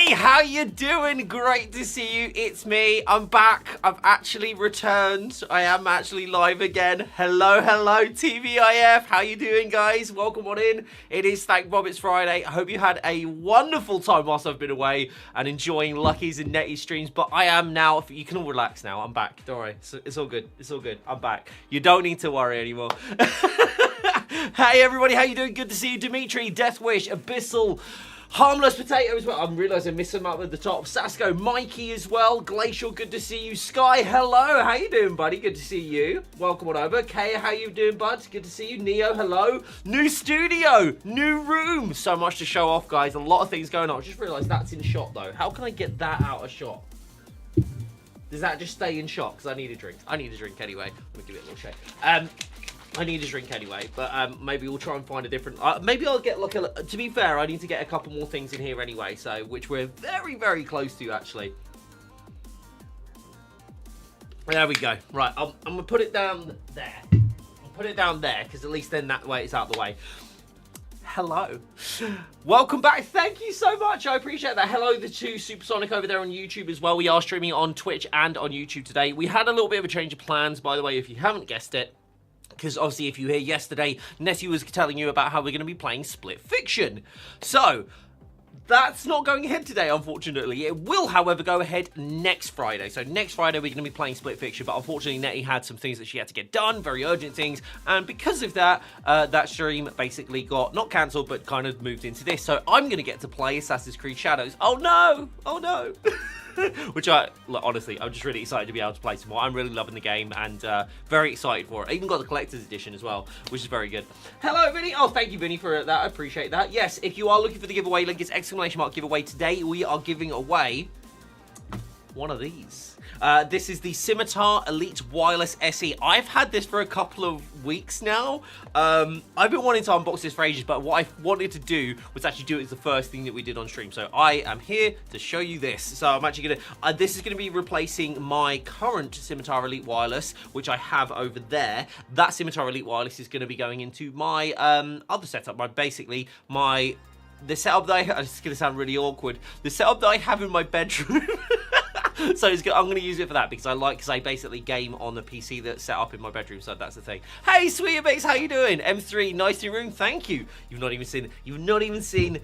Hey, how you doing? Great to see you. It's me. I'm back. I've actually returned. I am actually live again. Hello, TVIF. How you doing, guys? Welcome on in. It is Thank Bob. It's Friday. I hope you had a wonderful time whilst I've been away and enjoying Lucky's and Nettie's streams. But I am now. You can all relax now. I'm back. Don't worry. It's all good. It's all good. I'm back. You don't need to worry anymore. Hey, everybody. How you doing? Good to see you. Dimitri, Deathwish, Abyssal, Harmless Potato as well. I'm realising I missed them up at the top. Sasko, Mikey as well. Glacial, good to see you. Sky, hello. How you doing, buddy? Good to see you. Welcome on over. Kaya, how you doing, bud? Good to see you. Neo, hello. New studio, new room. So much to show off, guys. A lot of things going on. I just realised that's in shot, though. How can I get that out of shot? Does that just stay in shot? Because I need a drink. I need a drink anyway. Let me give it a little shake. I need a drink anyway, but maybe we'll try and find a different... maybe I'll get like a... To be fair, I need to get a couple more things in here anyway, so which we're very, very close to, actually. There we go. Right, I'm going to put it down there. I'll put it down there, because at least then that way it's out of the way. Hello. Welcome back. Thank you so much. I appreciate that. Hello to Supersonic over there on YouTube as well. We are streaming on Twitch and on YouTube today. We had a little bit of a change of plans, by the way, if you haven't guessed it. Because obviously, if you hear yesterday, Nettie was telling you about how we're going to be playing Split Fiction. So, that's not going ahead today, unfortunately. It will, however, go ahead next Friday. So, next Friday, we're going to be playing Split Fiction. But unfortunately, Nettie had some things that she had to get done, very urgent things. And because of that, that stream basically got not cancelled, but kind of moved into this. So, I'm going to get to play Assassin's Creed Shadows. Oh, no! Oh, no! Which honestly, I'm just really excited to be able to play some more. I'm really loving the game and very excited for it. I even got the collector's edition as well, which is very good. Hello, Vinny. Oh, thank you, Vinny, for that. I appreciate that. Yes, if you are looking for the giveaway link, it's ! giveaway. Today, we are giving away one of these. This is the Scimitar Elite Wireless SE. I've had this for a couple of weeks now. I've been wanting to unbox this for ages, but what I wanted to do was actually do it as the first thing that we did on stream. So I am here to show you this. So I'm actually going to... this is going to be replacing my current Scimitar Elite Wireless, which I have over there. That Scimitar Elite Wireless is going to be going into my other setup. The setup that it's going to sound really awkward. The setup that I have in my bedroom. So I'm going to use it for that because I basically game on the PC that's set up in my bedroom. So that's the thing. Hey, Sweetabix, how you doing? M3, nice new room. Thank you. You've not even seen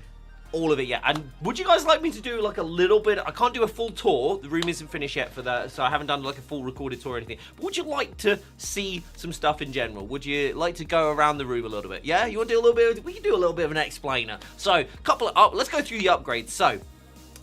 all of it yet. And would you guys like me to do like a little bit? I can't do a full tour. The room isn't finished yet for that, so I haven't done like a full recorded tour or anything. But would you like to see some stuff in general? Would you like to go around the room a little bit? Yeah, you want to do a little bit? We can do a little bit of an explainer. So, let's go through the upgrades. So,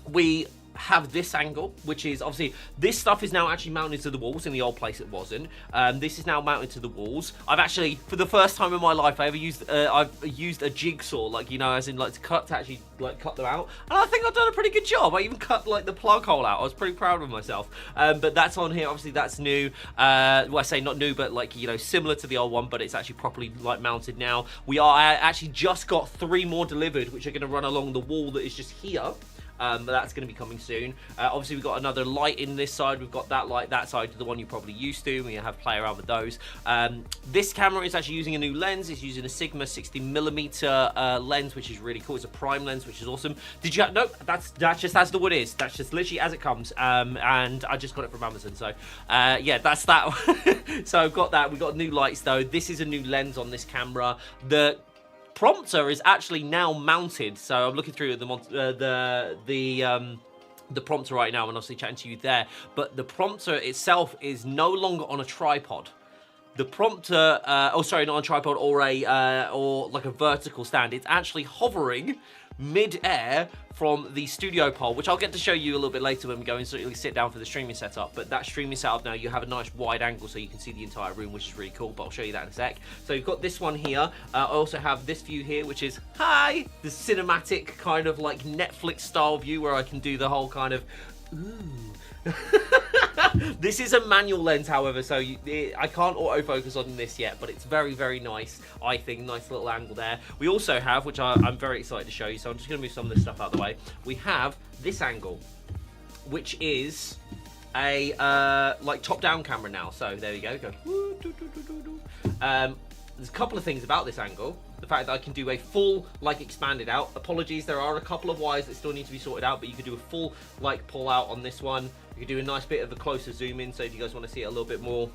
we have this angle, which is obviously this stuff is now actually mounted to the walls. In the old place it wasn't. This is now mounted to the walls. I've actually, for the first time in my life, I've used a jigsaw, like, you know, as in like to cut them out, and I think I've done a pretty good job. I even cut like the plug hole out. I was pretty proud of myself. But that's on here. Obviously that's new. Well, I say not new, but like, you know, similar to the old one, but it's actually properly like mounted now. I actually just got 3 more delivered, which are going to run along the wall that is just here. But that's going to be coming soon. Obviously, we've got another light in this side. We've got that light, that side, the one you're probably used to. We have to play around with those. This camera is actually using a new lens. It's using a Sigma 60mm lens, which is really cool. It's a prime lens, which is awesome. Nope, that's just as the wood is. That's just literally as it comes. And I just got it from Amazon. So, yeah, that's that. So I've got that. We've got new lights, though. This is a new lens on this camera. The prompter is actually now mounted, so I'm looking through the prompter right now and obviously chatting to you there, but the prompter itself is no longer on a tripod. The prompter, not on a tripod or like a vertical stand. It's actually hovering mid-air from the studio pole, which I'll get to show you a little bit later when we go and sit down for the streaming setup. But that streaming setup now, you have a nice wide angle so you can see the entire room, which is really cool, but I'll show you that in a sec. So you've got this one here. I also have this view here, which is, the cinematic kind of like Netflix style view where I can do the whole kind of, ooh. This is a manual lens, however, so I can't autofocus on this yet, but it's very, very nice, I think. Nice little angle there. We also have, which I'm very excited to show you, so I'm just going to move some of this stuff out of the way. We have this angle, which is a like top-down camera now. So there you go. There's a couple of things about this angle. The fact that I can do a full, like, expanded out. Apologies, there are a couple of wires that still need to be sorted out, but you could do a full, like, pull out on this one. You could do a nice bit of a closer zoom in, so if you guys want to see it a little bit more,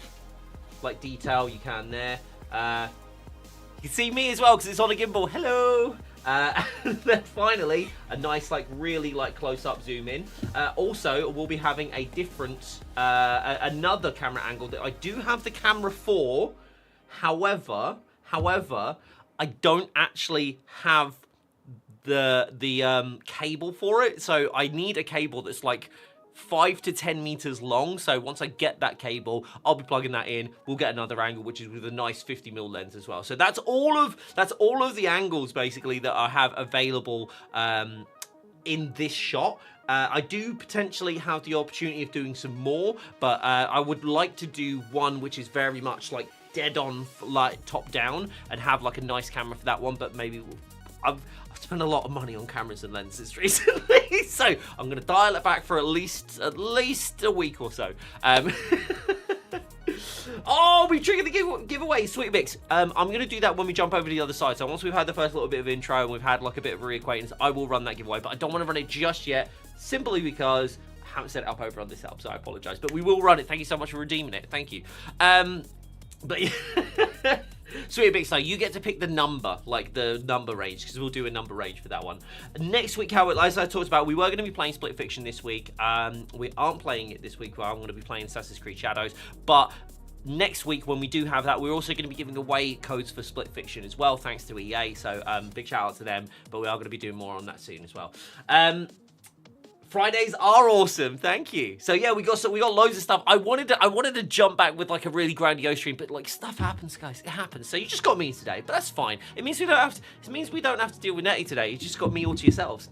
like, detail, you can there. You can see me as well, because it's on a gimbal. Hello! And then finally, a nice, like, really, like, close-up zoom in. Also, we'll be having a different, another camera angle that I do have the camera for. However, I don't actually have the cable for it. So I need a cable that's, like, 5 to 10 meters long. So once I get that cable, I'll be plugging that in. We'll get another angle, which is with a nice 50mm lens as well. So that's all of the angles basically that I have available in this shot. I do potentially have the opportunity of doing some more, but I would like to do one which is very much like dead on, like top down, and have like a nice camera for that one. But maybe I've spent a lot of money on cameras and lenses recently, so I'm gonna dial it back for at least a week or so. Oh, we triggered the giveaway, sweet mix. I'm gonna do that when we jump over to the other side. So once we've had the first little bit of intro and we've had like a bit of a reacquaintance, I will run that giveaway. But I don't want to run it just yet, simply because I haven't set it up over on this app, so I apologize. But we will run it. Thank you so much for redeeming it. Thank you. But yeah. Sweet Big, so you get to pick the number, like the number range, because we'll do a number range for that one. Next week, as I talked about, we were going to be playing Split Fiction this week. We aren't playing it this week. I'm going to be playing Assassin's Creed Shadows. But next week, when we do have that, we're also going to be giving away codes for Split Fiction as well, thanks to EA. So big shout out to them. But we are going to be doing more on that soon as well. Fridays are awesome, thank you. So yeah, we got loads of stuff. I wanted to jump back with like a really grandiose stream, but like stuff happens, guys. It happens. So you just got me today, but that's fine. It means we don't have to deal with Nettie today. You just got me all to yourselves.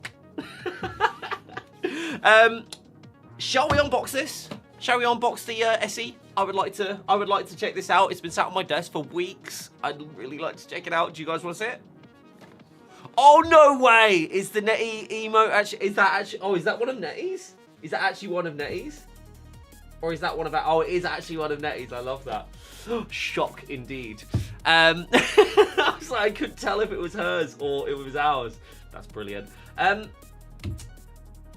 Shall we unbox this? Shall we unbox the SE? I would like to check this out. It's been sat on my desk for weeks. I'd really like to check it out. Do you guys want to see it? Oh, no way! Is the Nettie emote actually... Is that actually... Oh, is that one of Nettie's? Is that actually one of Nettie's? Or is that one of... Oh, it is actually one of Nettie's. I love that. Shock, indeed. I was like, I couldn't tell if it was hers or it was ours. That's brilliant.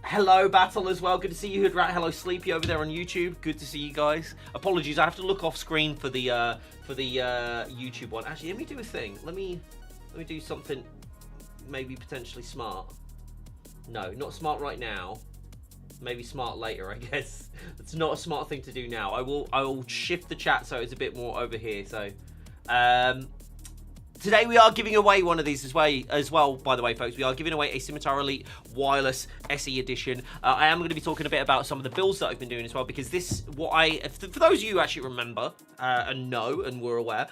Hello, Battle, as well. Good to see you, Hoodrat. Hello, Sleepy, over there on YouTube. Good to see you guys. Apologies, I have to look off screen for the YouTube one. Actually, let me do a thing. Let me do something... maybe potentially smart. No, not smart right now. Maybe smart later, I guess. It's not a smart thing to do now. I will shift the chat so it's a bit more over here. So today we are giving away one of these as well, by the way, folks. We are giving away a Scimitar Elite Wireless SE Edition. I am going to be talking a bit about some of the builds that I've been doing as well, because this, for those of you who actually remember and know and were aware,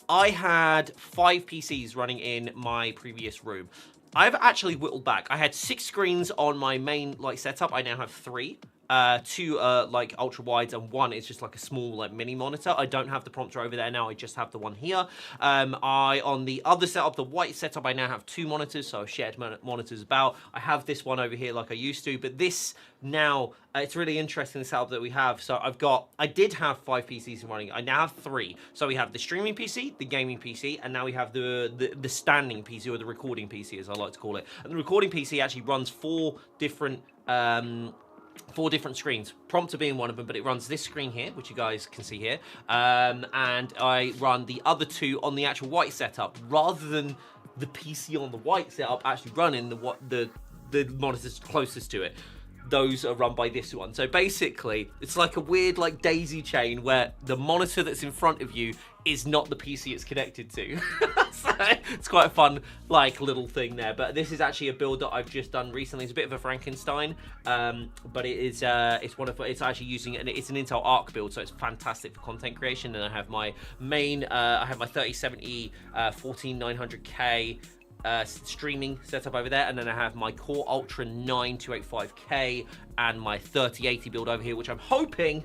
I had 5 PCs running in my previous room. I've actually whittled back. I had 6 screens on my main setup. I now have 3. 2 like ultra wides, and 1 is just like a small like mini monitor. I don't have the prompter over there now. I just have the one here. On the other setup, the white setup, I now have 2 monitors, so I've shared monitors about. I have this one over here like I used to, but this now it's really interesting, the setup that we have. So I did have 5 PCs running. I now have 3. So we have the streaming PC, the gaming PC, and now we have the standing PC, or the recording PC as I like to call it. And the recording PC actually runs 4 different screens, prompter being one of them, but it runs this screen here, which you guys can see here, and I run the other 2 on the actual white setup, rather than the PC on the white setup actually running the monitors closest to it. Those are run by this one. So basically, it's like a weird like daisy chain where the monitor that's in front of you is not the PC it's connected to. So it's quite a fun like little thing there. But this is actually a build that I've just done recently. It's a bit of a Frankenstein, but it is it's actually using it's an Intel Arc build, so it's fantastic for content creation. And I have my main I have my 3070 14900K streaming setup over there, and then I have my Core Ultra 9 285K and my 3080 build over here, which I'm hoping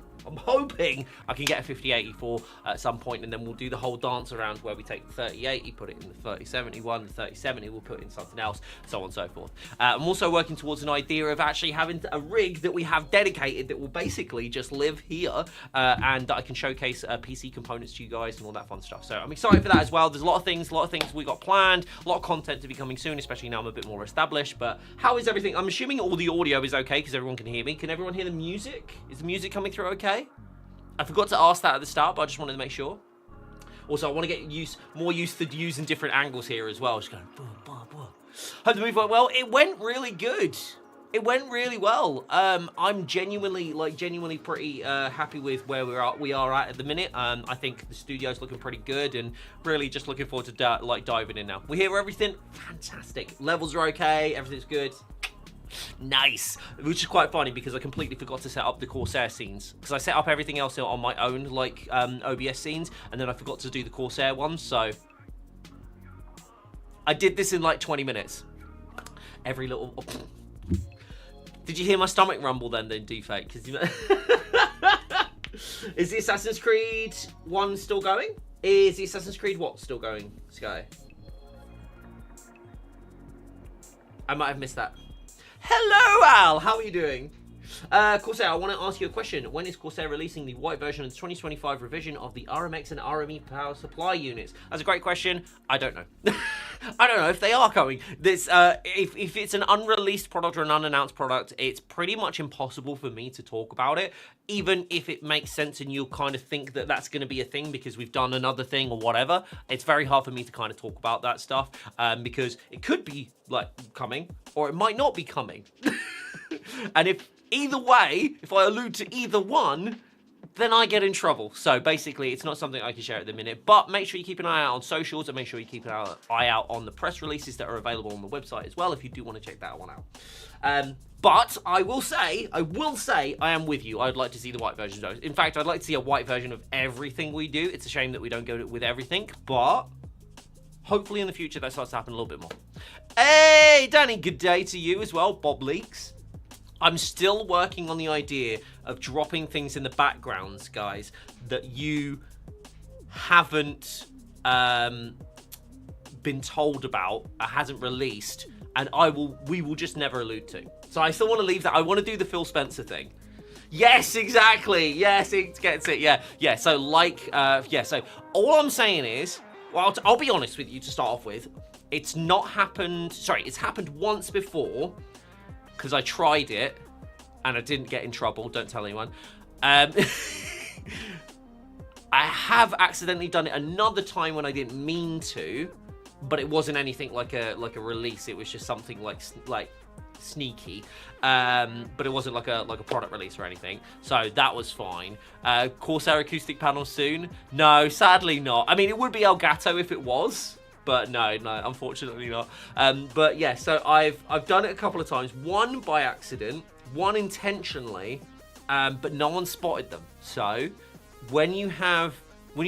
I can get a 5080 for at some point, and then we'll do the whole dance around where we take the 3080, put it in the 3071, the 3070, we'll put in something else, so on and so forth. I'm also working towards an idea of actually having a rig that we have dedicated that will basically just live here, and that I can showcase PC components to you guys and all that fun stuff. So I'm excited for that as well. There's a lot of things we got planned, a lot of content to be coming soon, especially now I'm a bit more established. But how is everything? I'm assuming all the audio is okay because everyone can hear me. Can everyone hear the music? Is the music coming through okay? I forgot to ask that at the start, but I just wanted to make sure. Also, I want to get more used to using different angles here as well. Just going, boom, boom, boom. Hope the move went well. It went really good. It went really well. I'm genuinely pretty happy with where we are at the minute. I think the studio's looking pretty good, and really just looking forward to diving in now. We hear everything fantastic. Levels are okay. Everything's good. Nice. Which is quite funny because I completely forgot to set up the Corsair scenes, because I set up everything else on my own, like OBS scenes, and then I forgot to do the Corsair ones. So I did this in like 20 minutes. Every little. Oh. Did you hear my stomach rumble then, Defake? Because you know. Is the Assassin's Creed 1 still going? Is the Assassin's Creed what still going, Sky? I might have missed that. Hello, Al. How are you doing? Corsair, I want to ask you a question. When is Corsair releasing the white version of the 2025 revision of the RMX and RME power supply units? That's a great question. I don't know. I don't know if they are coming. This, if it's an unreleased product or an unannounced product, it's pretty much impossible for me to talk about it, even if it makes sense and you'll kind of think that that's going to be a thing because we've done another thing or whatever. It's very hard for me to kind of talk about that stuff because it could be like coming or it might not be coming. And if either way, if I allude to either one, then I get in trouble. So basically, it's not something I can share at the minute. But make sure you keep an eye out on socials, and make sure you keep an eye out on the press releases that are available on the website as well, if you do want to check that one out. But I will say, I am with you. I'd like to see the white version of those. In fact, I'd like to see a white version of everything we do. It's a shame that we don't go with everything, but hopefully in the future that starts to happen a little bit more. Hey, Danny, good day to you as well. Bob Leaks. I'm still working on the idea of dropping things in the backgrounds, guys, that you haven't been told about, hasn't released, and we will just never allude to. So I still want to leave that. I want to do the Phil Spencer thing. Yes, exactly. Yes, it gets it. Yeah. So so all I'm saying is, well, I'll be honest with you to start off with. It's not happened. Sorry, it's happened once before. Because I tried it, and I didn't get in trouble. Don't tell anyone. I have accidentally done it another time when I didn't mean to, but it wasn't anything like a release. It was just something like sneaky, but it wasn't like a product release or anything. So that was fine. Corsair acoustic panel soon? No, sadly not. I mean, it would be Elgato if it was. But no, unfortunately not. But yeah, so I've done it a couple of times. One by accident, one intentionally, but no one spotted them. So when you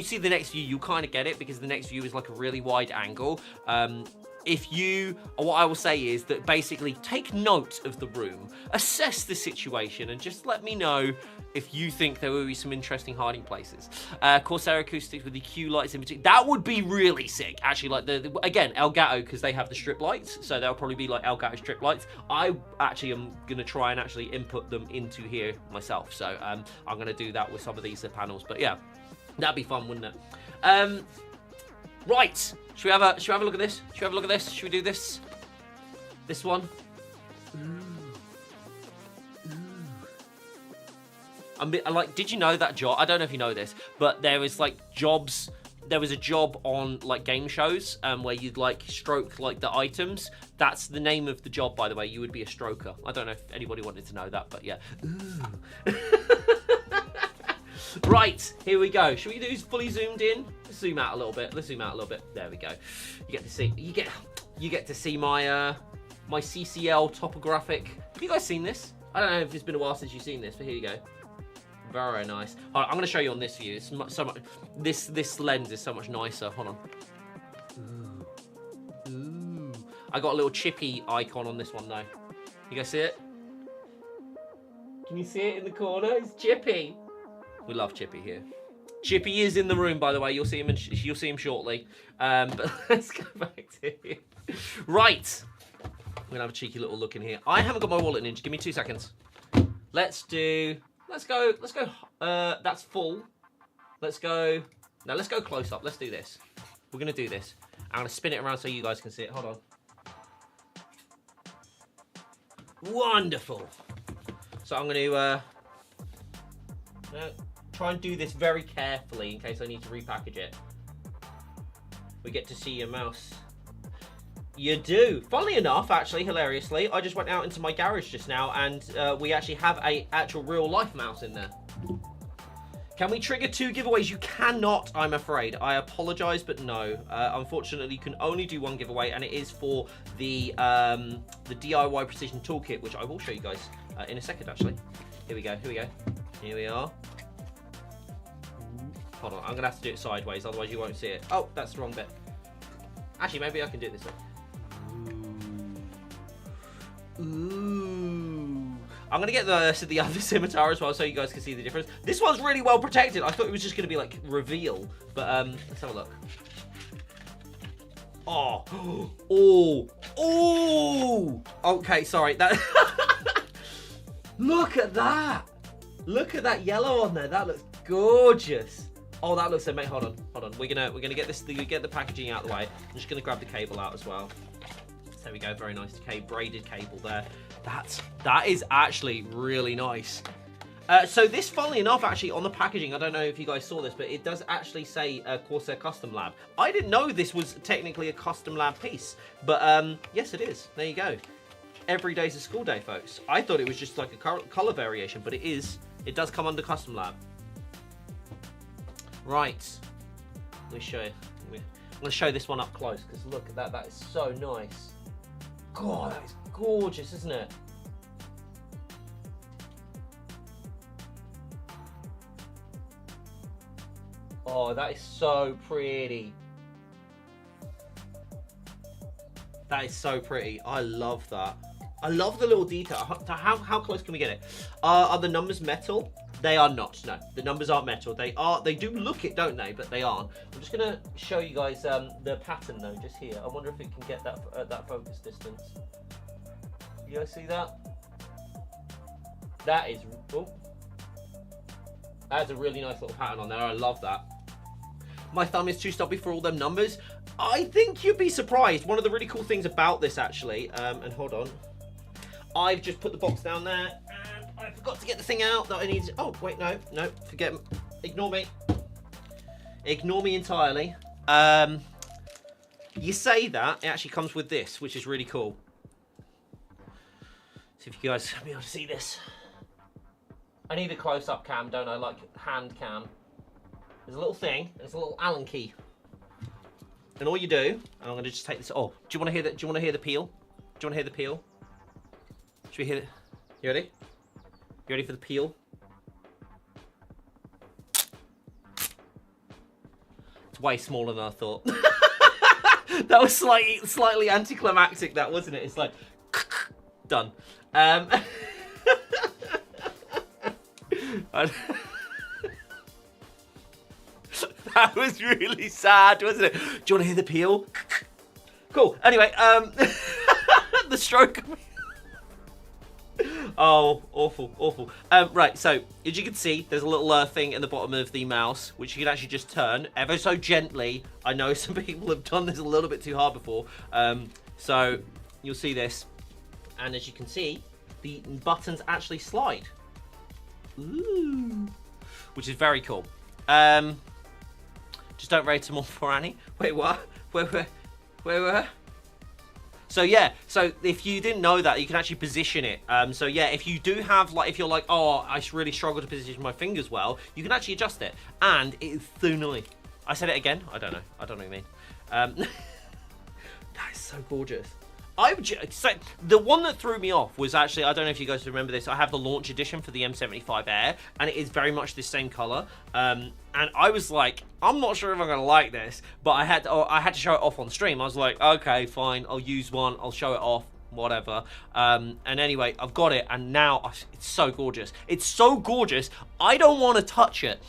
see the next view, you kind of get it because the next view is like a really wide angle. What I will say is that basically take note of the room, assess the situation, and just let me know if you think there will be some interesting hiding places. Corsair acoustics with the Q lights in between. That would be really sick. Actually, like again, Elgato, because they have the strip lights, so they'll probably be like Elgato strip lights. I actually am going to try and actually input them into here myself. So I'm going to do that with some of these panels. But yeah, that'd be fun, wouldn't it? Right. Should we have a look at this? Should we have a look at this? Should we do this? This one? Did you know that job? I don't know if you know this, but there was jobs. There was a job on like game shows where you'd like stroke like the items. That's the name of the job, by the way. You would be a stroker. I don't know if anybody wanted to know that, but yeah. Right, here we go. Should we do fully zoomed in? Let's zoom out a little bit. There we go. You get to see my my CCL topographic. Have you guys seen this? I don't know if it's been a while since you've seen this, but here you go. Very nice. All right, I'm going to show you on this view. It's so much. This lens is so much nicer. Hold on. Ooh. I got a little chippy icon on this one though. You guys see it? Can you see it in the corner? It's Chippy. We love Chippy here. Chippy is in the room, by the way. You'll see him. You'll see him shortly. But let's go back to him. Right. I'm gonna have a cheeky little look in here. I haven't got my wallet, Ninja. Give me 2 seconds. Let's go. That's full. Let's go. Now let's go close up. Let's do this. We're gonna do this. I'm gonna spin it around so you guys can see it. Hold on. Wonderful. So I'm gonna try and do this very carefully in case I need to repackage it. We get to see your mouse. You do. Funnily enough, actually, hilariously, I just went out into my garage just now and we actually have a actual real life mouse in there. Can we trigger 2 giveaways? You cannot, I'm afraid. I apologize, but no. Unfortunately, you can only do 1 giveaway, and it is for the DIY Precision Toolkit, which I will show you guys in a second, actually. Here we go, here we go. Here we are. Hold on, I'm going to have to do it sideways, otherwise you won't see it. Oh, that's the wrong bit. Actually, maybe I can do it this way. Ooh. I'm going to get the other scimitar as well so you guys can see the difference. This one's really well protected. I thought it was just going to be like reveal, but let's have a look. Oh. Oh. Oh. Okay, sorry. That Look at that. Look at that yellow on there. That looks gorgeous. Oh, that looks amazing. Hold on. We're gonna get this. Get the packaging out of the way. I'm just gonna grab the cable out as well. There we go. Very nice braided cable there. That is actually really nice. So this, funnily enough, actually on the packaging, I don't know if you guys saw this, but it does actually say Corsair Custom Lab. I didn't know this was technically a custom lab piece, but yes, it is. There you go. Every day's a school day, folks. I thought it was just like a color variation, but it is. It does come under custom lab. Right. Let me show you. I'm gonna show this one up close because look at that. That is so nice. God, that is gorgeous, isn't it? Oh, that is so pretty. That is so pretty. I love that. I love the little detail. How close can we get it? Are the numbers metal? They are not. No, the numbers aren't metal. They do look it, don't they? But they aren't. I'm just gonna show you guys the pattern though, just here. I wonder if it can get that focus distance. You guys see that? That is. Oh, that's a really nice little pattern on there. I love that. My thumb is too stubby for all them numbers. I think you'd be surprised. One of the really cool things about this, actually, and hold on, I've just put the box down there, and I forgot to get the thing out that I need. Oh, wait, no, forget, ignore me. Ignore me entirely. You say that, it actually comes with this, which is really cool. See if you guys will be able to see this. I need a close-up cam, don't I? Like hand cam. There's a little thing, there's a little Allen key. And all you do, and I'm going to just take this. Oh, do you want to hear that? Do you want to hear the peel? Do you want to hear the peel? Should we hear it? You ready? You ready for the peel? It's way smaller than I thought. That was slightly anticlimactic, that wasn't it? It's like done. That was really sad, wasn't it? Do you want to hear the peel? Cool. Anyway, the stroke. Oh, awful. Right, so as you can see, there's a little thing in the bottom of the mouse, which you can actually just turn ever so gently. I know some people have done this a little bit too hard before. So you'll see this. And as you can see, the buttons actually slide. Ooh. Which is very cool. Just don't rate them all for Annie. Wait, what? Where? So yeah, so if you didn't know that, you can actually position it. So yeah, if you do have, like, if you're like, oh, I really struggle to position my fingers well, you can actually adjust it. And it is so nice. I said it again? I don't know what you mean. That is so gorgeous. So the one that threw me off was actually, I don't know if you guys remember this, I have the launch edition for the M75 Air, and it is very much the same color. And I was like, I'm not sure if I'm gonna like this, but I had to show it off on stream. I was like, okay, fine, I'll use one, I'll show it off. whatever. And anyway, I've got it, and now it's so gorgeous. It's so gorgeous, I don't want to touch it.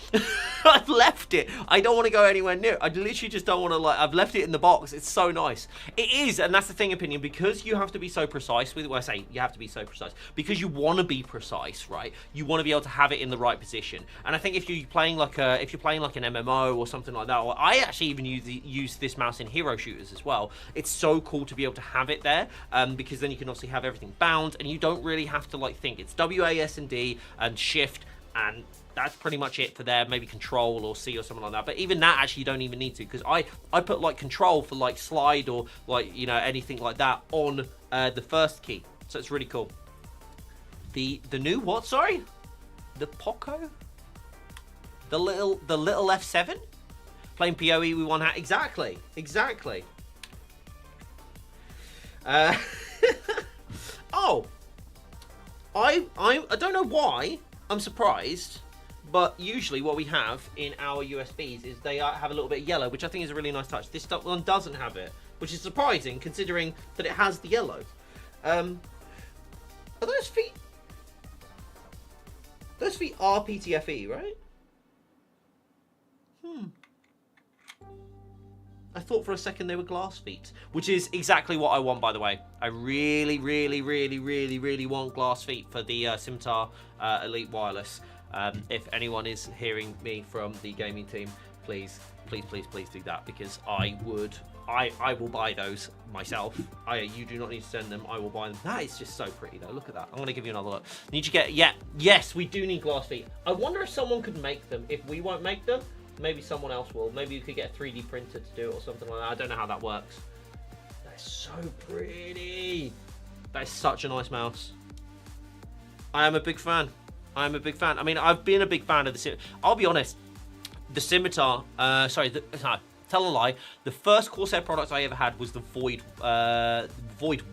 I've left it. I don't want to go anywhere near it. I literally just don't want to, like, I've left it in the box. It's so nice. It is, and that's the thing, opinion, because you have to be so precise with, well, I say you have to be so precise, because you want to be precise, right? You want to be able to have it in the right position. And I think if you're playing like an MMO or something like that, or I actually even use this mouse in hero shooters as well. It's so cool to be able to have it there, because then you can obviously have everything bound, and you don't really have to like think. It's WASD and shift, and that's pretty much it for there. Maybe control or C or something like that. But even that, actually, you don't even need to, because I put like control for like slide or like, you know, anything like that on the first key. So it's really cool. The new what? Sorry, the Poco, the little F7, playing PoE with one hat. Exactly. Oh, I don't know why I'm surprised, but usually what we have in our USBs is they have a little bit of yellow, which I think is a really nice touch. This one doesn't have it, which is surprising considering that it has the yellow. Are those feet? Those feet are PTFE, right? I thought for a second they were glass feet, which is exactly what I want, by the way. I really want glass feet for the Scimitar Elite Wireless. If anyone is hearing me from the gaming team, please do that, because I will buy those myself. You do not need to send them. I will buy them. That is just so pretty, though. Look at that. I'm going to give you another look. Need to get... Yes, we do need glass feet. I wonder if someone could make them. If we won't make them, maybe someone else will. Maybe you could get a 3D printer to do it or something like that. I don't know how that works. That's so pretty. That is such a nice mouse. I am a big fan. I mean, I've been a big fan of the Scimitar. I'll be honest. The Scimitar... tell a lie. The first Corsair product I ever had was the Void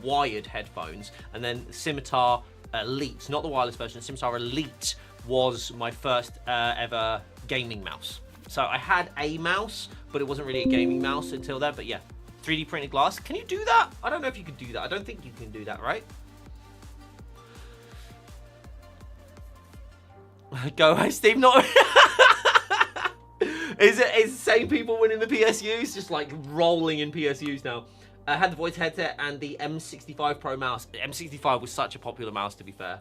wired headphones, and then Scimitar Elite, not the wireless version. Scimitar Elite was my first ever gaming mouse. So I had a mouse, but it wasn't really a gaming mouse until then. But yeah, 3D printed glass. Can you do that? I don't know if you can do that. I don't think you can do that, right? Go away, Steve. Not. Is the same people winning the PSUs? Just like rolling in PSUs now. I had the Void headset and the M65 Pro mouse. The M65 was such a popular mouse, to be fair.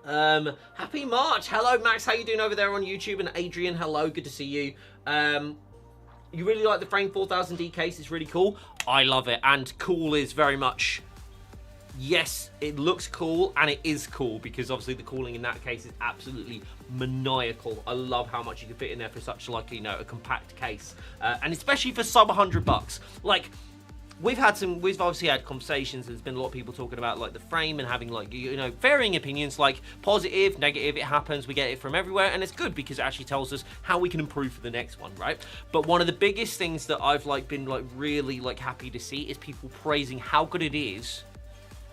Happy March. Hello, Max. How you doing over there on YouTube? And Adrian, hello. Good to see you. You really like the Frame 4000D case? It's really cool. I love it. And cool is very much... Yes, it looks cool, and it is cool, because obviously the cooling in that case is absolutely maniacal. I love how much you can fit in there for such, like, you know, a compact case, and especially for sub $100. Like, we've obviously had conversations. There's been a lot of people talking about like the frame and having, like, you know, varying opinions, like positive, negative. It happens. We get it from everywhere, and it's good because it actually tells us how we can improve for the next one, right? But one of the biggest things that I've been really happy to see is people praising how good it is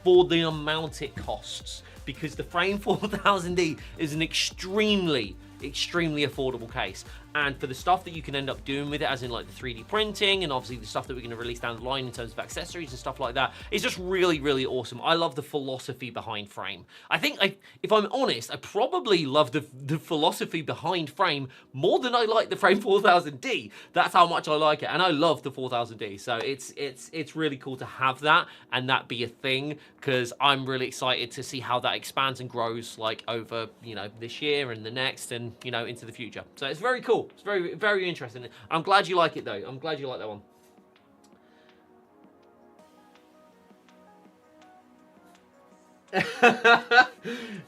for the amount it costs, because the Frame 4000D is an extremely affordable case, and for the stuff that you can end up doing with it, as in like the 3D printing and obviously the stuff that we're going to release down the line in terms of accessories and stuff like that, it's just really awesome. I love the philosophy behind Frame. I think, if I'm honest, I probably love the philosophy behind Frame more than I like the Frame 4000D. That's how much I like it, and I love the 4000D. So it's really cool to have that and that be a thing, because I'm really excited to see how that expands and grows, like, over, you know, this year and the next, and, you know, into the future. So it's very cool. It's very interesting. I'm glad you like it, though. I'm glad you like that one.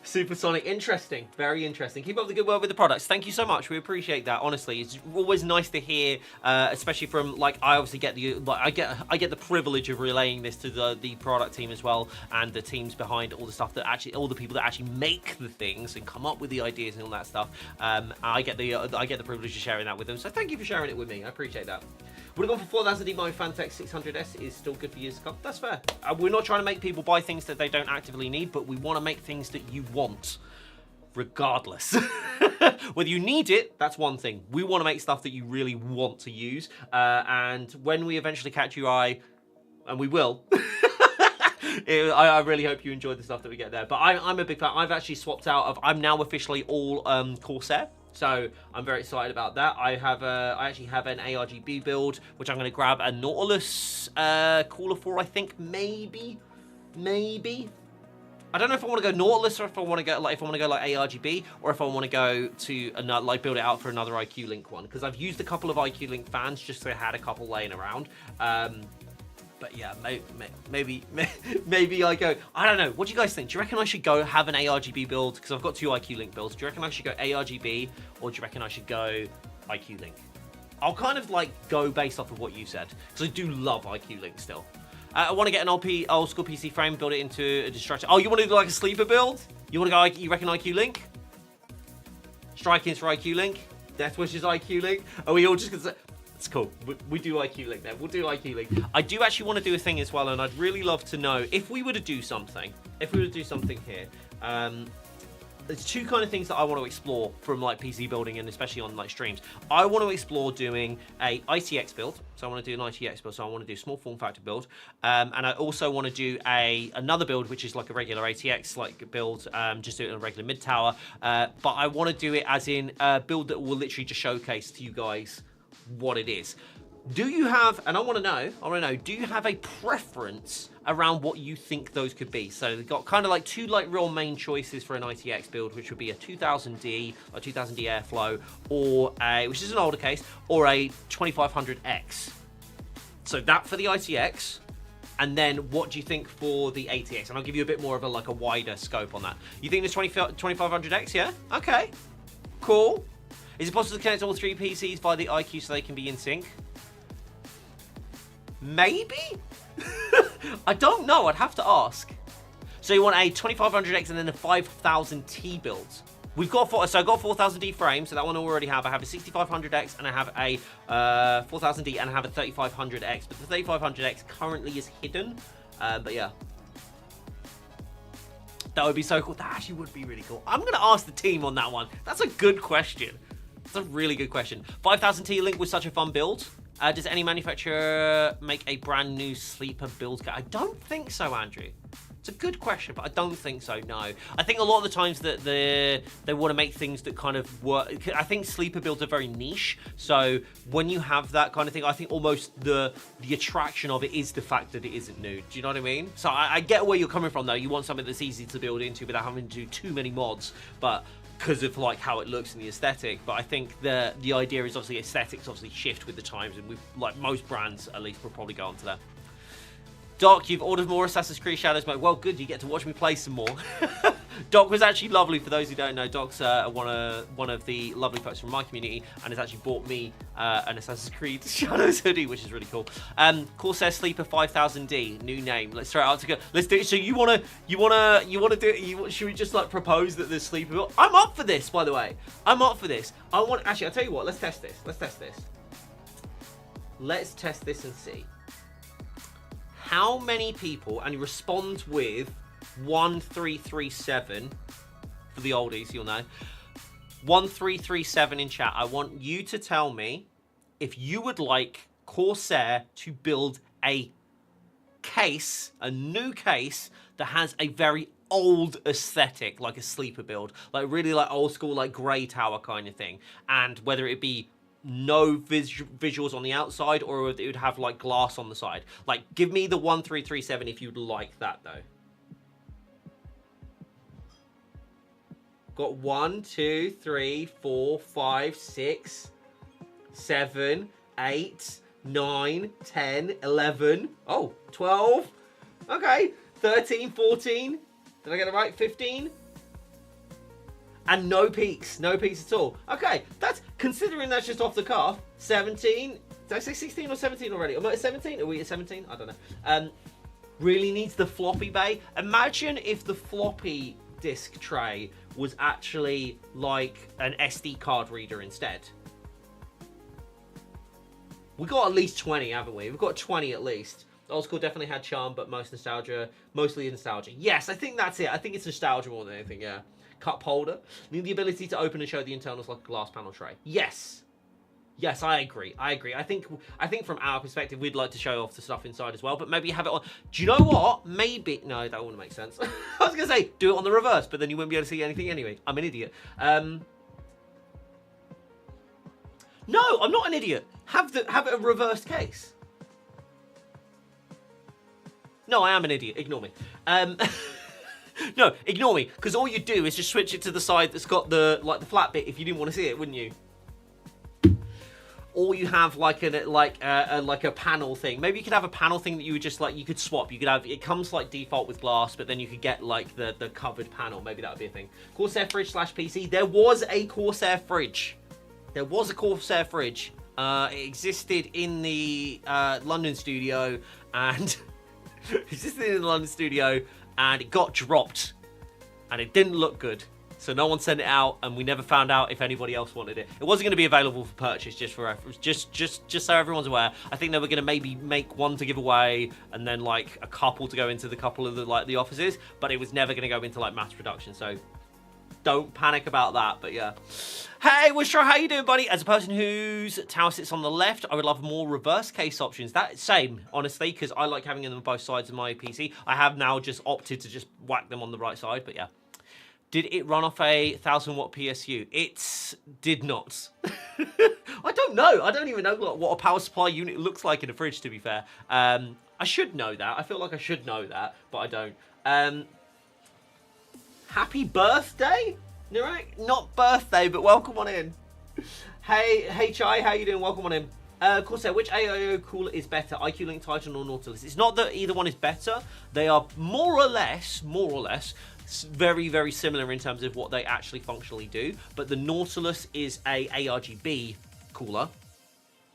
Supersonic, interesting, very interesting. Keep up the good work with the products. Thank you so much. We appreciate that. Honestly, it's always nice to hear, especially from, like, I obviously get the I get the privilege of relaying this to the product team as well, and the teams behind all the stuff that actually, all the people that actually make the things and come up with the ideas and all that stuff. I get the privilege of sharing that with them. So thank you for sharing it with me. I appreciate that. Would have gone for 4000D. My Fantech 600S is still good for years to come. That's fair. We're not trying to make people buy things that they don't actively need, but we want to make things that you want, regardless. Whether you need it, that's one thing. We want to make stuff that you really want to use. And when we eventually catch your eye, and we will, I really hope you enjoyed the stuff that we get there. But I'm a big fan. I've actually swapped out of. I'm now officially all Corsair. So I'm very excited about that. I actually have an ARGB build, which I'm going to grab a Nautilus cooler for. I think maybe. I don't know if I want to go Nautilus or if I want to go like ARGB or if I want to go to another like build it out for another IQ Link one, because I've used a couple of IQ Link fans just so I had a couple laying around. But yeah, maybe I go. I don't know. What do you guys think? Do you reckon I should go have an ARGB build? Because I've got 2 IQ Link builds. Do you reckon I should go ARGB or do you reckon I should go IQ Link? I'll kind of like go based off of what you said, because I do love IQ Link still. I want to get an old school PC frame, build it into a destructor. Oh, you want to do like a sleeper build? You want to go? You reckon IQ Link? Striking's for IQ Link. Death Wish is IQ Link. Are we all just gonna say? It's cool. We do IQ Link then. We'll do IQ Link. I do actually want to do a thing as well, and I'd really love to know if we were to do something. If we were to do something here, there's 2 kind of things that I want to explore from like PC building and especially on like streams. I want to explore doing a ITX build. So I want to do an ITX build. So I want to do a small form factor build, and I also want to do another build which is like a regular ATX like build. Just do it in a regular mid tower, but I want to do it as in a build that will literally just showcase to you guys what it is. Do you have, and I want to know, do you have a preference around what you think those could be? So they've got kind of like 2 like real main choices for an ITX build, which would be a 2000D or 2000D Airflow, or which is an older case, or a 2500X. So that for the ITX, and then what do you think for the ATX? And I'll give you a bit more of a wider scope on that. You think the 2500X? Yeah. Okay. Cool. Is it possible to connect all 3 PCs via the IQ so they can be in sync? Maybe? I don't know. I'd have to ask. So you want a 2500X and then a 5000T build. I've got 4000D frame, so that one I already have. I have a 6500X and I have a 4000D and I have a 3500X. But the 3500X currently is hidden. But yeah. That would be so cool. That actually would be really cool. I'm going to ask the team on that one. That's a good question. That's a really good question. 5000T Link was such a fun build. Does any manufacturer make a brand new sleeper build kit? I don't think so, Andrew. It's a good question, but I don't think so, no. I think a lot of the times that they want to make things that kind of work. I think sleeper builds are very niche. So when you have that kind of thing, I think almost the attraction of it is the fact that it isn't new. Do you know what I mean? So I get where you're coming from, though. You want something that's easy to build into without having to do too many mods. But because of like how it looks in the aesthetic, but I think the idea is obviously aesthetics obviously shift with the times, and with like most brands at least will probably go onto that. Doc, you've ordered more Assassin's Creed Shadows mode. Well, good, you get to watch me play some more. Doc was actually lovely. For those who don't know, Doc's one of the lovely folks from my community, and has actually bought me an Assassin's Creed Shadows hoodie, which is really cool. Corsair Sleeper 5000D, new name. Let's throw it out together. Let's do it. So you wanna do it? Should we just like propose that there's sleeper? I'm up for this, by the way. I'm up for this. Actually, I'll tell you what. Let's test this. Let's test this and see how many people, and respond with 1337 for the oldies, you'll know. 1337 in chat. I want you to tell me if you would like Corsair to build a case, a new case that has a very old aesthetic, like a sleeper build, like really like old school, like grey tower kind of thing, and whether it be no visuals on the outside or it would have like glass on the side. Like, give me the 1337 if you'd like that, though. Got 1, 2, 3, 4, 5, 6, 7, 8, 9, 10, 11. Oh, 12. Okay, 13, 14. Did I get it right? 15. And no peaks at all. Okay, that's, considering that's just off the cuff, 17. Did I say 16 or 17 already? Am I at 17? Are we at 17? I don't know. Really needs the floppy bay. Imagine if the floppy disk tray was actually like an SD card reader instead. We got at least 20, haven't we? We've got 20 at least. Old school definitely had charm, but mostly nostalgia. Yes, I think that's it. I think it's nostalgia more than anything, yeah. Cup holder. Need the ability to open and show the internals like a glass panel tray. Yes. Yes, I agree. I think from our perspective, we'd like to show off the stuff inside as well, but maybe have it on. Do you know what? Maybe no, that wouldn't make sense. I was gonna say do it on the reverse, but then you wouldn't be able to see anything anyway. I'm an idiot. No, I'm not an idiot. Have it a reversed case. No, I am an idiot. Ignore me. No, ignore me, because all you do is just switch it to the side that's got the flat bit. If you didn't want to see it, wouldn't you? Or you have like a panel thing. Maybe you could have a panel thing that you would just you could swap. You could have it comes like default with glass, but then you could get like the covered panel. Maybe that would be a thing. Corsair fridge / PC. There was a Corsair fridge. There was a Corsair fridge. It existed in the London studio, and it got dropped, and it didn't look good. So no one sent it out, and we never found out if anybody else wanted it. It wasn't going to be available for purchase, just for reference, just so everyone's aware. I think they were going to maybe make one to give away, and then like a couple to go into the couple of the offices, but it was never going to go into like mass production. So don't panic about that. But yeah, hey, Wishra, how you doing, buddy? As a person whose tower sits on the left, I would love more reverse case options. That same, honestly, because I like having them on both sides of my PC. I have now just opted to just whack them on the right side, but yeah. Did it run off a 1000-watt PSU? It did not. I don't know. I don't even know what a power supply unit looks like in a fridge, to be fair. I should know that. I feel like I should know that, but I don't. Happy birthday? Right? Not birthday, but welcome on in. Hey, Chai, how you doing? Welcome on in. Corsair, which AIO cooler is better, IQ Link Titan or Nautilus? It's not that either one is better. They are more or less, very, very similar in terms of what they actually functionally do. But the Nautilus is a ARGB cooler,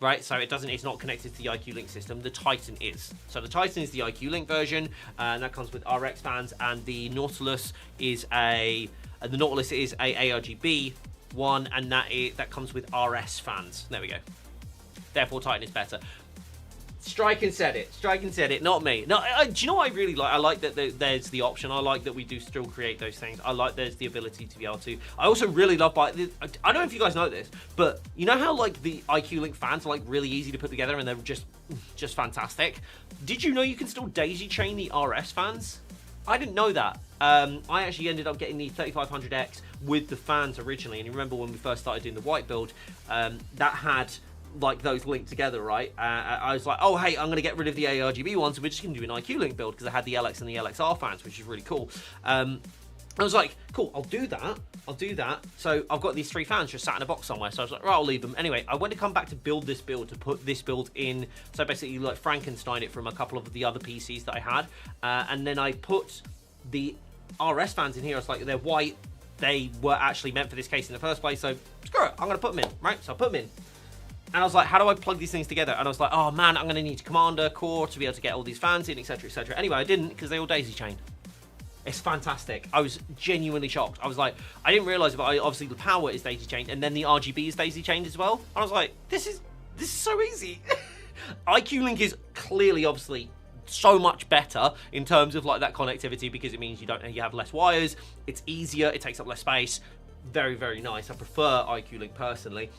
right? So it's not connected to the IQ Link system. The Titan is. So the Titan is the IQ Link version, and that comes with RX fans. And the Nautilus is a ARGB one, and that comes with RS fans. There we go. Therefore, Titan is better. Strike and said it, not me. No, do you know what I really like? I like that there's the option. I like that we do still create those things. I like there's the ability to be able to. I also really love, I don't know if you guys know this, but you know how like the IQ Link fans are like really easy to put together and they're just fantastic? Did you know you can still daisy chain the RS fans? I didn't know that. I actually ended up getting the 3500X with the fans originally, and you remember when we first started doing the white build, that had like those linked together, right? I was like, oh hey, I'm gonna get rid of the ARGB ones, and we're just gonna do an IQ Link build because I had the LX and the LXR fans, which is really cool. I was like, cool, I'll do that. So I've got these 3 fans just sat in a box somewhere. So I was like, right, I'll leave them. Anyway, I went to come back to build this build, to put this build in. So basically like Frankenstein it from a couple of the other PCs that I had. And then I put the RS fans in here. I was like, they're white. They were actually meant for this case in the first place. So screw it, I'm gonna put them in, right? So I put them in. And I was like, how do I plug these things together? And I was like, oh man, I'm going to need Commander Core to be able to get all these fans in, etc, etc. Anyway, I didn't, because they all daisy chained. It's fantastic. I was genuinely shocked. I was like, I didn't realize, but obviously the power is daisy chained, and then the RGB is daisy chained as well. I was like, this is so easy. IQ Link is clearly, obviously, so much better in terms of like that connectivity, because it means you have less wires. It's easier. It takes up less space. Very, very nice. I prefer IQ Link personally.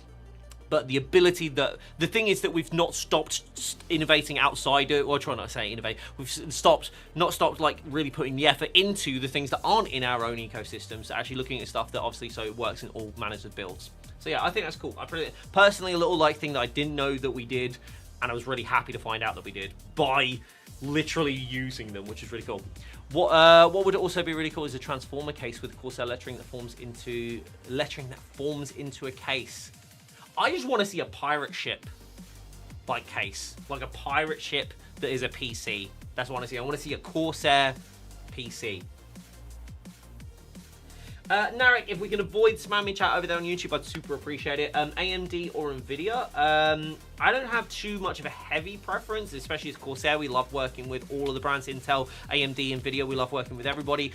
But the ability the thing is that we've not stopped innovating outside it, or try not to say innovate. We've not stopped like really putting the effort into the things that aren't in our own ecosystems, actually looking at stuff that obviously so it works in all manners of builds. So yeah, I think that's cool. Personally, a little like thing that I didn't know that we did, and I was really happy to find out that we did by literally using them, which is really cool. What would also be really cool is a transformer case with Corsair lettering that forms into a case. I just want to see a pirate ship like case, like a pirate ship that is a PC. That's what I want to see. I want to see a Corsair PC. Narek, if we can avoid spamming chat over there on YouTube, I'd super appreciate it. AMD or Nvidia? I don't have too much of a heavy preference, especially as Corsair. We love working with all of the brands, Intel, AMD, Nvidia. We love working with everybody.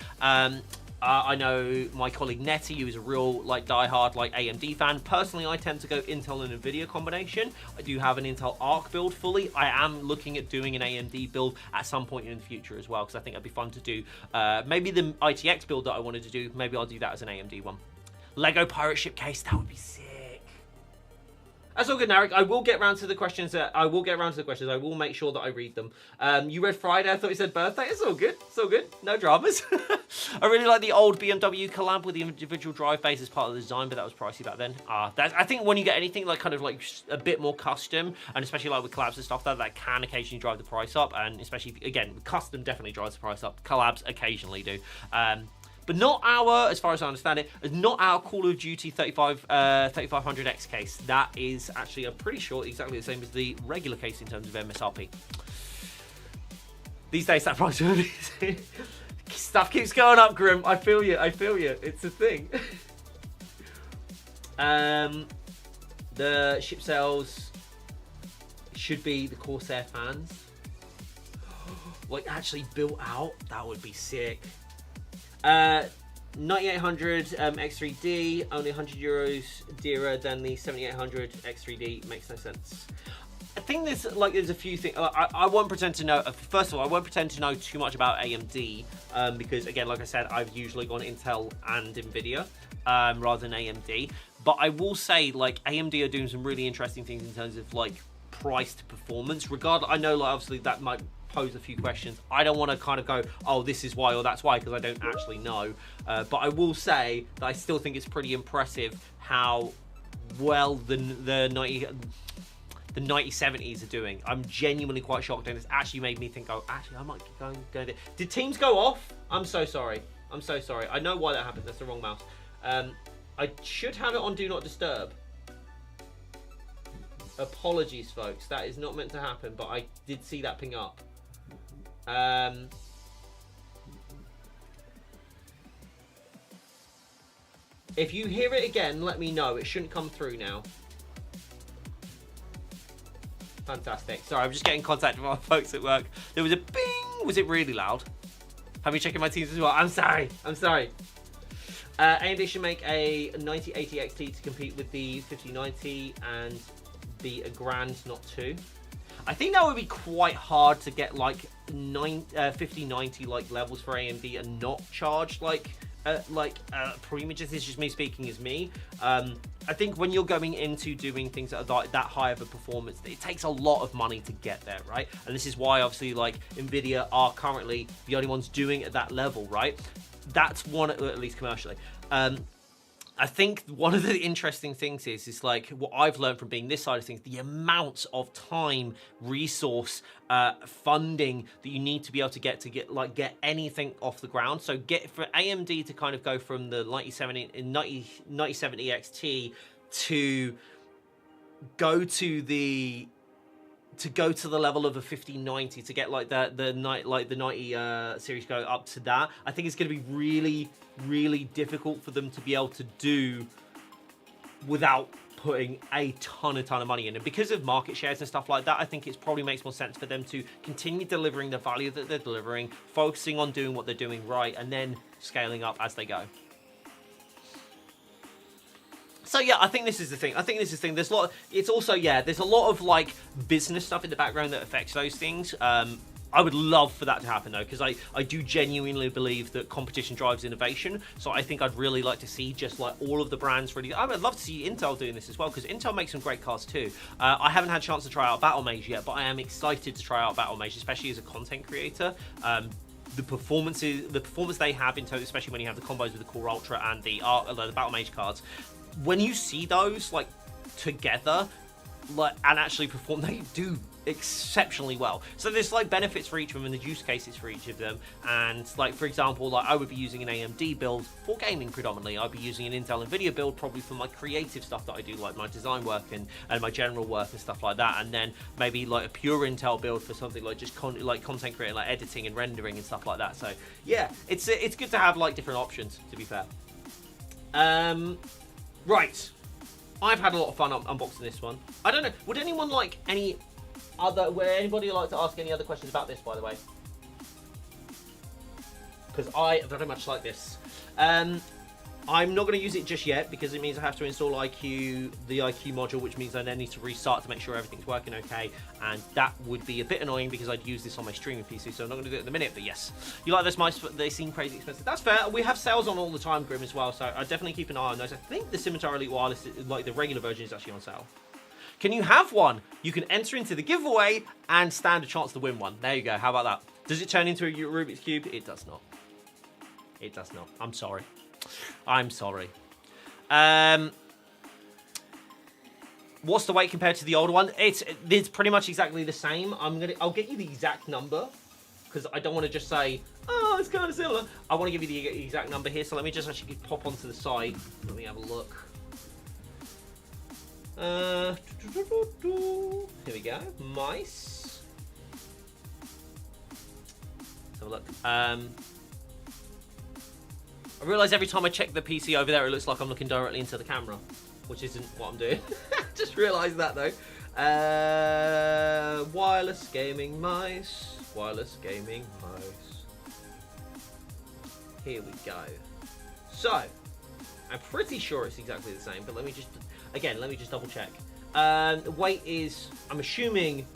I know my colleague Nettie, who is a real like diehard like AMD fan. Personally, I tend to go Intel and Nvidia combination. I do have an Intel Arc build fully. I am looking at doing an AMD build at some point in the future as well, because I think it'd be fun to do. Maybe the ITX build that I wanted to do, maybe I'll do that as an AMD one. Lego pirate ship case, that would be sick. That's all good, Narek. I will get around to the questions. I will make sure that I read them. You read Friday. I thought you said birthday. It's all good. It's all good. No dramas. I really like the old BMW collab with the individual drive bays as part of the design, but that was pricey back then. I think when you get anything like kind of like a bit more custom, and especially like with collabs and stuff, that can occasionally drive the price up. And especially again, custom definitely drives the price up. Collabs occasionally do. But not our, as far as I understand it, not our Call of Duty 3500X case. That is actually, I'm pretty sure, exactly the same as the regular case in terms of MSRP. These days, that price stuff keeps going up, Grim. I feel you. I feel you. It's a thing. The ship sales should be the Corsair fans. Like actually built out. That would be sick. 9800 X3D, only €100 dearer than the 7800 X3D. Makes no sense. I think there's a few things. I won't pretend to know. First of all, I won't pretend to know too much about AMD because again, like I said, I've usually gone Intel and Nvidia rather than AMD. But I will say, like, AMD are doing some really interesting things in terms of like price to performance. Regardless, I know, like, obviously that might pose a few questions. I don't want to kind of go, oh, this is why or that's why, because I don't actually know. But I will say that I still think it's pretty impressive how well the 9070s are doing. I'm genuinely quite shocked, and it's actually made me think, oh, actually, I might go there. Did Teams go off? I'm so sorry. I'm so sorry. I know why that happened. That's the wrong mouse. I should have it on Do Not Disturb. Apologies, folks. That is not meant to happen, but I did see that ping up. If you hear it again, let me know. It shouldn't come through now. Fantastic. Sorry, I'm just getting contact with my folks at work. There was a bing. Was it really loud? Have you checking my Teams as well? I'm sorry. I'm sorry. AMD should make a 9080 XT to compete with the 5090 and be a grand, not two. I think that would be quite hard to get like 5090 like levels for AMD and not charge like premium. This is just me speaking as me. I think when you're going into doing things that are that high of a performance, it takes a lot of money to get there, right? And this is why obviously like Nvidia are currently the only ones doing it at that level, right? That's one, at least commercially. I think one of the interesting things is like what I've learned from being this side of things, the amount of time, resource, funding that you need to be able to get anything off the ground. So for AMD to kind of go from the 9070 XT to go to the level of a 5090 to get like the 90 series go up to that, I think it's going to be really, really difficult for them to be able to do without putting a ton of money in. And because of market shares and stuff like that, I think it probably makes more sense for them to continue delivering the value that they're delivering, focusing on doing what they're doing right, and then scaling up as they go. So yeah, I think this is the thing. There's a lot. It's also, yeah, there's a lot of like business stuff in the background that affects those things. I would love for that to happen though, because I do genuinely believe that competition drives innovation. So I think I'd really like to see just like all of the brands really. I would love to see Intel doing this as well, because Intel makes some great cards too. I haven't had a chance to try out Battlemage yet, but I am excited to try out Battlemage, especially as a content creator. The performance they have in total, especially when you have the combos with the Core Ultra and the Battlemage cards. When you see those like together, like and actually perform, they do exceptionally well. So there's like benefits for each of them and the use cases for each of them. And like for example, like I would be using an AMD build for gaming predominantly. I'd be using an Intel Nvidia build probably for my creative stuff that I do, like my design work and my general work and stuff like that. And then maybe like a pure Intel build for something like just content creating, like editing and rendering and stuff like that. So yeah, it's good to have like different options, to be fair. Right, I've had a lot of fun unboxing this one. I don't know, would anyone like would anybody like to ask any other questions about this, by the way? Because I very much like this. I'm not going to use it just yet, because it means I have to install the IQ module, which means I then need to restart to make sure everything's working okay, and that would be a bit annoying because I'd use this on my streaming PC, so I'm not going to do it in a minute. But yes, you like those mice, but they seem crazy expensive. That's fair. We have sales on all the time, Grim, as well, so I definitely keep an eye on those. I think the Scimitar Elite Wireless, like the regular version, is actually on sale. Can you have one? You can enter into the giveaway and stand a chance to win one. There you go. How about that? Does it turn into a Rubik's Cube? It does not. It does not. I'm sorry. I'm sorry. What's the weight compared to the older one? It's pretty much exactly the same. I'll get you the exact number because I don't want to just say, oh, it's kind of similar. I want to give you the exact number here. So let me just actually pop onto the side. Let me have a look. Here we go. Mice. Let's have a look. I realise every time I check the PC over there, it looks like I'm looking directly into the camera, which isn't what I'm doing. Just realised that though. Wireless gaming mice. Wireless gaming mice. Here we go. So, I'm pretty sure it's exactly the same, but let me just double check. Weight is, I'm assuming,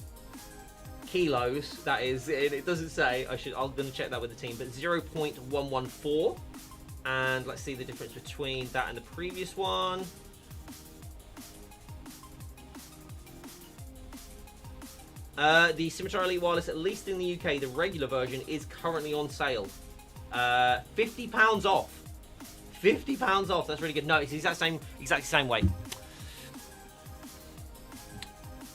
kilos. That is, it doesn't say. I'm going to check that with the team, but 0.114. And let's see the difference between that and the previous one. The Scimitar Elite Wireless, at least in the UK, the regular version is currently on sale. £50 off. £50 off. That's really good. No, it's the exactly same weight.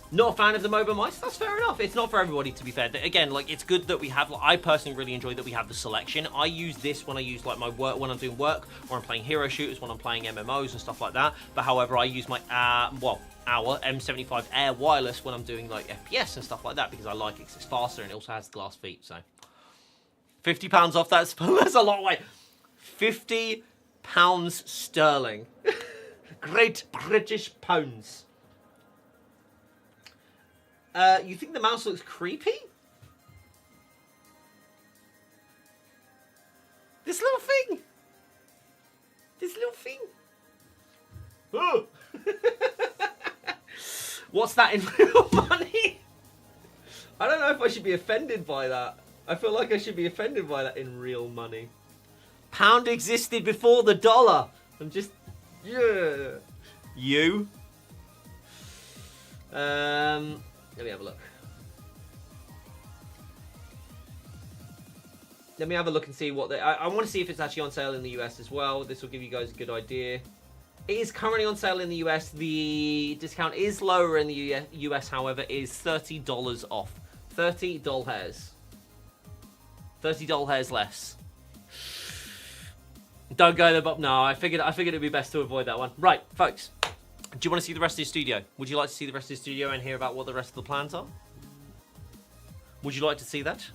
Not a fan of the MOBA mice. That's fair enough. It's not for everybody, to be fair. Again, like, it's good that we have. Like, I personally really enjoy that we have the selection. I use this when I use like my work, when I'm doing work, or I'm playing hero shooters, when I'm playing MMOs and stuff like that. But however, I use my our M75 Air wireless when I'm doing like FPS and stuff like that because I like it because it's faster and it also has glass feet. So £50 off. That's a lot of weight. £50 sterling. Great British pounds. You think the mouse looks creepy? This little thing. This little thing. Oh. What's that in real money? I don't know if I should be offended by that. I feel like I should be offended by that in real money. Pound existed before the dollar. I'm just, yeah. You. Let me have a look. Let me have a look and see what they... I want to see if it's actually on sale in the US as well. This will give you guys a good idea. It is currently on sale in the US. The discount is lower in the US, however, is $30 off. 30 doll hairs. 30 doll hairs less. Don't go there, Bob. No, I figured it'd be best to avoid that one. Right, folks. Do you want to see the rest of the studio? Would you like to see the rest of the studio and hear about what the rest of the plans are? Would you like to see that?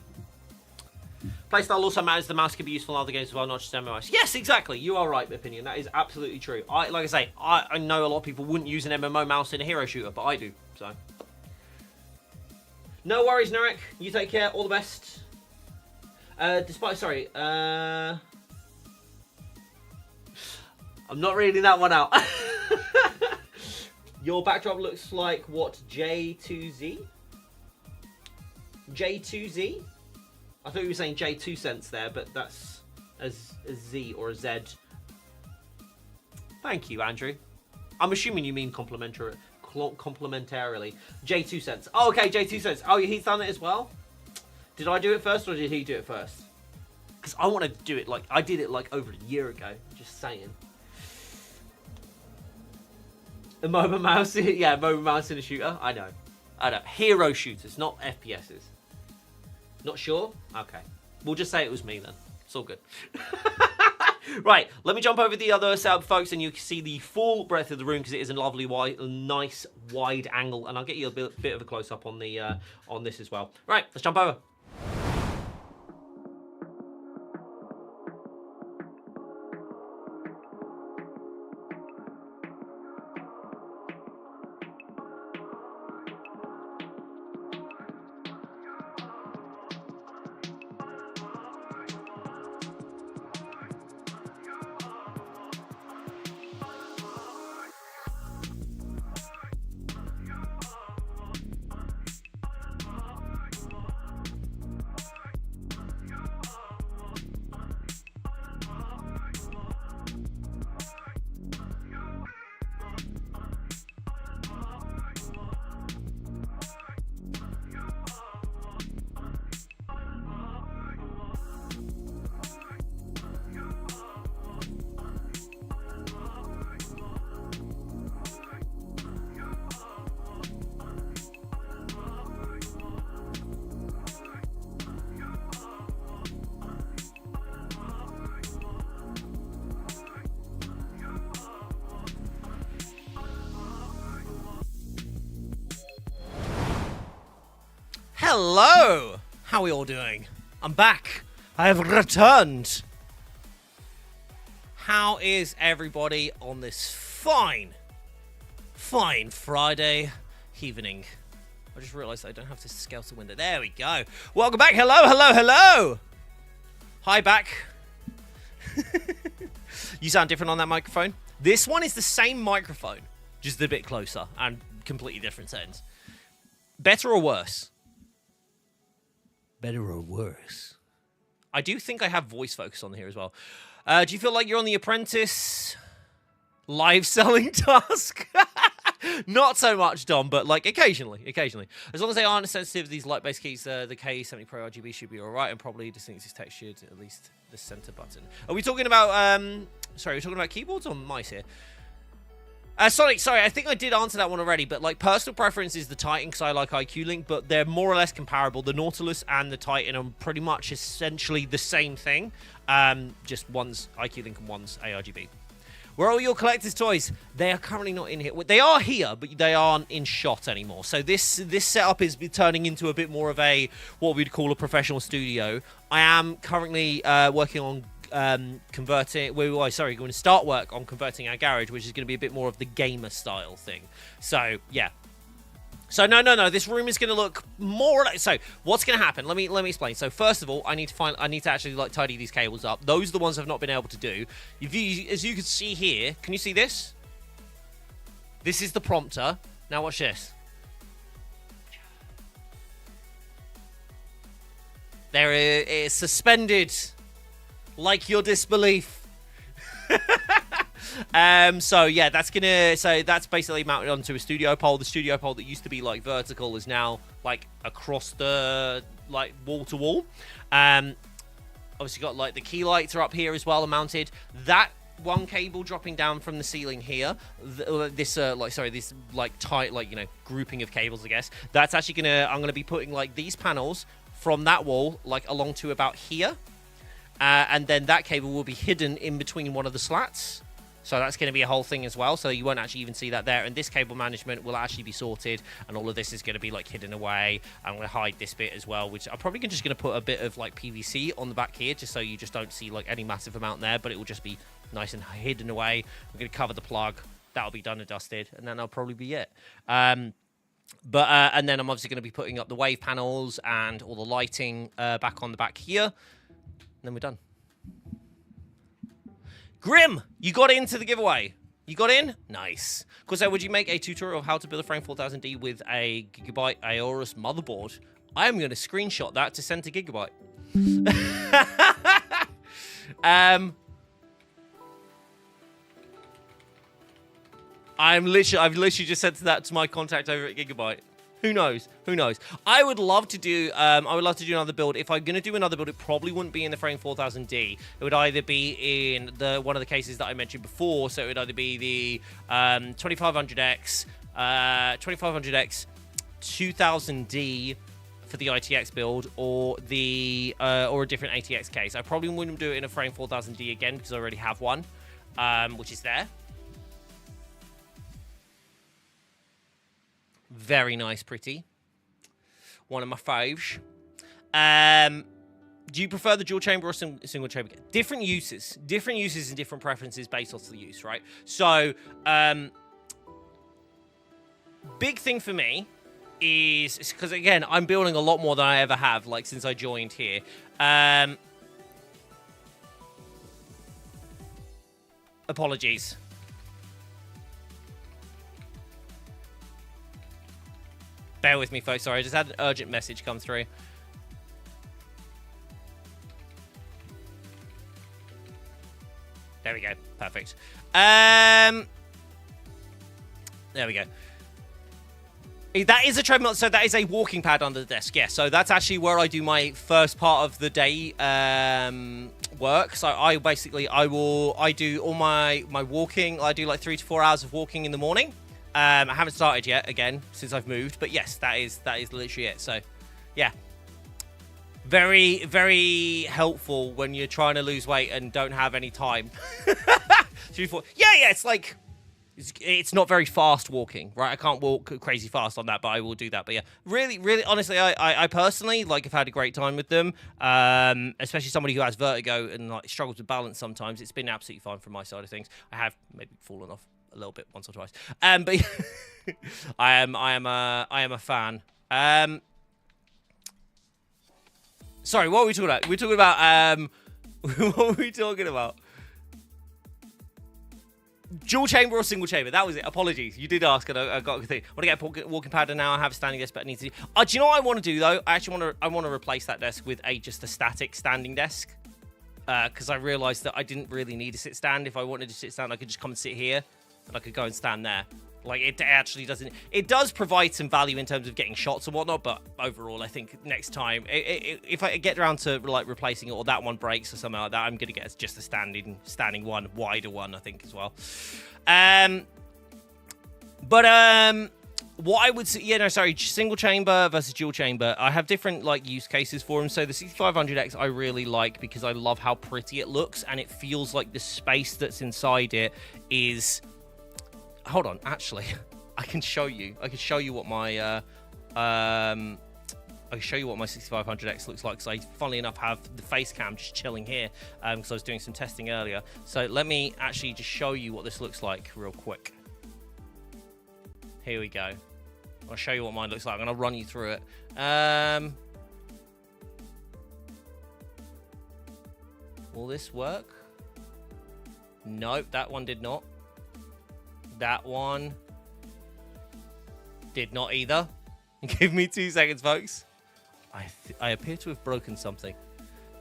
Playstyle also matters. The mouse can be useful in other games as well, not just MMOs. Yes, exactly. You are right, opinion. That is absolutely true. Like I say, I know a lot of people wouldn't use an MMO mouse in a hero shooter, but I do. So, no worries, Narek. You take care. All the best. I'm not reading that one out. Your backdrop looks like what? J2Z? J2Z? I thought you were saying J2 cents there, but that's a Z or a Z. Thank you, Andrew. I'm assuming you mean complimentarily. J2 cents. Oh, okay, J2 cents. Oh, he's done it as well? Did I do it first or did he do it first? Because I want to do it like... I did it like over a year ago. Just saying. A MOBA mouse, yeah, MOBA mouse in a shooter. I know. Hero shooters, not FPSs. Not sure? Okay. We'll just say it was me then. It's all good. Right, let me jump over the other setup, folks, and you can see the full breadth of the room because it is a lovely, nice, wide angle, and I'll get you a bit of a close-up on the on this as well. Right, let's jump over. Hello! How are we all doing? I'm back. I have returned. How is everybody on this fine Friday evening? I just realised I don't have to scale to window. There we go. Welcome back. Hello. Hi, back. You sound different on that microphone. This one is the same microphone, just a bit closer and completely different settings. Better or worse? Better or worse? I do think I have voice focus on here as well. Do you feel like you're on The Apprentice live selling task? Not so much, Dom, but like occasionally. As long as they aren't sensitive to these light-based keys, the K70 Pro RGB should be all right, and probably distinctive textured, at least the center button. Are we talking about, sorry, we're talking about keyboards or mice here? Sorry, I think I did answer that one already, but like personal preference is the Titan because I like IQ Link, but they're more or less comparable. The Nautilus and the Titan are pretty much essentially the same thing. Just one's IQ Link and one's ARGB. Where are all your collector's toys? They are currently not in here. They are here, but they aren't in shot anymore. So this setup is turning into a bit more of a, what we'd call a professional studio. I am currently working on converting, going to start work on converting our garage, which is going to be a bit more of the gamer style thing. So, yeah. So, no, this room is going to look more like... So, what's going to happen? Let me explain. So, first of all, I need to actually, like, tidy these cables up. Those are the ones I've not been able to do. As you can see here, can you see this? This is the prompter. Now, watch this. There it is suspended... like your disbelief. So yeah, that's basically mounted onto a studio pole. The studio pole that used to be like vertical is now like across the like wall to wall. Obviously got like the key lights are up here as well, are mounted. That one cable dropping down from the ceiling here, this tight, like, you know, grouping of cables, I guess. That's actually I'm gonna be putting like these panels from that wall like along to about here. And then that cable will be hidden in between one of the slats. So that's going to be a whole thing as well. So you won't actually even see that there. And this cable management will actually be sorted. And all of this is going to be like hidden away. I'm going to hide this bit as well, which I'm probably just going to put a bit of like PVC on the back here, just so you just don't see like any massive amount there. But it will just be nice and hidden away. I'm going to cover the plug. That'll be done and dusted. And then that'll probably be it. And then I'm obviously going to be putting up the wave panels and all the lighting back on the back here. And then we're done. Grim, you got into the giveaway. You got in? Nice. Corsair, would you make a tutorial of how to build a Frame 4000D with a Gigabyte Aorus motherboard? I am going to screenshot that to send to Gigabyte. I've literally just sent that to my contact over at Gigabyte. Who knows? I would love to do another build. If I'm going to do another build, it probably wouldn't be in the Frame 4000D. It would either be in one of the cases that I mentioned before. So it would either be the 2500X, 2000D for the ITX build, or a different ATX case. I probably wouldn't do it in a Frame 4000D again because I already have one, which is there. Very nice, pretty. One of my faves. Do you prefer the dual chamber or single chamber? Different uses and different preferences based off the use, right? So, big thing for me is because, again, I'm building a lot more than I ever have, like, since I joined here. Apologies. Bear with me, folks. Sorry, I just had an urgent message come through. There we go. Perfect. There we go. That is a treadmill. So that is a walking pad under the desk. Yeah. So that's actually where I do my first part of the day work. So I do all my walking. I do like 3 to 4 hours of walking in the morning. I haven't started yet, again, since I've moved. But yes, that is literally it. So, yeah. Very, very helpful when you're trying to lose weight and don't have any time. 3, 4. Yeah, it's like it's not very fast walking, right? I can't walk crazy fast on that, but I will do that. But yeah, really, really, honestly, I personally like have had a great time with them. Especially somebody who has vertigo and like struggles with balance sometimes. It's been absolutely fine from my side of things. I have maybe fallen off a little bit once or twice. But I am a fan. Sorry, what were we talking about? We're talking about what were we talking about? Dual chamber or single chamber? That was it. Apologies. You did ask, and I got a thing. I want to get a walking pad, now I have a standing desk, but I need to. Do you know what I want to do though? I want to replace that desk with just a static standing desk, because I realised that I didn't really need a sit stand. If I wanted to sit stand, I could just come and sit here, and I could go and stand there. Like, it actually doesn't. It does provide some value in terms of getting shots and whatnot, but overall, I think next time, if I get around to like replacing it or that one breaks or something like that, I'm gonna get just a standing one, wider one, I think as well. What I would say, single chamber versus dual chamber. I have different like use cases for them. So the 6500X I really like because I love how pretty it looks, and it feels like the space that's inside it is. Hold on, actually, I can show you. I can show you what my I can show you what my 6500X looks like. Because I, funnily enough, have the face cam just chilling here because I was doing some testing earlier. So let me actually just show you what this looks like real quick. Here we go. I'll show you what mine looks like. I'm gonna run you through it. Will this work? Nope, that one did not. That one did not either. Give me 2 seconds, folks. I appear to have broken something.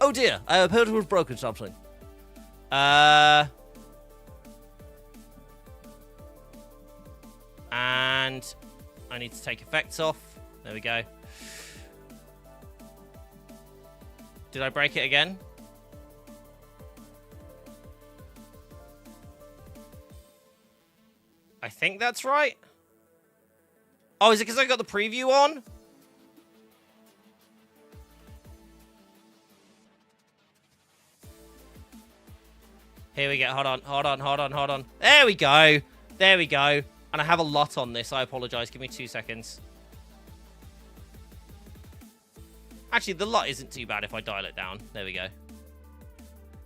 Oh dear, I appear to have broken something. And I need to take effects off. There we go. Did I break it again? I think that's right. Oh, is it because I got the preview on? Here we go. Hold on. There we go. There we go. And I have a lot on this. I apologize. Give me 2 seconds. Actually, the lot isn't too bad if I dial it down. There we go.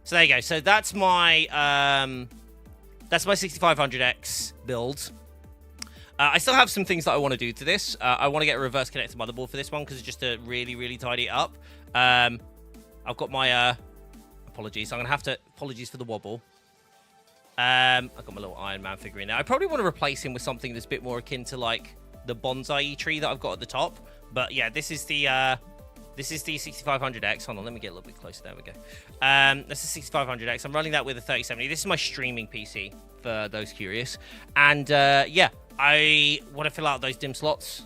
So there you go. So that's my 6500X build. I still have some things that I want to do to this. I want to get a reverse connector motherboard for this one because it's just to really, really tidy it up. I've got my apologies. I'm gonna have to apologies for the wobble. I've got my little Iron Man figure in there. I probably want to replace him with something that's a bit more akin to like the bonsai tree that I've got at the top. But yeah, this is the 6500X. Hold on, let me get a little bit closer. There we go. This is 6500X. I'm running that with a 3070. This is my streaming PC, for those curious. And yeah, I want to fill out those dim slots.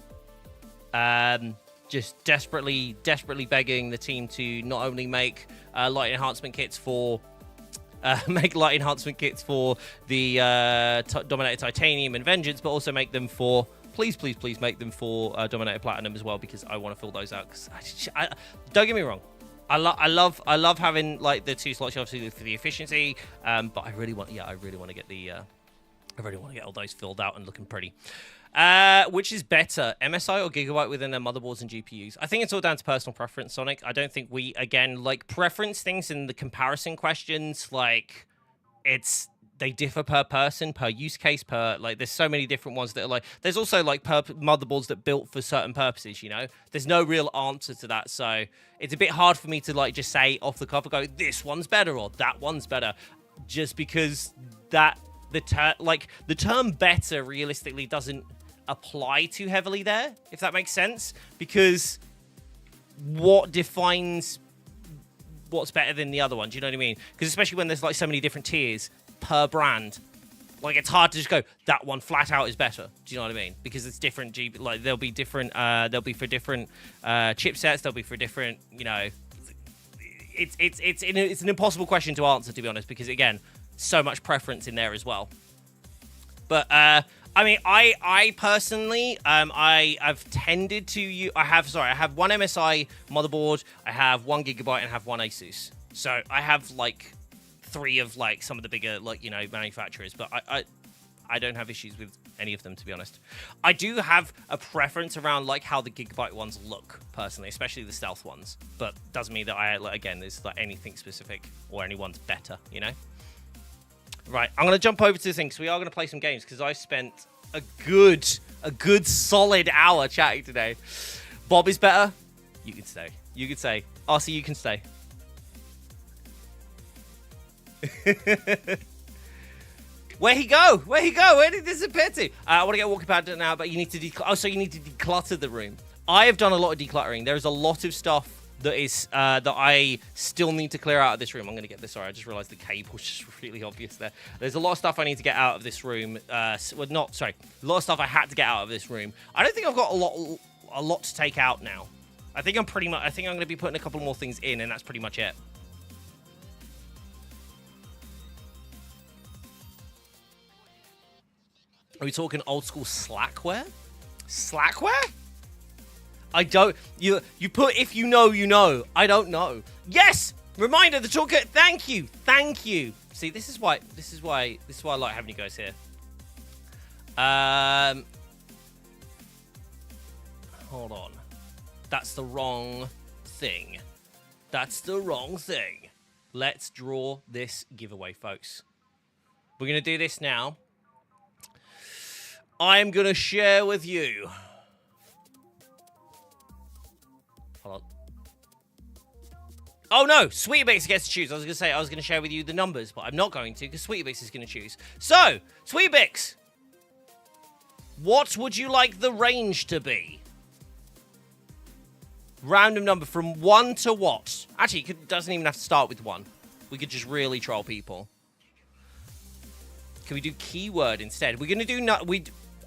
Just desperately begging the team to not only make light enhancement kits for the Dominator Titanium and Vengeance, but also make them for. Please make them for Dominator Platinum as well, because I want to fill those out. Because don't get me wrong, I love having like the 2 slots obviously for the efficiency, but I really want to get all those filled out and looking pretty. Which is better, MSI or Gigabyte within their motherboards and GPUs? I think it's all down to personal preference, Sonic. I don't think we like preference things in the comparison questions. Like they differ per person, per use case, there's so many different ones that are like, there's also like motherboards that built for certain purposes, you know? There's no real answer to that, so it's a bit hard for me to like just say off the cuff and go, this one's better or that one's better, just because the term better realistically doesn't apply too heavily there, if that makes sense, because what defines what's better than the other one, do you know what I mean? Because especially when there's like so many different tiers per brand, like it's hard to just go that one flat out is better. Do you know what I mean? Because it's different. Like there'll be different. There'll be for different chipsets. There'll be for different. You know, it's an impossible question to answer, to be honest, because again, so much preference in there as well. But I mean, I personally, I've tended to I have one MSI motherboard, I have 1 Gigabyte, and I have 1 Asus. So I have like 3 of like some of the bigger, like, you know, manufacturers, but I don't have issues with any of them, to be honest. I do have a preference around like how the Gigabyte ones look, personally, especially the stealth ones. But doesn't mean that again, there's like anything specific or anyone's better, you know? Right, I'm going to jump over to the thing, because we are going to play some games, because I spent a good solid hour chatting today. Bob is better. You can stay. You can stay. RC, you can stay. Where'd he go? Where'd he go? Where did he disappear to? I want to get a walking pad now, but you need to so you need to declutter the room. I have done a lot of decluttering. There's a lot of stuff that is that I still need to clear out of this room. I'm going to get this. Sorry, I just realized the cable's just really obvious there. There's a lot of stuff I need to get out of this room. A lot of stuff I had to get out of this room. I don't think I've got a lot to take out now. I think I'm going to be putting a couple more things in, and that's pretty much it. Are we talking old school Slackware? Slackware? I don't. You put if you know, you know. I don't know. Yes. Reminder. The toolkit. Thank you. Thank you. See, this is why I like having you guys here. Hold on. That's the wrong thing. That's the wrong thing. Let's draw this giveaway, folks. We're gonna do this now. I am going to share with you. Hold on. Oh, no. Sweetbix gets to choose. I was going to say I was going to share with you the numbers, but I'm not going to because Sweetbix is going to choose. So, Sweetbix, what would you like the range to be? Random number from 1 to what? Actually, it doesn't even have to start with 1. We could just really troll people. Can we do keyword instead? We're going to do...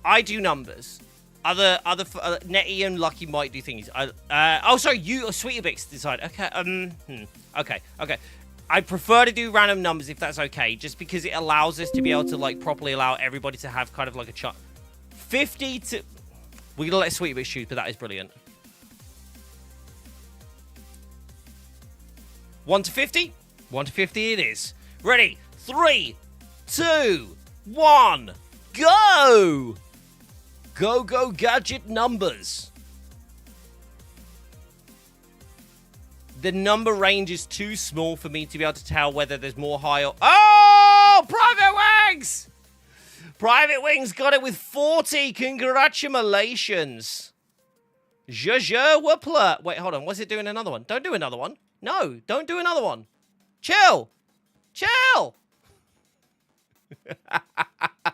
I do numbers. Other Netty and Lucky might do things. Oh, sorry, you or Sweetbix decide. Okay. Okay. I prefer to do random numbers if that's okay, just because it allows us to be able to like properly allow everybody to have kind of like a chart. 50 to. We're gonna let Sweetbix choose, but that is brilliant. 1 to 50. 1 to 50 it is. Ready? 3, 2, 1, go! Go gadget numbers. The number range is too small for me to be able to tell whether there's more high or... Oh! Private Wings! Private Wings got it with 40. Congratulations. Je whoopla. Wait, hold on. Was it doing another one? Don't do another one. No, don't do another one. Chill. Chill.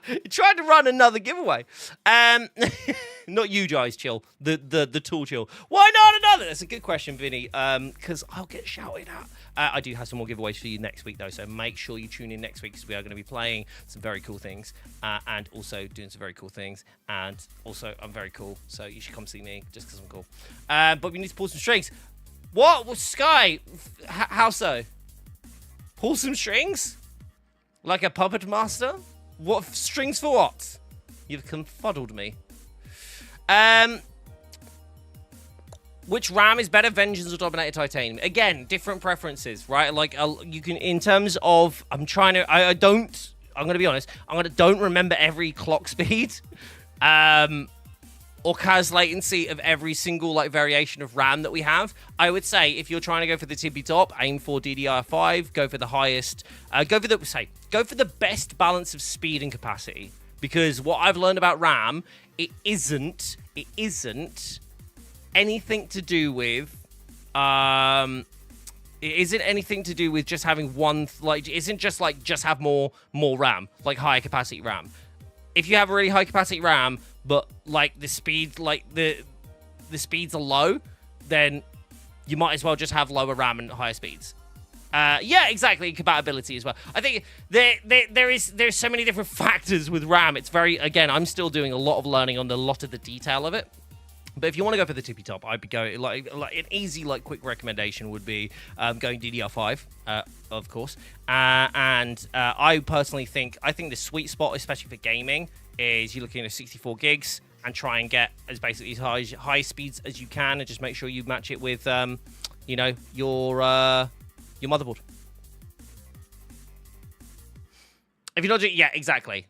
You tried to run another giveaway. Not you guys, chill. The tool chill. Why not another? That's a good question, Vinny. Because I'll get shouted at. I do have some more giveaways for you next week, though, so make sure you tune in next week because we are going to be playing some very cool things and also doing some very cool things. And also, I'm very cool, so you should come see me just because I'm cool. But we need to pull some strings. What? Well, Sky? How so? Pull some strings? Like a puppet master? What strings for what? You've confuddled me. Which RAM is better, Vengeance or Dominator Titanium? Again, different preferences, right? Like you can, in terms of, I'm going to be honest, don't remember every clock speed, or CAS latency of every single like variation of RAM that we have. I would say if you're trying to go for the tippy top, aim for DDR5, go for the highest, go for the best balance of speed and capacity. Because what I've learned about RAM, it isn't anything to do with just having one, like, it isn't just like just have more RAM, like higher capacity RAM. If you have a really high capacity RAM, but like the speed, like the speeds are low, then you might as well just have lower RAM and higher speeds. Yeah, exactly. Compatibility as well. I think there's so many different factors with RAM. It's very, again, I'm still doing a lot of learning on a lot of the detail of it. But if you want to go for the tippy top, I'd be going like an easy, like, quick recommendation would be going DDR5, of course. And I personally think the sweet spot, especially for gaming, is you're looking at 64 gigs and try and get as basically as high speeds as you can, and just make sure you match it with, you know, your motherboard. If you're not doing, yeah, exactly.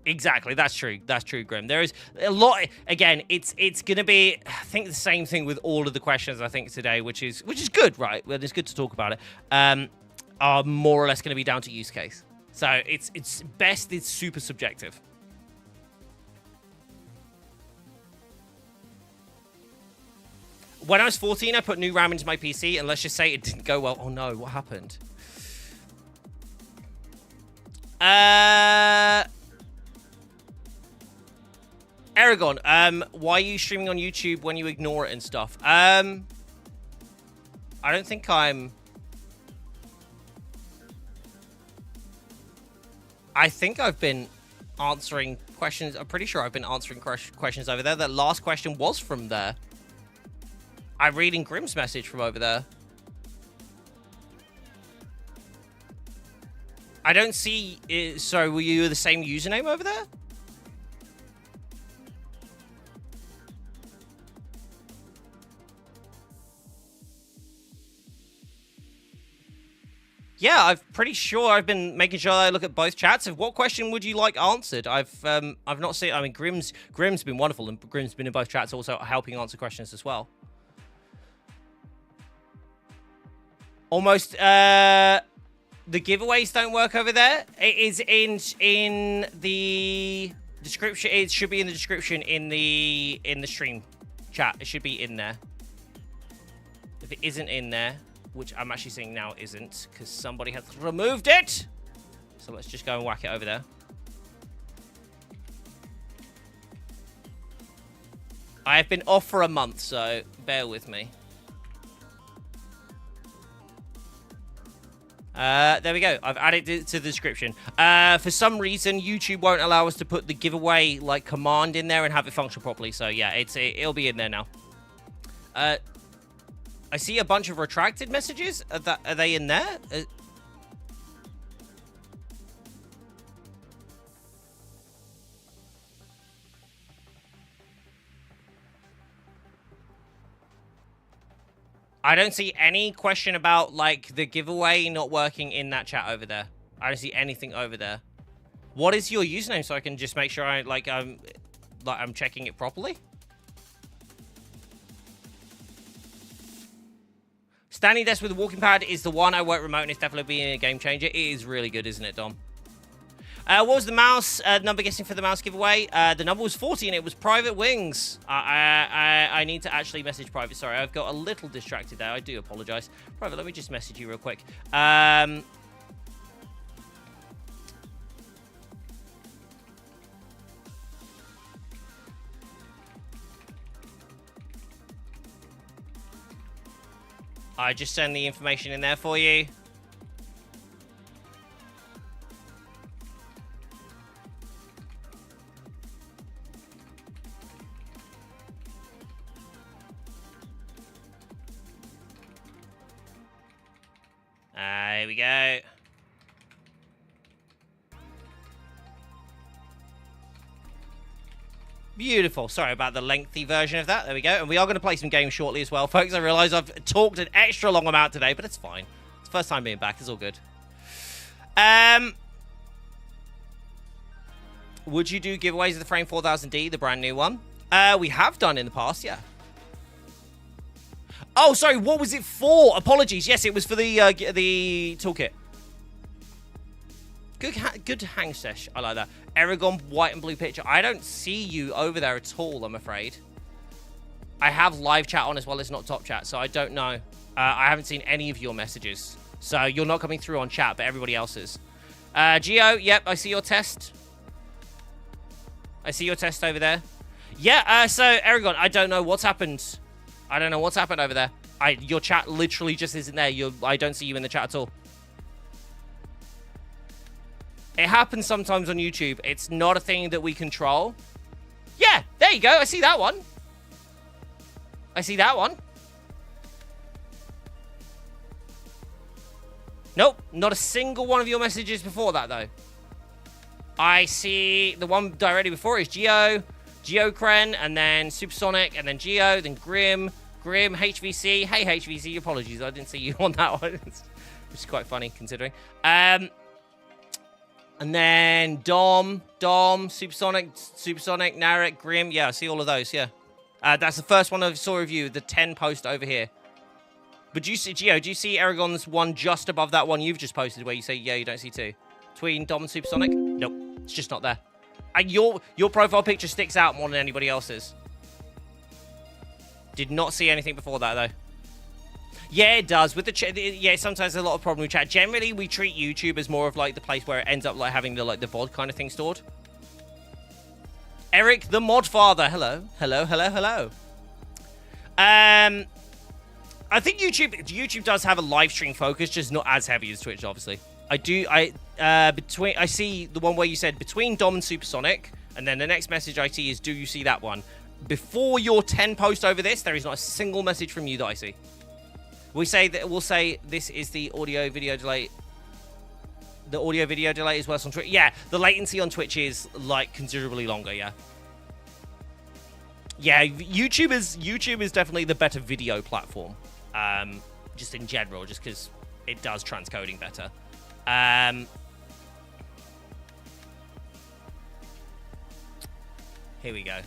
Exactly, that's true. That's true, Grim. There is a lot. Again, it's going to be, I think, the same thing with all of the questions. I think today, which is good, right? Well, it's good to talk about it. Are more or less going to be down to use case. So it's best. It's super subjective. When I was 14, I put new RAM into my PC, and let's just say it didn't go well. Oh no, what happened? Aragon, why are you streaming on YouTube when you ignore it and stuff? I don't think I think I've been answering questions. I'm pretty sure I've been answering questions over there. That last question was from there. I'm reading Grim's message from over there. I don't see... So, were you the same username over there? Yeah, I'm pretty sure I've been making sure I look at both chats. What question would you like answered? I've not seen... I mean, Grim's been wonderful, and Grim's been in both chats, also helping answer questions as well. Almost, the giveaways don't work over there. It is in the description. It should be in the description in the stream chat. It should be in there. If it isn't in there, which I'm actually seeing now isn't, because somebody has removed it. So let's just go and whack it over there. I have been off for a month, so bear with me. There we go. I've added it to the description. For some reason, YouTube won't allow us to put the giveaway like command in there and have it function properly. So yeah, it'll be in there now. I see a bunch of retracted messages. Are they in there? I don't see any question about, like, the giveaway not working in that chat over there. I don't see anything over there. What is your username so I can just make sure I'm checking it properly? Standing desk with a walking pad is the one I work remote, and it's definitely being a game changer. It is really good, isn't it, Dom? What was the mouse number guessing for the mouse giveaway? The number was 40 and it was Private Wings. I need to actually message Private. Sorry, I've got a little distracted there. I do apologize. Private, let me just message you real quick. I just send the information in there for you. Here we go. Beautiful. Sorry about the lengthy version of that. There we go. And we are going to play some games shortly as well, folks. I realise I've talked an extra long amount today, but it's fine. It's the first time being back. It's all good. Would you do giveaways of the Frame 4000D, the brand new one? We have done in the past, yeah. Oh, sorry, what was it for? Apologies. Yes, it was for the toolkit. Good hang sesh. I like that. Aragon, white and blue picture. I don't see you over there at all, I'm afraid. I have live chat on as well as not top chat, so I don't know. I haven't seen any of your messages. So you're not coming through on chat, but everybody else is. Geo, yep, I see your test. I see your test over there. Yeah, so, Aragon, I don't know what's happened. I don't know what's happened over there. Your chat literally just isn't there. I don't see you in the chat at all. It happens sometimes on YouTube. It's not a thing that we control. Yeah, there you go. I see that one. I see that one. Nope, not a single one of your messages before that, though. I see the one directly before is Geo, Geocren, and then Supersonic, and then Geo, then Grim, HVC. Hey, HVC, apologies, I didn't see you on that one. Which is quite funny, considering. And then Dom, Supersonic, Narek, Grim. Yeah, I see all of those, yeah. That's the first one I saw of you, the 10 post over here. But do you see, Gio, do you see Aragon's one just above that one you've just posted where you say, yeah, you don't see 2? Between Dom and Supersonic? Nope, it's just not there. And your profile picture sticks out more than anybody else's. Did not see anything before that, though. Yeah, it does. With the yeah, sometimes there's a lot of problem with chat. Generally, we treat YouTube as more of like the place where it ends up like having the VOD kind of thing stored. Eric, the mod father. Hello. I think YouTube does have a live stream focus, just not as heavy as Twitch, obviously. I see the one where you said between Dom and Supersonic, and then the next message I see is, do you see that one? Before your 10 post over this, there is not a single message from you that I see. We'll say this is the audio video delay. The audio video delay is worse on Twitch. Yeah, the latency on Twitch is like considerably longer, yeah. Yeah, YouTube is definitely the better video platform. Just in general, just because it does transcoding better. Here we go.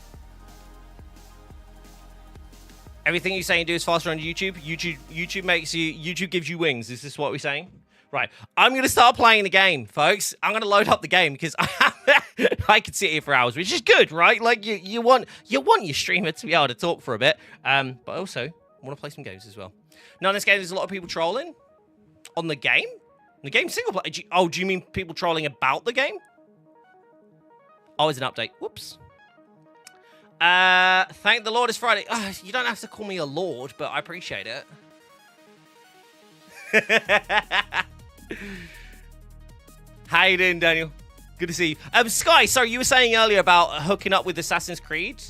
Everything you say and do is faster on YouTube. YouTube gives you wings. Is this what we're saying? Right. I'm going to start playing the game, folks. I'm going to load up the game because I could sit here for hours, which is good, right? Like you want your streamer to be able to talk for a bit. But also want to play some games as well. Now in this game, there's a lot of people trolling on the game. The game single player. Do you mean people trolling about the game? Oh, it's an update. Whoops. Thank the Lord it's Friday. You don't have to call me a lord, but I appreciate it. How you doing, Daniel? Good to see you. Sky, sorry, you were saying earlier about hooking up with Assassin's Creed.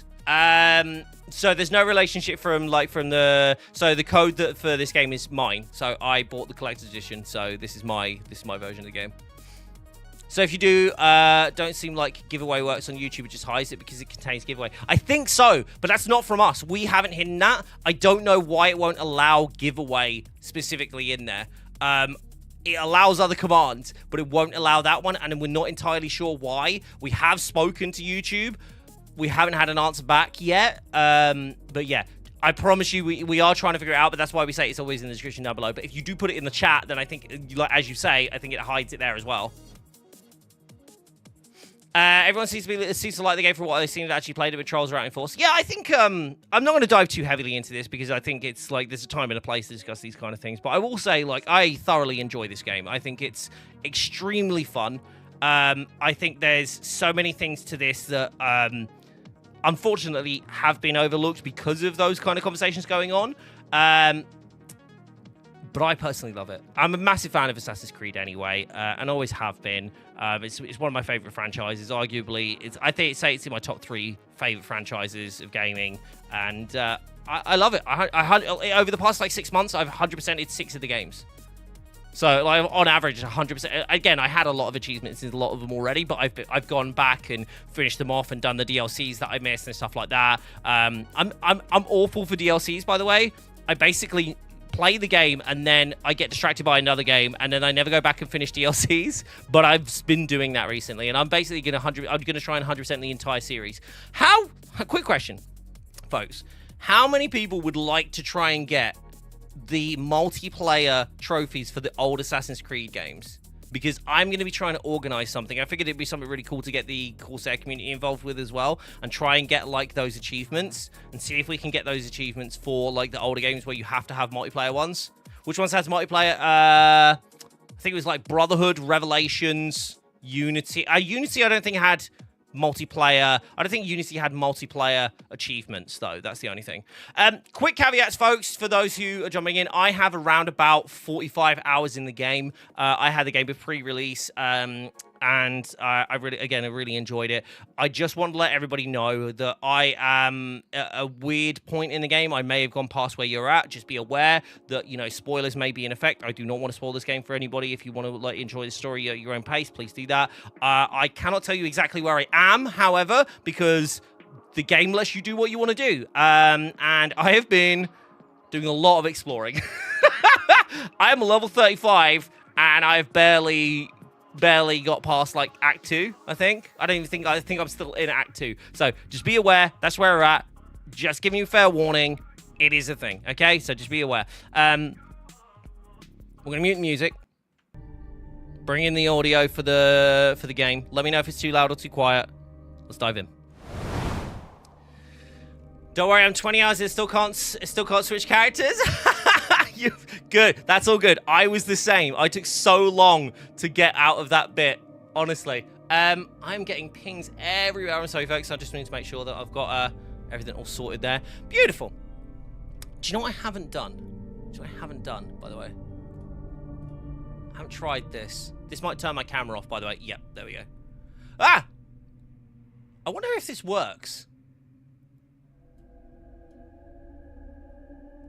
So there's no relationship from the code for this game is mine. So I bought the collector's edition. So this is my version of the game. So if you do, don't seem like giveaway works on YouTube, it just hides it because it contains giveaway. I think so, but that's not from us. We haven't hidden that. I don't know why it won't allow giveaway specifically in there. It allows other commands, but it won't allow that one, and we're not entirely sure why. We have spoken to YouTube. We haven't had an answer back yet. But yeah, I promise you, we are trying to figure it out, but that's why we say it's always in the description down below. But if you do put it in the chat, then I think, like as you say, I think it hides it there as well. Everyone seems to like the game for what they've seen that actually played it with trolls around in force. Yeah, I think I'm not going to dive too heavily into this because I think it's like there's a time and a place to discuss these kind of things. But I will say, like, I thoroughly enjoy this game. I think it's extremely fun. I think there's so many things to this that unfortunately have been overlooked because of those kind of conversations going on. But I personally love it. I'm a massive fan of Assassin's Creed anyway, and always have been. It's one of my favorite franchises. Arguably, I think it's in my top 3 favorite franchises of gaming, and I love it. Over the past like 6 months, I've 100%ed 6 of the games. So like on average, 100%. Again, I had a lot of achievements in a lot of them already, but I've gone back and finished them off and done the DLCs that I missed and stuff like that. I'm awful for DLCs, by the way. I basically play the game and then I get distracted by another game and then I never go back and finish DLCs, but I've been doing that recently and I'm basically gonna try and 100% the entire series. Quick question, folks. How many people would like to try and get the multiplayer trophies for the old Assassin's Creed games? Because I'm going to be trying to organize something. I figured it'd be something really cool to get the Corsair community involved with as well and try and get like those achievements and see if we can get those achievements for like the older games where you have to have multiplayer ones. Which ones has multiplayer? I think it was like Brotherhood, Revelations, Unity. Unity I don't think had multiplayer. I don't think Unity had multiplayer achievements though. That's the only thing. Quick caveats, folks, for those who are jumping in. I have around about 45 hours in the game. I had the game with pre-release, and I really enjoyed it. I just want to let everybody know that I am at a weird point in the game. I may have gone past where you're at. Just be aware that, you know, spoilers may be in effect. I do not want to spoil this game for anybody. If you want to like enjoy the story at your own pace, please do that. I cannot tell you exactly where I am, however, because the game lets you do what you want to do. And I have been doing a lot of exploring. I am level 35, and I've barely barely got past like Act 2, I think. I think I'm still in Act 2. So just be aware, that's where we're at. Just giving you fair warning, it is a thing, okay? So just be aware. We're gonna mute music. Bring in the audio for the game. Let me know if it's too loud or too quiet. Let's dive in. Don't worry, I'm 20 hours and still can't switch characters. Good. That's all good. I was the same. I took so long to get out of that bit. Honestly. I'm getting pings everywhere. I'm sorry, folks. I just need to make sure that I've got everything all sorted there. Beautiful. Do you know what I haven't done? By the way? I haven't tried this. This might turn my camera off, by the way. Yep, there we go. Ah! I wonder if this works.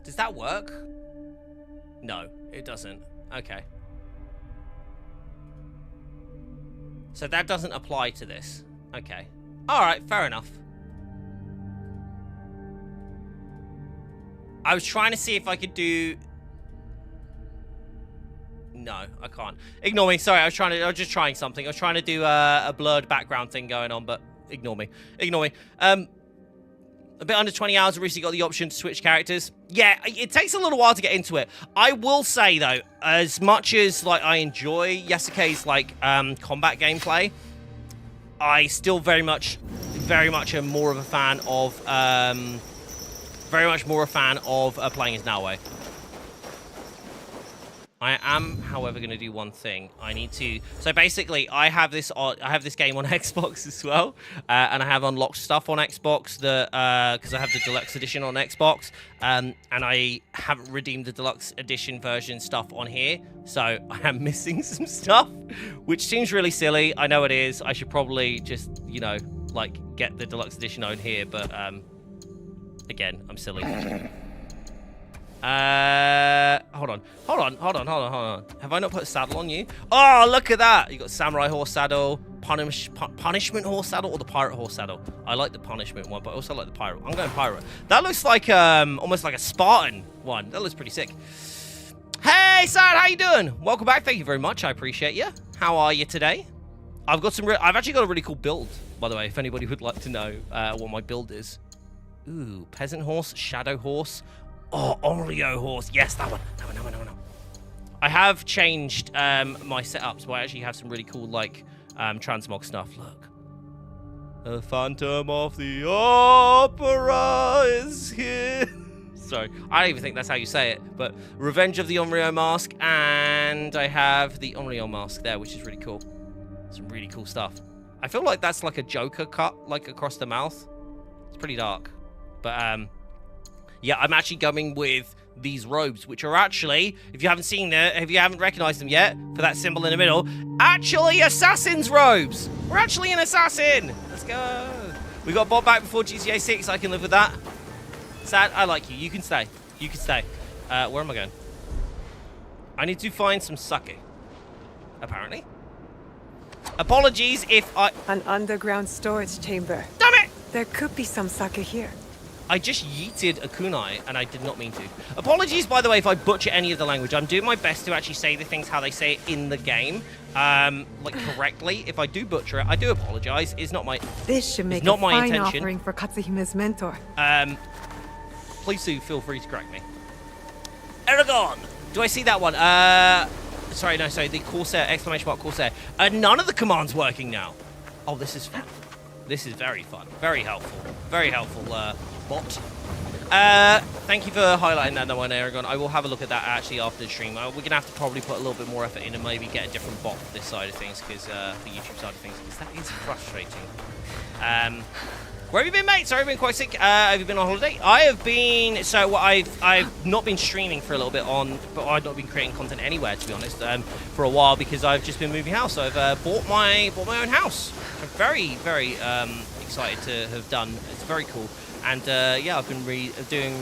Does that work? No, it doesn't. Okay. So that doesn't apply to this. Okay. Alright, fair enough. I was trying to see if I could do... No, I can't. Ignore me. Sorry, I was just trying something. I was trying to do a blurred background thing going on, but ignore me. A bit under 20 hours, I've recently got the option to switch characters. Yeah, it takes a little while to get into it. I will say, though, as much as like I enjoy Yasuke's like combat gameplay, I still very much am more of a fan of playing as Naoe. I am, however, going to do one thing. I need to... So basically, I have this game on Xbox as well, and I have unlocked stuff on Xbox because I have the deluxe edition on Xbox, and I haven't redeemed the deluxe edition version stuff on here, so I am missing some stuff, which seems really silly. I know it is. I should probably just, you know, like get the deluxe edition on here, but again, I'm silly. Hold on. Have I not put a saddle on you? Oh, look at that. You got samurai horse saddle, punishment horse saddle, or the pirate horse saddle. I like the punishment one, but I also like the pirate. I'm going pirate. That looks like almost like a Spartan one. That looks pretty sick. Hey, Sad, how you doing? Welcome back. Thank you very much. I appreciate you. How are you today? I've actually got a really cool build, by the way, if anybody would like to know what my build is. Ooh, peasant horse, shadow horse. Oh, Oreo horse. Yes, that one. No. I have changed my setup, so I actually have some really cool, like, transmog stuff. Look. The Phantom of the Opera is here. Sorry, I don't even think that's how you say it, but Revenge of the Onryo mask, and I have the Onryo mask there, which is really cool. Some really cool stuff. I feel like that's like a Joker cut, like, across the mouth. It's pretty dark. But, yeah, I'm actually going with these robes, which are actually, if you haven't recognized them yet, for that symbol in the middle, actually assassin's robes. We're actually an assassin. Let's go. We got Bob back before GTA 6. I can live with that. Sad, I like you. You can stay. Where am I going? I need to find some sake, apparently. Apologies if I... An underground storage chamber. Damn it! There could be some sake here. I just yeeted a kunai, and I did not mean to. Apologies, by the way, if I butcher any of the language. I'm doing my best to actually say the things how they say it in the game, like correctly. If I do butcher it, I do apologize. It's not my This should make not a my fine intention. offering for Katsuhime's mentor. Please do feel free to correct me. Aragon! Do I see that one? Sorry, the Corsair, exclamation mark Corsair. None of the commands working now. Oh, this is fun. This is very fun. Very helpful. Very helpful, bot. Thank you for highlighting that one, Aragon. I will have a look at that actually after the stream. We're going to have to probably put a little bit more effort in and maybe get a different bot for this side of things, because the YouTube side of things, because that is frustrating. Where have you been, mate? Sorry, I've been quite sick. Have you been on holiday? I have been... So I've not been streaming for a little bit but I've not been creating content anywhere, to be honest, for a while, because I've just been moving house. So I've bought my own house. I'm very, very excited to have done. It's very cool. And yeah, I've been doing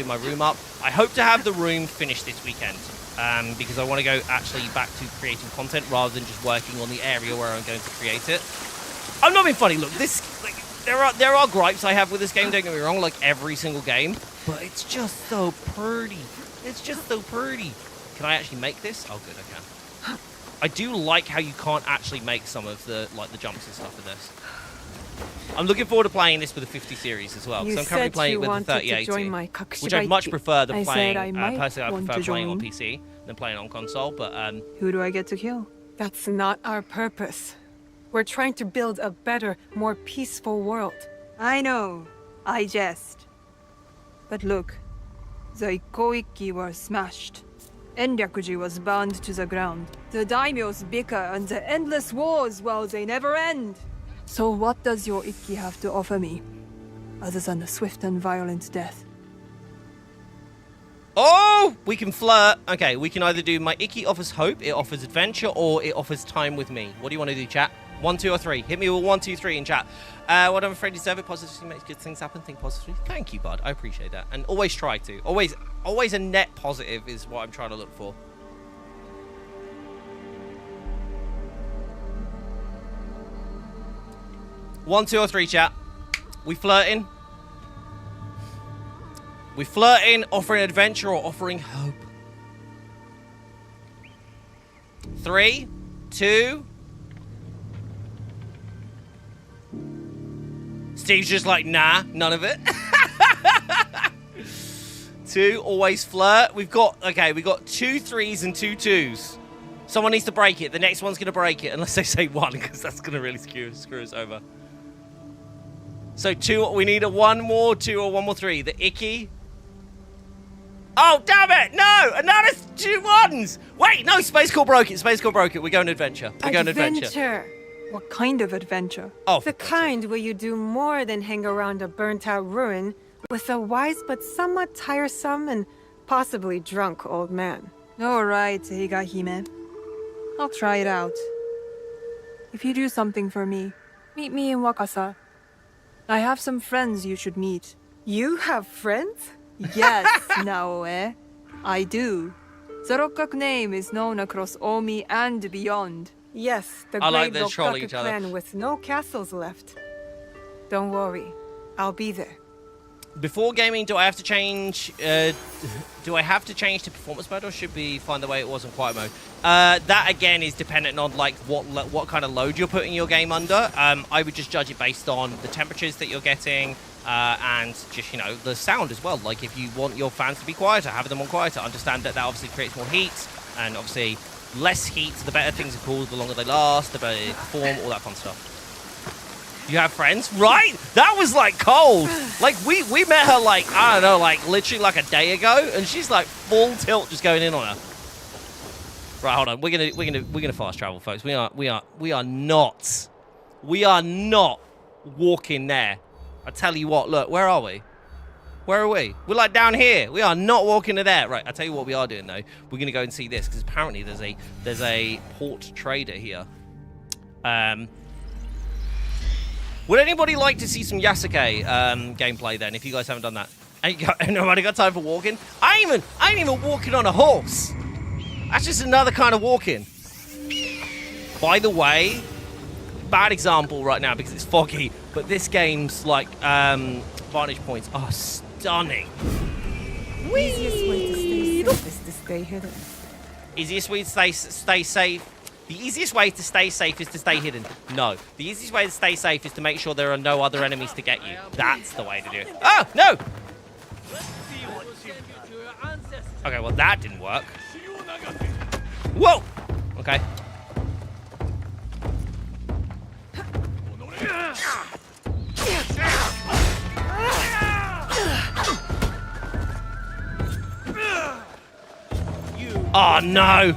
my room up. I hope to have the room finished this weekend, because I want to go actually back to creating content rather than just working on the area where I'm going to create it. I'm not being funny. Look, there are gripes I have with this game. Don't get me wrong, like every single game, but it's just so pretty. It's just so pretty. Can I actually make this? Oh, good, I can. I do like how you can't actually make some of the jumps and stuff in this. I'm looking forward to playing this with the 50 series as well, because I'm currently playing it with the 3080, which I much prefer than playing. Personally, I prefer playing on PC than playing on console. But who do I get to kill? That's not our purpose. We're trying to build a better, more peaceful world. I know. I jest. But look, the Ikoiki were smashed. Enryakuji was burned to the ground. The daimyos bicker and the endless wars, well, they never end. So what does your Ikki have to offer me, other than a swift and violent death? oh, we can flirt. Okay, we can either do my Ikki offers hope, it offers adventure, or it offers time with me. What do you want to do, chat? 1, 2, or 3? Hit me with 1, 2, 3 in chat. What I'm afraid to deserve it. Positively makes good things happen. Think positively. Thank you, bud. I appreciate that. And always try to. Always a net positive is what I'm trying to look for. One, 2, or 3, chat. We flirting? We flirting, offering adventure, or offering hope? 3, 2. Steve's just like, nah, none of it. 2, always flirt. We got 2 3s and 2 2s. Someone needs to break it. The next one's going to break it, unless they say 1, because that's going to really screw us over. So 2, we need a 1 more 2 or 1 more 3. The Ikki. Oh, damn it! No! Another 2 1s! Wait, no, Space Core broke it. Space Core broke it. We're going adventure. We're going adventure. What kind of adventure? Oh, The kind where you do more than hang around a burnt-out ruin with a wise but somewhat tiresome and possibly drunk old man. All right, Higahime. I'll try it out. If you do something for me, meet me in Wakasa. I have some friends you should meet. You have friends? Yes, Naoe. I do. The Rokkaku name is known across Omi and beyond. Yes, the I like great they trolling Rokkaku each other. clan with no castles left. Don't worry, I'll be there. Before gaming, do I have to change? Do I have to change to performance mode, or should we find the way it was in quiet mode? That again is dependent on like what kind of load you're putting your game under. I would just judge it based on the temperatures that you're getting, and just the sound as well. Like if you want your fans to be quieter, have them on quieter. Understand that obviously creates more heat, and obviously less heat, the better things are cooled, the longer they last, the better they perform, all that fun stuff. You have friends? Right? That was like cold. Like we met her like, I don't know, like literally like a day ago, and she's like full tilt just going in on her. Right, hold on. We're gonna fast travel, folks. We are not walking there. I tell you what, look, where are we? Where are we? We're like down here. We are not walking to there. Right, I'll tell you what we are doing though. We're gonna go and see this, because apparently there's a port trader here. Would anybody like to see some Yasuke gameplay then, if you guys haven't done that? Ain't nobody got time for walking? I ain't even walking on a horse. That's just another kind of walking. By the way, bad example right now because it's foggy, but this game's like vantage points are stunning. Easiest way to stay safe is to stay hidden. Easiest way to stay safe. The easiest way to stay safe is to stay hidden. No. The easiest way to stay safe is to make sure there are no other enemies to get you. That's the way to do it. Oh, no! Okay, well, that didn't work. Whoa! Okay. Oh, no!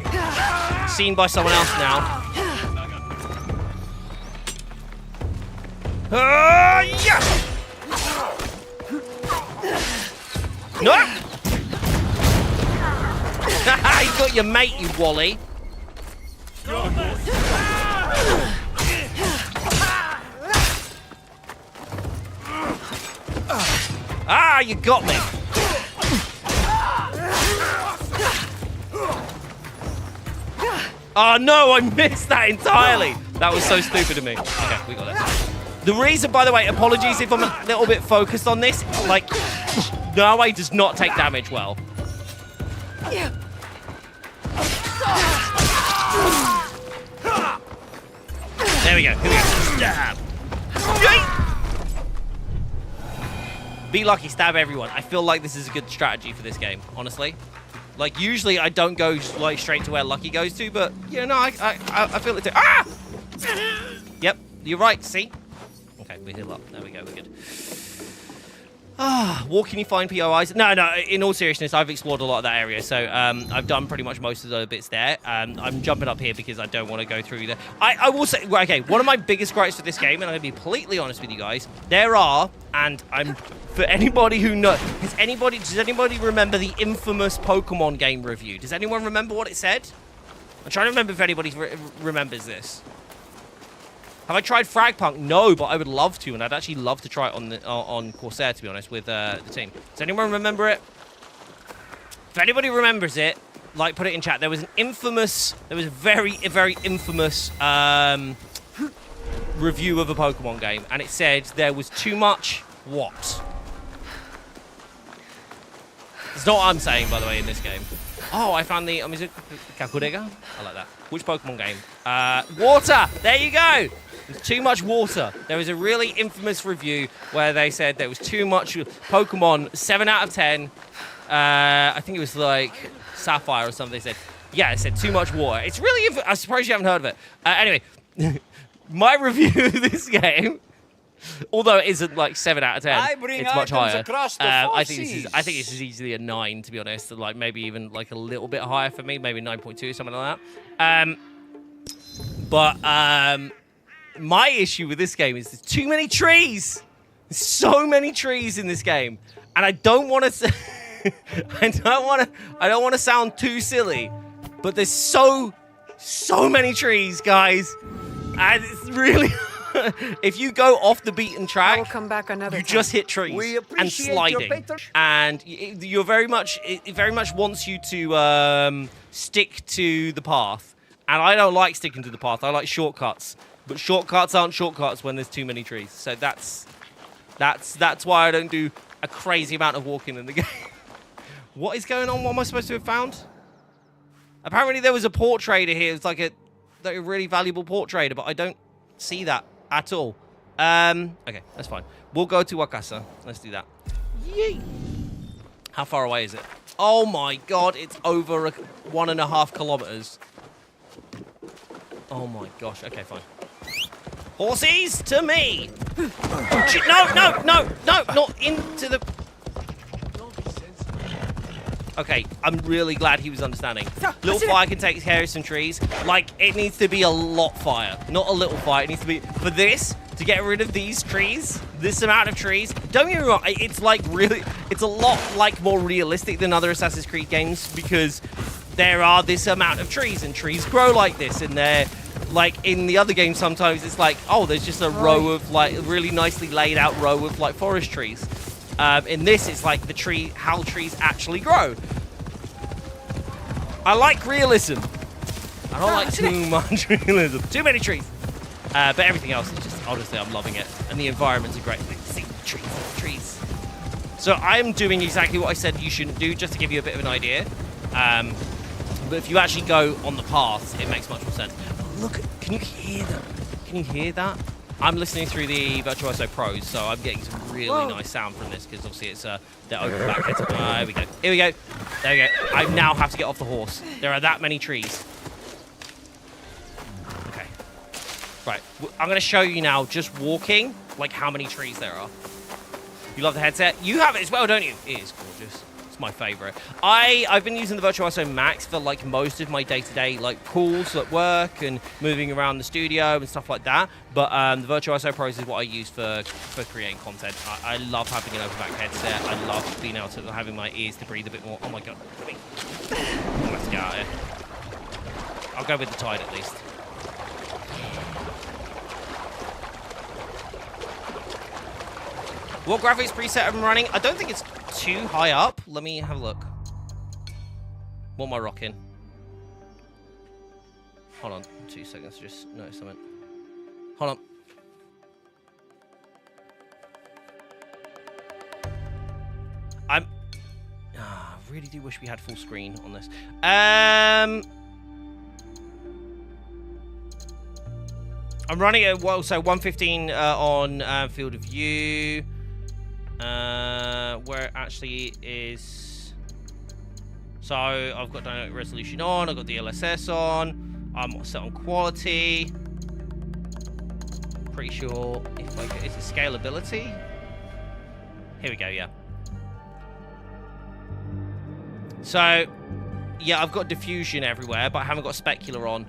Seen by someone else now. Yeah! No! You got your mate, you wally. Ah, you got me. Oh no, I missed that entirely. That was so stupid of me. Okay, we got it. The reason, by the way, apologies if I'm a little bit focused on this, like, Naoe does not take damage well. Stab! Yeet! Be lucky, stab everyone. I feel like this is a good strategy for this game, honestly. Like, usually I don't go like straight to where Lucky goes to, but, you know, I feel it too. Ah! Yep, you're right, see? Okay, we heal up. There we go, we're good. War, can you find POIs? No, in all seriousness, I've explored a lot of that area, so I've done pretty much most of the bits there. I'm jumping up here because I don't want to go through there. I will say, okay, one of my biggest gripes for this game, and I'm going to be completely honest with you guys, for anybody who knows, does anybody remember the infamous Pokemon game review? Does anyone remember what it said? I'm trying to remember if anybody remembers this. Have I tried Fragpunk? No, but I would love to, and I'd actually love to try it on Corsair, to be honest, with the team. Does anyone remember it? If anybody remembers it, like, put it in chat. There was a very infamous review of a Pokemon game, and it said there was too much what? It's not what I'm saying, by the way, in this game. Oh, I found the Kakurega? I like that. Which Pokemon game? Water! There you go! There's too much water. There was a really infamous review where they said there was too much Pokemon, 7 out of 10. I think it was like Sapphire or something. They said, yeah, it said too much water. It's really, I'm surprised you haven't heard of it. Anyway, my review of this game, although it isn't like 7 out of 10, it's much higher. I think this is easily a 9, to be honest. Like maybe even like a little bit higher for me, maybe 9.2 or something like that. My issue with this game is there's too many trees. There's so many trees in this game, and I don't want to. I don't want to sound too silly, but there's so many trees, guys, and it's really. If you go off the beaten track, I'll come back another time. Just hit trees and sliding, and it very much wants you to stick to the path. And I don't like sticking to the path. I like shortcuts, but shortcuts aren't shortcuts when there's too many trees. So that's why I don't do a crazy amount of walking in the game. What is going on? What am I supposed to have found? Apparently there was a port trader here. It's like a really valuable port trader, but I don't see that at all. Okay, that's fine. We'll go to Wakasa. Let's do that. Yay! How far away is it? Oh my god, it's over 1.5 kilometers. Oh my gosh. Okay, fine. Horses to me! No, not into the... Okay, I'm really glad he was understanding. Little fire can take care of some trees. Like, it needs to be a lot fire, not a little fire. It needs to be... For this, to get rid of these trees, this amount of trees, don't get me wrong, it's like really... It's a lot, like, more realistic than other Assassin's Creed games because there are this amount of trees, and trees grow like this, and they're... Like, in the other games, sometimes it's like, oh, there's just a row of, like, really nicely laid out row of, like, forest trees. In this, it's like how trees actually grow. I like realism. I don't like too much realism. Too many trees. But everything else is just, honestly, I'm loving it. And the environments are great. See, trees. So I'm doing exactly what I said you shouldn't do, just to give you a bit of an idea. But if you actually go on the paths, it makes much more sense. Look, can you hear that? Can you hear that? I'm listening through the Virtuoso Pros, so I'm getting some really nice sound from this, because obviously it's the open back head. Here we go. Here we go. There we go. I now have to get off the horse. There are that many trees. Okay. Right. I'm going to show you now, just walking, like how many trees there are. You love the headset? You have it as well, don't you? It is gorgeous. It's my favorite. I've been using the Virtuoso Max for like most of my day-to-day like calls at work and moving around the studio and stuff like that. But the Virtuoso Pros is what I use for creating content. I love having an open back headset. I love being able to having my ears to breathe a bit more. Oh my god. Let's get out of here. I'll go with the tide at least. What graphics preset am I running? I don't think it's too high up. Let me have a look. What am I rocking? Hold on 2 seconds, just notice something. Hold on. I really do wish we had full screen on this. I'm I'm running at, well, so 115 on field of view. Where it actually is. So I've got dynamic resolution on, I've got the LSS on, I'm set on quality. Pretty sure if I is it scalability? Here we go, yeah. So yeah, I've got diffusion everywhere, but I haven't got specular on.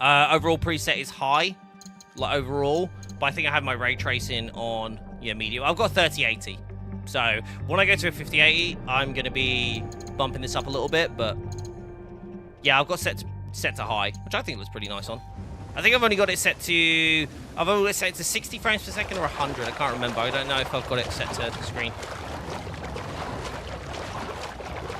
Overall preset is high, like overall, but I think I have my ray tracing on, yeah, medium. I've got 3080. So when I go to a 5080, I'm going to be bumping this up a little bit, but yeah, I've got set to high, which I think looks pretty nice on. I think I've only got it set to, I've only got it set to 60 frames per second or 100. I can't remember. I don't know if I've got it set to the screen.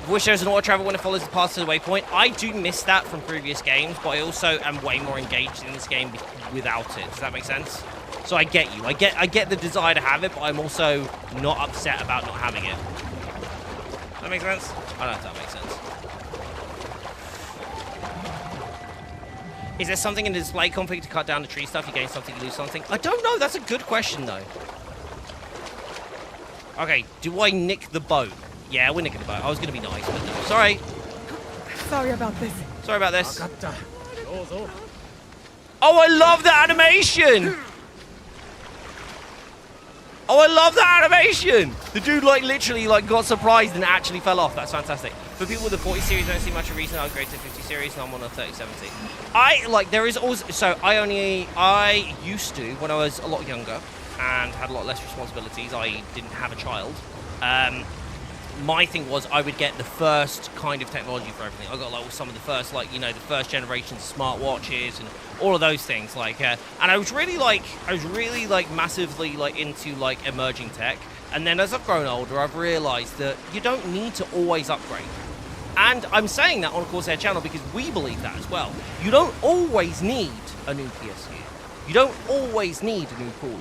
Wish there was an auto travel when it follows the path to the waypoint. I do miss that from previous games, but I also am way more engaged in this game without it. Does that make sense? So I get you. I get the desire to have it, but I'm also not upset about not having it. Does that make sense? I don't know if that makes sense. Is there something in the display config to cut down the tree stuff? You gain something, you lose something? I don't know. That's a good question, though. Okay, do I nick the boat? Yeah, we're nicking the boat. I was going to be nice, but no. Sorry. Sorry about this. Sorry about this. Oh, I love the animation! Oh, I love that animation! The dude, like, literally, like, got surprised and actually fell off. That's fantastic. For people with the 40 series, I don't see much of a reason to upgrade to 50 series, and I'm on a 3070. There is also... So, I used to, when I was a lot younger and had a lot less responsibilities, I didn't have a child, my thing was I would get the first kind of technology for everything. I got like some of the first, like, you know, the first generation smartwatches and all of those things. Like, and I was really massively like into like emerging tech. And then as I've grown older, I've realized that you don't need to always upgrade. And I'm saying that on Corsair channel because we believe that as well. You don't always need a new PSU. You don't always need a new cooler.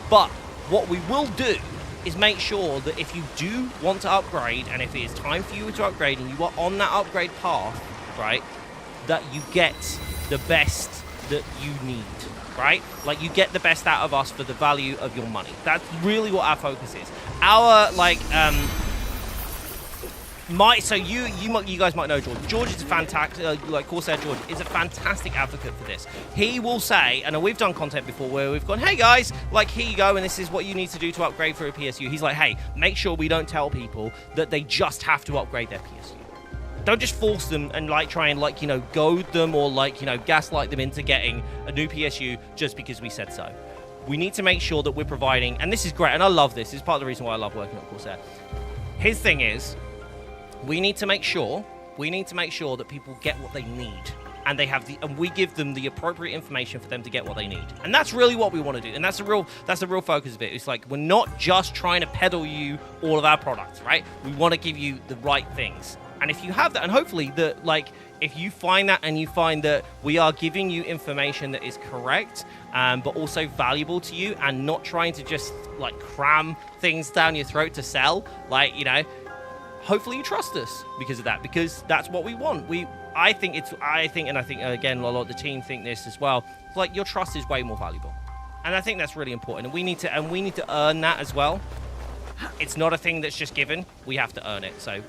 But what we will do is make sure that if you do want to upgrade, and if it is time for you to upgrade, and you are on that upgrade path, right, that you get the best that you need, right? Like, you get the best out of us for the value of your money. That's really what our focus is. Our, like, you guys might know George. George is a fantastic, like Corsair George is a fantastic advocate for this. He will say, and we've done content before where we've gone, hey guys, like here you go, and this is what you need to do to upgrade for a PSU. He's like, hey, make sure we don't tell people that they just have to upgrade their PSU. Don't just force them and like try and like, you know, goad them or like, you know, gaslight them into getting a new PSU just because we said so. We need to make sure that we're providing, and this is great, and I love this. This is part of the reason why I love working at Corsair. His thing is, we need to make sure that people get what they need, and and we give them the appropriate information for them to get what they need. And that's really what we want to do. And that's the real focus of it. It's like, we're not just trying to peddle you all of our products, right? We want to give you the right things. And if you have that, and hopefully that, like, if you find that and you find that we are giving you information that is correct, but also valuable to you, and not trying to just like cram things down your throat to sell, like, you know, hopefully you trust us because of that, because that's what we want. I think again, a lot of the team think this as well. Like, your trust is way more valuable, and I think that's really important. And we need to earn that as well. It's not a thing that's just given. We have to earn it. So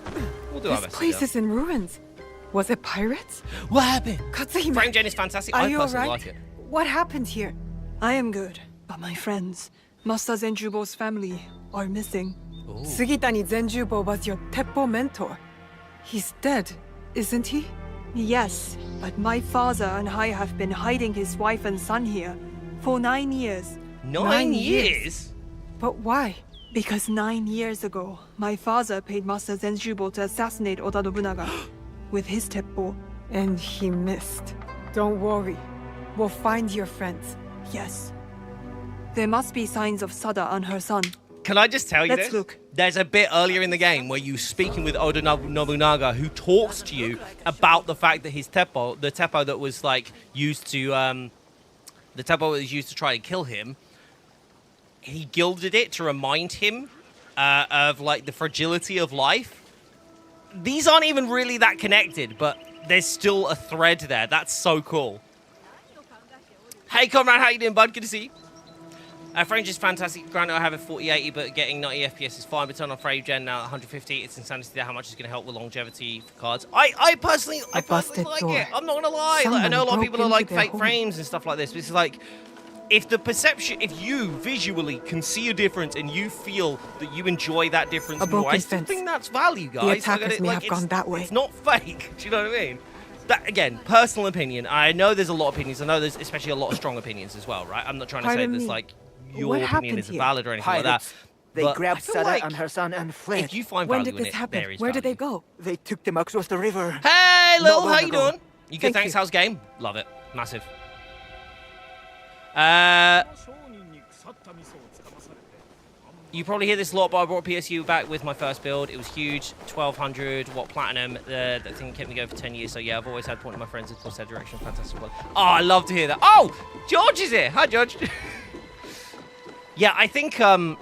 we'll do our best. This place is in ruins. Was it pirates? What happened? Katsuhime, Frame gen is fantastic. are I you personally alright? like it. What happened here? I am good, but my friends, Master Zenjubo's family, are missing. Ooh. Sugitani Zenjubo was your Teppo mentor. He's dead, isn't he? Yes, but my father and I have been hiding his wife and son here for 9 years. 9 years? But why? Because 9 years ago, my father paid Master Zenjubo to assassinate Oda Nobunaga with his teppo. And he missed. Don't worry. We'll find your friends. Yes. There must be signs of Sada and her son. Can I just tell you Let's this? look. There's a bit earlier in the game where you're speaking with Oda Nobunaga, who talks to you about the fact that his teppo, the teppo that was like used to, the teppo that was used to try and kill him, he gilded it to remind him of like the fragility of life. These aren't even really that connected, but there's still a thread there. That's so cool. Hey, comrade, how you doing, bud? Good to see you. Frame is fantastic. Granted, I have a 4080, but getting 90 FPS is fine. But turn on frame gen now at 150. It's insanity how much it's going to help with longevity for cards. I personally like it. I'm not going to lie. Like, I know a lot of people are like fake frames and stuff like this. But it's like, if you visually can see a difference and you feel that you enjoy that difference more, I still think that's value, guys. The attackers may have gone that way. It's not fake. Do you know what I mean? That, again, personal opinion. I know there's a lot of opinions. I know there's especially a lot of strong opinions as well, right? I'm not trying to say this like your opinion is valid or anything like that. They But grabbed I feel Sarah like and her son and fled. if you find When value did in this it, happen? there is Where did they value. go? They took them across the river. Hey, Lil, Not how long you ago. doing? You good? Thank Thanks. you. How's game? Love it. Massive. You probably hear this a lot, but I brought PSU back with my first build. It was huge, 1200 watt platinum. That thing kept me going for 10 years. So yeah, I've always had point of my friends in Corsair direction. Fantastic one. Oh, I love to hear that. Oh, George is here. Hi, George. Yeah, I think I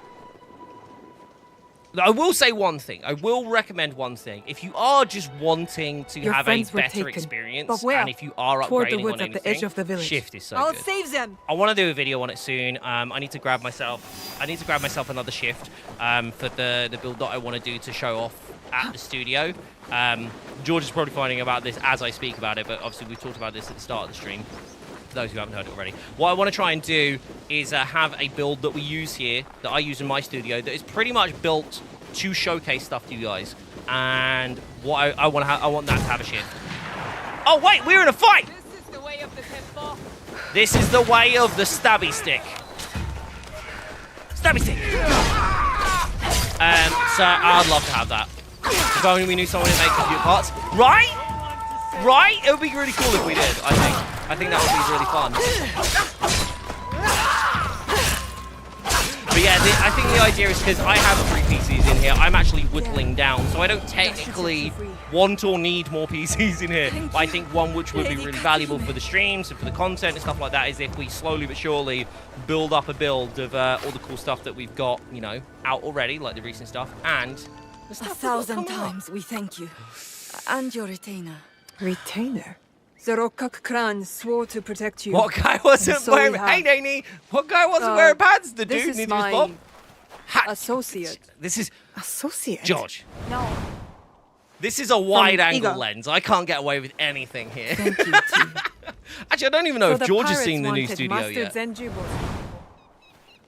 will say one thing. I will recommend one thing. If you are just wanting to Your have a friends were better taken. experience, But where? and if you are Toward the upgrading woods on at the anything, edge of the village. Shift is so I'll good. save them. I want to do a video on it soon. I need to grab myself another shift for the build that I want to do to show off at the studio. George is probably finding about this as I speak about it, but obviously we talked about this at the start of the stream. For those who haven't heard it already, what I want to try and do is have a build that we use here, that I use in my studio, that is pretty much built to showcase stuff to you guys. And what I want that to have a shift. Oh wait, we're in a fight. This is the way of the temple. This is the way of the stabby stick. Stabby stick. So I'd love to have that. If only we knew someone who made computer parts. Right? Right? It would be really cool if we did, I think. I think that would be really fun. But yeah, I think the idea is because I have 3 PCs in here, I'm actually whittling down, so I don't technically want or need more PCs in here. But I think one which would be really valuable for the streams and for the content and stuff like that is if we slowly but surely build up a build of all the cool stuff that we've got, you know, out already, like the recent stuff, and the stuff we've got 1,000 coming up. times we thank you. And your retainer. Retainer. The Rokkak clan swore to protect you. What guy wasn't And so wearing... we have. Hey, Naney! What guy wasn't wearing pants? The This dude is needs to my stop. associate. This is... Associate. George. No. This is a wide-angle Igor. lens. I can't get away with anything here. Thank you, too. Actually, I don't even know So if the George has pirates seen the new wanted studio mustards yet. and jubos.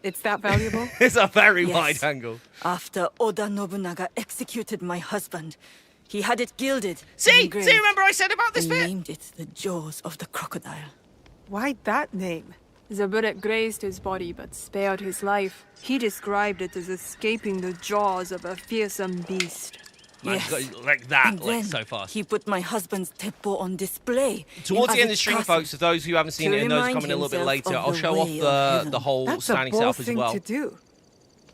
It's that valuable? It's a very Yes. wide angle. After Oda Nobunaga executed my husband, he had it gilded. See? engraved, See, remember I said about this and bit? named it the Jaws of the Crocodile. Why that name? The bullet grazed his body but spared his life. He described it as escaping the jaws of a fearsome beast. Man's Yes. got like that, And like then so fast. he put my husband's teppo on display. Towards the in end of the stream, Azu's folks, for those who haven't seen to it and those remind coming a little bit himself later, of I'll the show off way of heaven. the whole That's a standing bold setup as thing well. to do.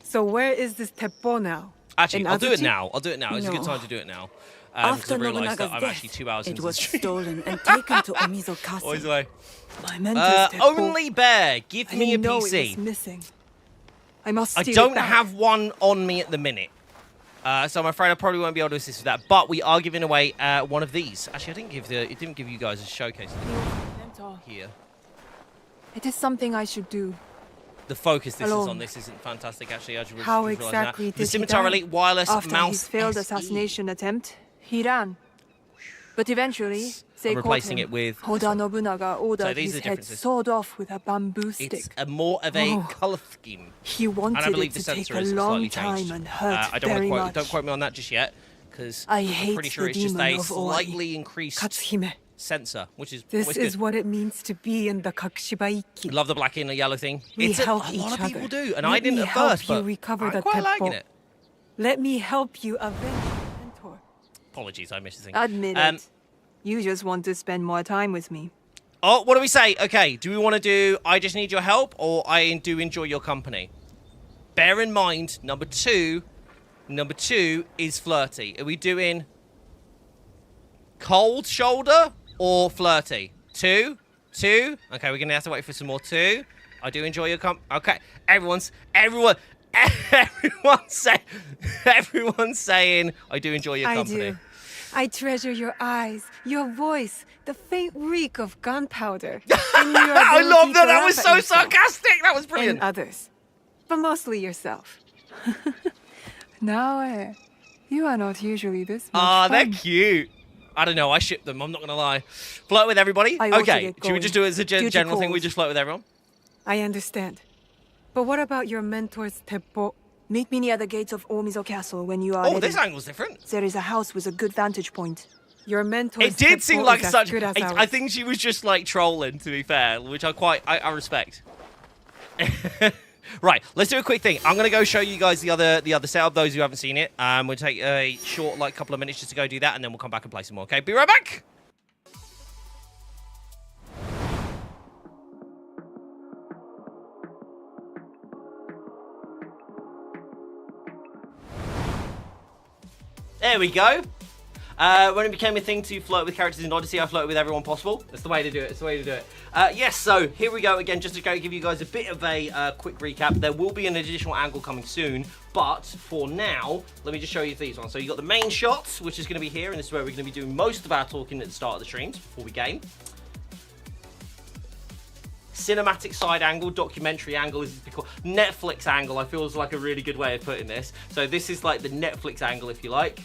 So where is this teppo now? Actually, In I'll do it Azuchi? now. I'll do it now. It's a good No. time to do it now. Because After I realised Nobunaga's that I'm death, actually 2 hours it into the was stream. stolen and taken to Omizo Always Castle. away. My mentor's teppo. Only Bear, give I me a didn't know it PC. was missing. I must I steal don't it back. have one on me at the minute. So I'm afraid I probably won't be able to assist with that. But we are giving away one of these. Actually, it didn't give you guys a showcase Mentor. here. It is something I should do. The focus this is Alone. on this isn't fantastic, actually. I just How realised exactly that. did The he Scimitar die? Elite Wireless After Mouse his failed SE. assassination attempt, he ran. But eventually, they I'm caught replacing him. it with... Oda Nobunaga ordered these are his the head differences. sawed off with a bamboo stick. It's a more of a Oh. colour scheme. He And I wanted believe it the to take sensor a is long slightly time changed. and hurt I don't very wanna much. don't quote me on that just yet, because I I'm hate pretty sure the it's just a demon of Oi. slightly increased Katsuhime. sensor, which is This always is good. what it means to be in the Kakushibaiki. Love the black and the yellow thing. We It's help a each lot of people other. do, and Let I didn't me at help first, you but recover I'm the quite liking tempo. it. Let me help you avenge your mentor. Apologies, I missed the thing. Admit it. You just want to spend more time with me. Oh, what do we say? Okay, do we want to do I just need your help, or I do enjoy your company? Bear in mind, number two is flirty. Are we doing cold shoulder or flirty? Two? Okay, we're going to have to wait for some more. Two. I do enjoy your company. Okay, everyone's saying I do enjoy your I company. do. I treasure your eyes, your voice, the faint reek of gunpowder. and your I ability love that. to That laugh was at so yourself sarcastic. That was And brilliant. others. But mostly yourself. Now, you are not usually this much Ah, they're fun. cute. I don't know. I ship them. I'm not gonna lie. Flirt with everybody. I also Okay. get Should we going. just do it as a Duty general thing? We calls. just flirt with everyone. I understand. But what about your mentor's Teppo? Meet me near the gates of Omizo Castle when you are Oh, ready. this angle's different. There is a house with a good vantage point. Your mentor's It did Teppo seem like is as such. good as I ours. think she was just like trolling, to be fair, which I respect. Right, let's do a quick thing. I'm gonna go show you guys the other setup. Those who haven't seen it, we'll take a short like couple of minutes just to go do that, and then we'll come back and play some more. Okay, be right back. There we go. When it became a thing to flirt with characters in Odyssey, I flirted with everyone possible. That's the way to do it. It's the way to do it. Yes, so here we go again, just to go give you guys a bit of a quick recap. There will be an additional angle coming soon, but for now, let me just show you these ones. So you got the main shots, which is going to be here, and this is where we're going to be doing most of our talking at the start of the streams before we game. Cinematic side angle, documentary angle is called Netflix angle. I feel is like a really good way of putting this. So this is like the Netflix angle, if you like.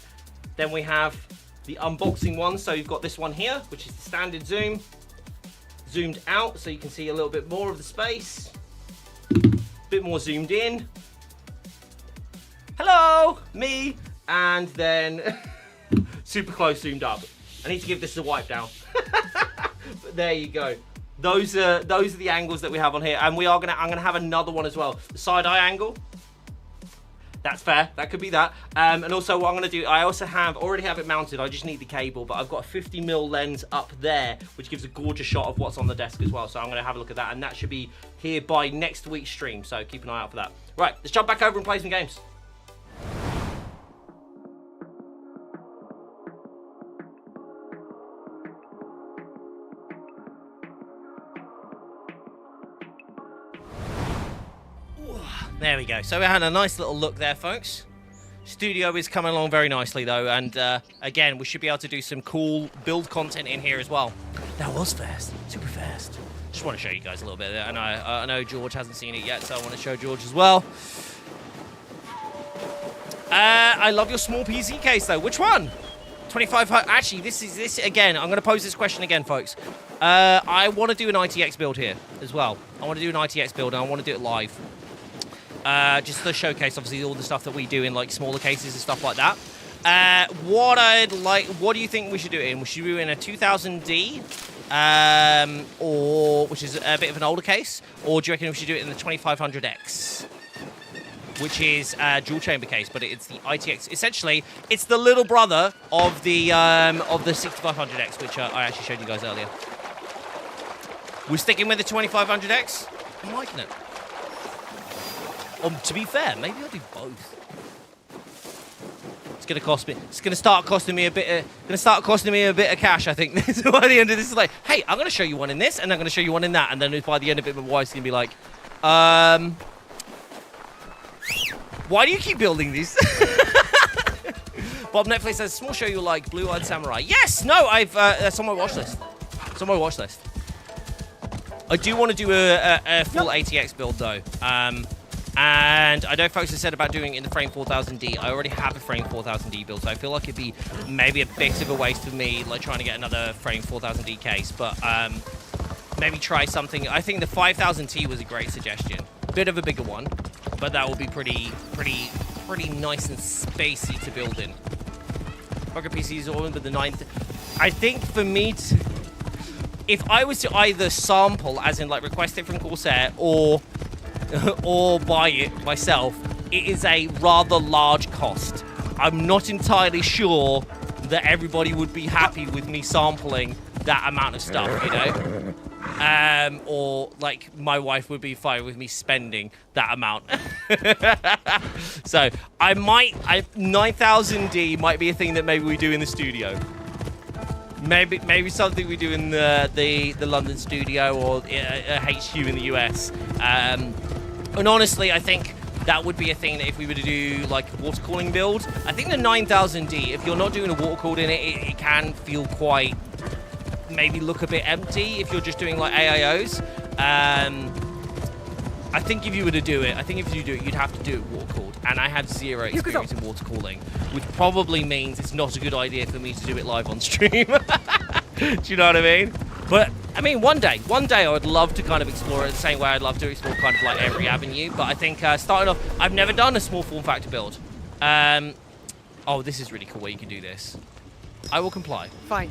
Then we have the unboxing one. So you've got this one here, which is the standard zoom, zoomed out, so you can see a little bit more of the space. Bit more zoomed in. Hello, me, and then super close zoomed up. I need to give this a wipe down. But there you go. Those are the angles that we have on here, and I'm gonna have another one as well. The side eye angle. That's fair. That could be that. And also, what I'm gonna do, I also already have it mounted. I just need the cable, but I've got a 50mm lens up there, which gives a gorgeous shot of what's on the desk as well. So I'm gonna have a look at that, and that should be here by next week's stream. So keep an eye out for that. Right, let's jump back over and play some games. There we go. So we had a nice little look there, folks. Studio is coming along very nicely, though, and again, we should be able to do some cool build content in here as well. That was fast, super fast. Just want to show you guys a little bit of that, and I know George hasn't seen it yet, so I want to show George as well. I love your small PC case, though. Which one? 2500. Actually, this again. I'm going to pose this question again, folks. I want to do an ITX build here as well. I want to do an ITX build, and I want to do it live. Just to showcase, obviously, all the stuff that we do in like smaller cases and stuff like that. What do you think we should do it in? We should do it in a 2000D, or which is a bit of an older case, or do you reckon we should do it in the 2500X, which is a dual chamber case, but it's the ITX. Essentially, it's the little brother of the 6500X, which I actually showed you guys earlier. We're sticking with the 2500X. I'm liking it. To be fair, maybe I'll do both. It's gonna cost me. It's gonna start costing me a bit. Of cash, I think. By the end of this, is like, hey, I'm gonna show you one in this, and I'm gonna show you one in that, and then by the end of it, my wife's gonna be like, why do you keep building these? Bob Netflix says, small show you like Blue-Eyed Samurai. Yes, no, that's on my watch list. It's on my watch list. I do want to do a full ATX build though. And I know folks have said about doing it in the Frame 4000D. I already have a Frame 4000D build, so I feel like it'd be maybe a bit of a waste for me, like trying to get another Frame 4000D case. But maybe try something. I think the 5000T was a great suggestion. Bit of a bigger one, but that will be pretty nice and spacey to build in. Rocket PC is all in, but the 9th. I think for me, if I was to either sample, as in like request it from Corsair, or buy it myself, it is a rather large cost. I'm not entirely sure that everybody would be happy with me sampling that amount of stuff, you know? Or like my wife would be fine with me spending that amount. So 9000D might be a thing that maybe we do in the studio. Maybe something we do in the London studio or a HQ in the US. And honestly, I think that would be a thing that if we were to do like a water cooling build, I think the 9000D, if you're not doing a water cooled in it, it can feel quite, maybe look a bit empty if you're just doing like AIOs. I think if you were to do it, you'd have to do it water cooled. And I have zero experience in water cooling, which probably means it's not a good idea for me to do it live on stream. Do you know what I mean? But I mean, one day I would love to kind of explore it the same way I'd love to explore kind of like every avenue. But I think starting off, I've never done a small form factor build. Oh, this is really cool where you can do this. I will comply. Fine.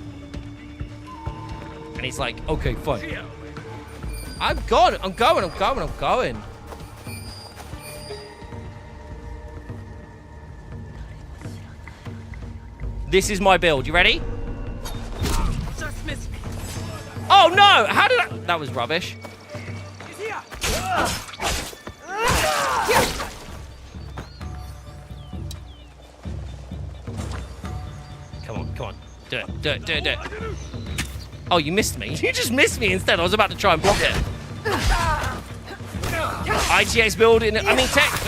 And he's like, okay, fine. I'm going. This is my build. You ready? Just miss me. Oh no! How did I? That was rubbish. Come on. Do it. Oh, you missed me. You just missed me instead. I was about to try and block it. ITX build in. I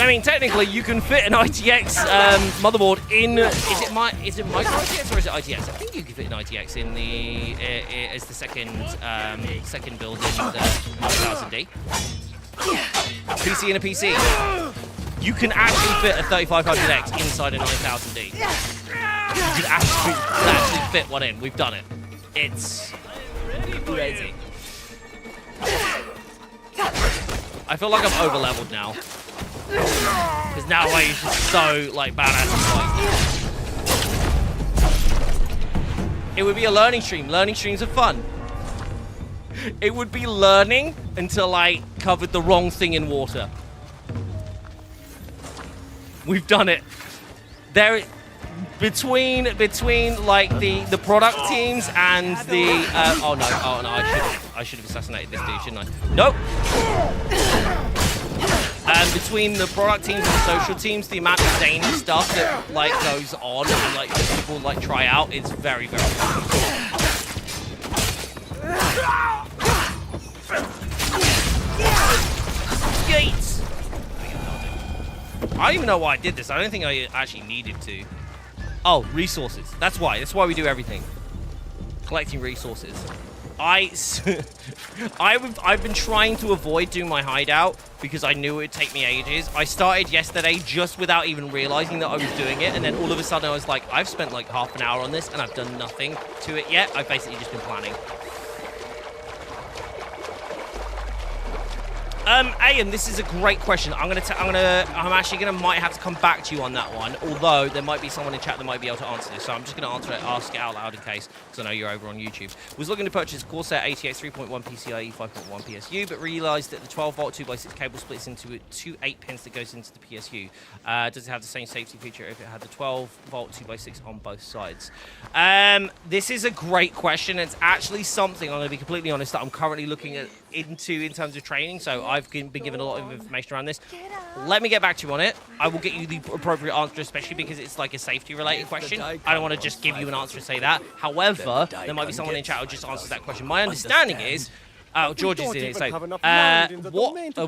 mean, technically, you can fit an ITX motherboard in. Is it micro ITX or is it ITX? I think you can fit an ITX in the as the second build in the 9000D. PC in a PC. You can actually fit a 3500X inside a 9000D. You can actually fit one in. We've done it. It's crazy. I feel like I'm over leveled now. Because now I is just so like badass. It would be a learning stream. Learning streams are fun. It would be learning until I covered the wrong thing in water. We've done it. There, between like the product teams and the oh no, I should have assassinated this dude, shouldn't I? Nope. Between the product teams and the social teams, the amount of zany stuff that like goes on and like people like try out is very, very fun. Gates. I don't even know why I did this. I don't think I actually needed to. Oh, resources. That's why. That's why we do everything. Collecting resources. I've been trying to avoid doing my hideout because I knew it would take me ages. I started yesterday just without even realizing that I was doing it, and then all of a sudden I was like, I've spent like half an hour on this and I've done nothing to it yet. I've basically just been planning. Ian, this is a great question. I'm actually might have to come back to you on that one. Although there might be someone in chat that might be able to answer this, so I'm just gonna ask it out loud in case, because I know you're over on YouTube. Was looking to purchase Corsair ATX 3.1 PCIe 5.1 PSU, but realised that the 12-volt 2x6 cable splits into 2 8-pins that goes into the PSU. Does it have the same safety feature if it had the 12-volt 2x6 on both sides? This is a great question. It's actually something, I'm going to be completely honest, that I'm currently looking into in terms of training. So I've been given a lot of information around this. Let me get back to you on it. I will get you the appropriate answer, especially because it's like a safety-related question. I don't want to just give you an answer and say that. However, there might be someone in chat who just answers that question. My understanding is, George is in it, so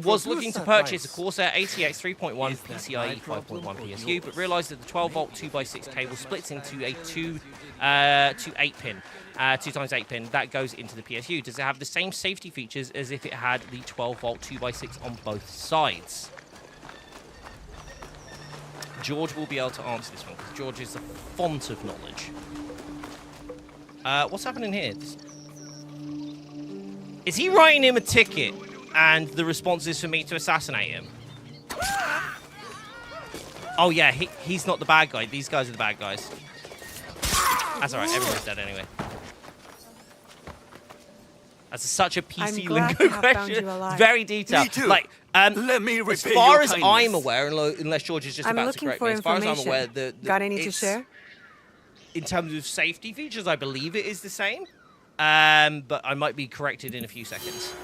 was looking to purchase a Corsair ATX 3.1 PCIe 5.1 PSU, but realised that the 12-volt 2x6 cable splits into a 2 8-pin. 2x8 pin that goes into the PSU. Does it have the same safety features as if it had the 12-volt 2x6 on both sides? George will be able to answer this one because George is a font of knowledge. What's happening here? Is he writing him a ticket and the response is for me to assassinate him? Oh yeah, he's not the bad guy. These guys are the bad guys. That's alright, everyone's dead anyway. That's such a PC lingo question. Very detailed. Me too. Like, Let me repay as far your as kindness. I'm aware, unless George is just about to correct me, as far as I'm aware, Got any to share? In terms of safety features, I believe it is the same. But I might be corrected in a few seconds.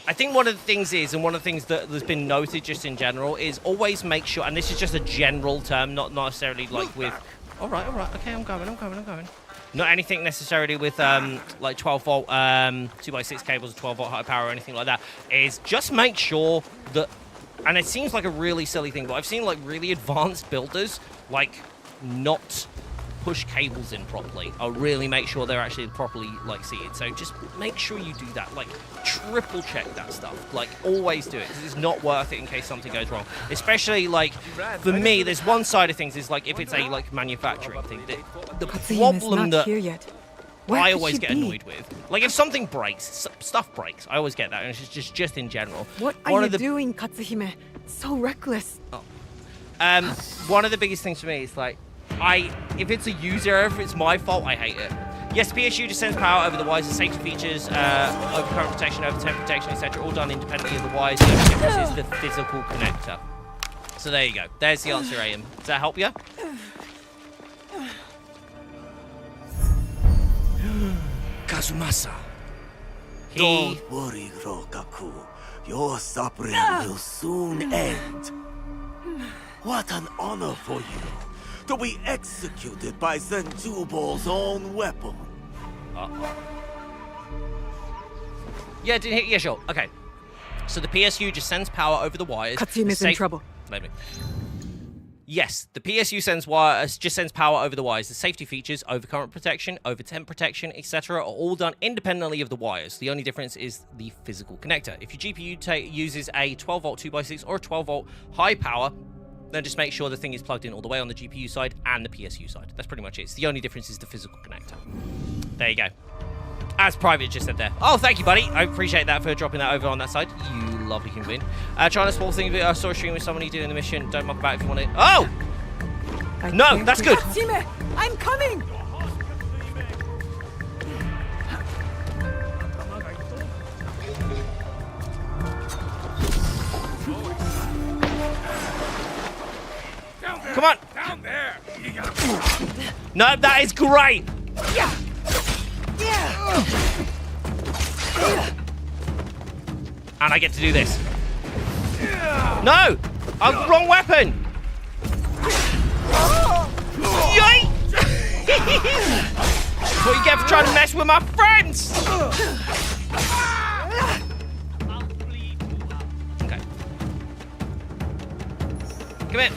I think one of the things is, and one of the things that has been noted just in general, is always make sure, and this is just a general term, not necessarily like with All right. Okay, I'm going. Not anything necessarily with like 12 volt 2x6 cables, 12 volt high power or anything like that. Is just make sure that, and it seems like a really silly thing, but I've seen like really advanced builders like not push cables in properly or really make sure they're actually properly like seated. So just make sure you do that, like triple check that stuff, like always do it, because it's not worth it in case something goes wrong. Especially like for me, there's one side of things is like if it's a like manufacturing thing, the problem that I always get annoyed with, like if something breaks, stuff breaks, I always get that, and it's just in general. What are you doing, Katsuhime? So reckless. One of the biggest things for me is like, if it's a user error, if it's my fault, I hate it. Yes, PSU just sends power over the wires, the safety features, over current protection, over temp protection, etc., all done independently of the wires. The only difference is the physical connector. So there you go. There's the answer, AM. Does that help you? Kazumasa. Don't worry, Rokaku. Your suffering will soon end. What an honor for you to be executed by Senjubo's own weapon. Yeah, didn't hit. Yeah, sure. Okay. So the PSU just sends power over the wires. Katsuhime's in trouble. Yes, the PSU just sends power over the wires. The safety features, over current protection, over temp protection, etc., are all done independently of the wires. The only difference is the physical connector. If your GPU uses a 12 volt 2x6 or a 12 volt high power, then just make sure the thing is plugged in all the way on the GPU side and the PSU side. That's pretty much it. The only difference is the physical connector. There you go. As Private just said there. Oh, thank you, buddy. I appreciate that for dropping that over on that side. You lovely human being. Trying to small thing. I saw a stream with somebody doing the mission. Don't muck about if you want to. Oh! No, that's good. Katsuhime, I'm coming! Come on! Down there! No, that is great! And I get to do this. No! Wrong weapon! Yay! That's what you get for trying to mess with my friends! Okay. Come in.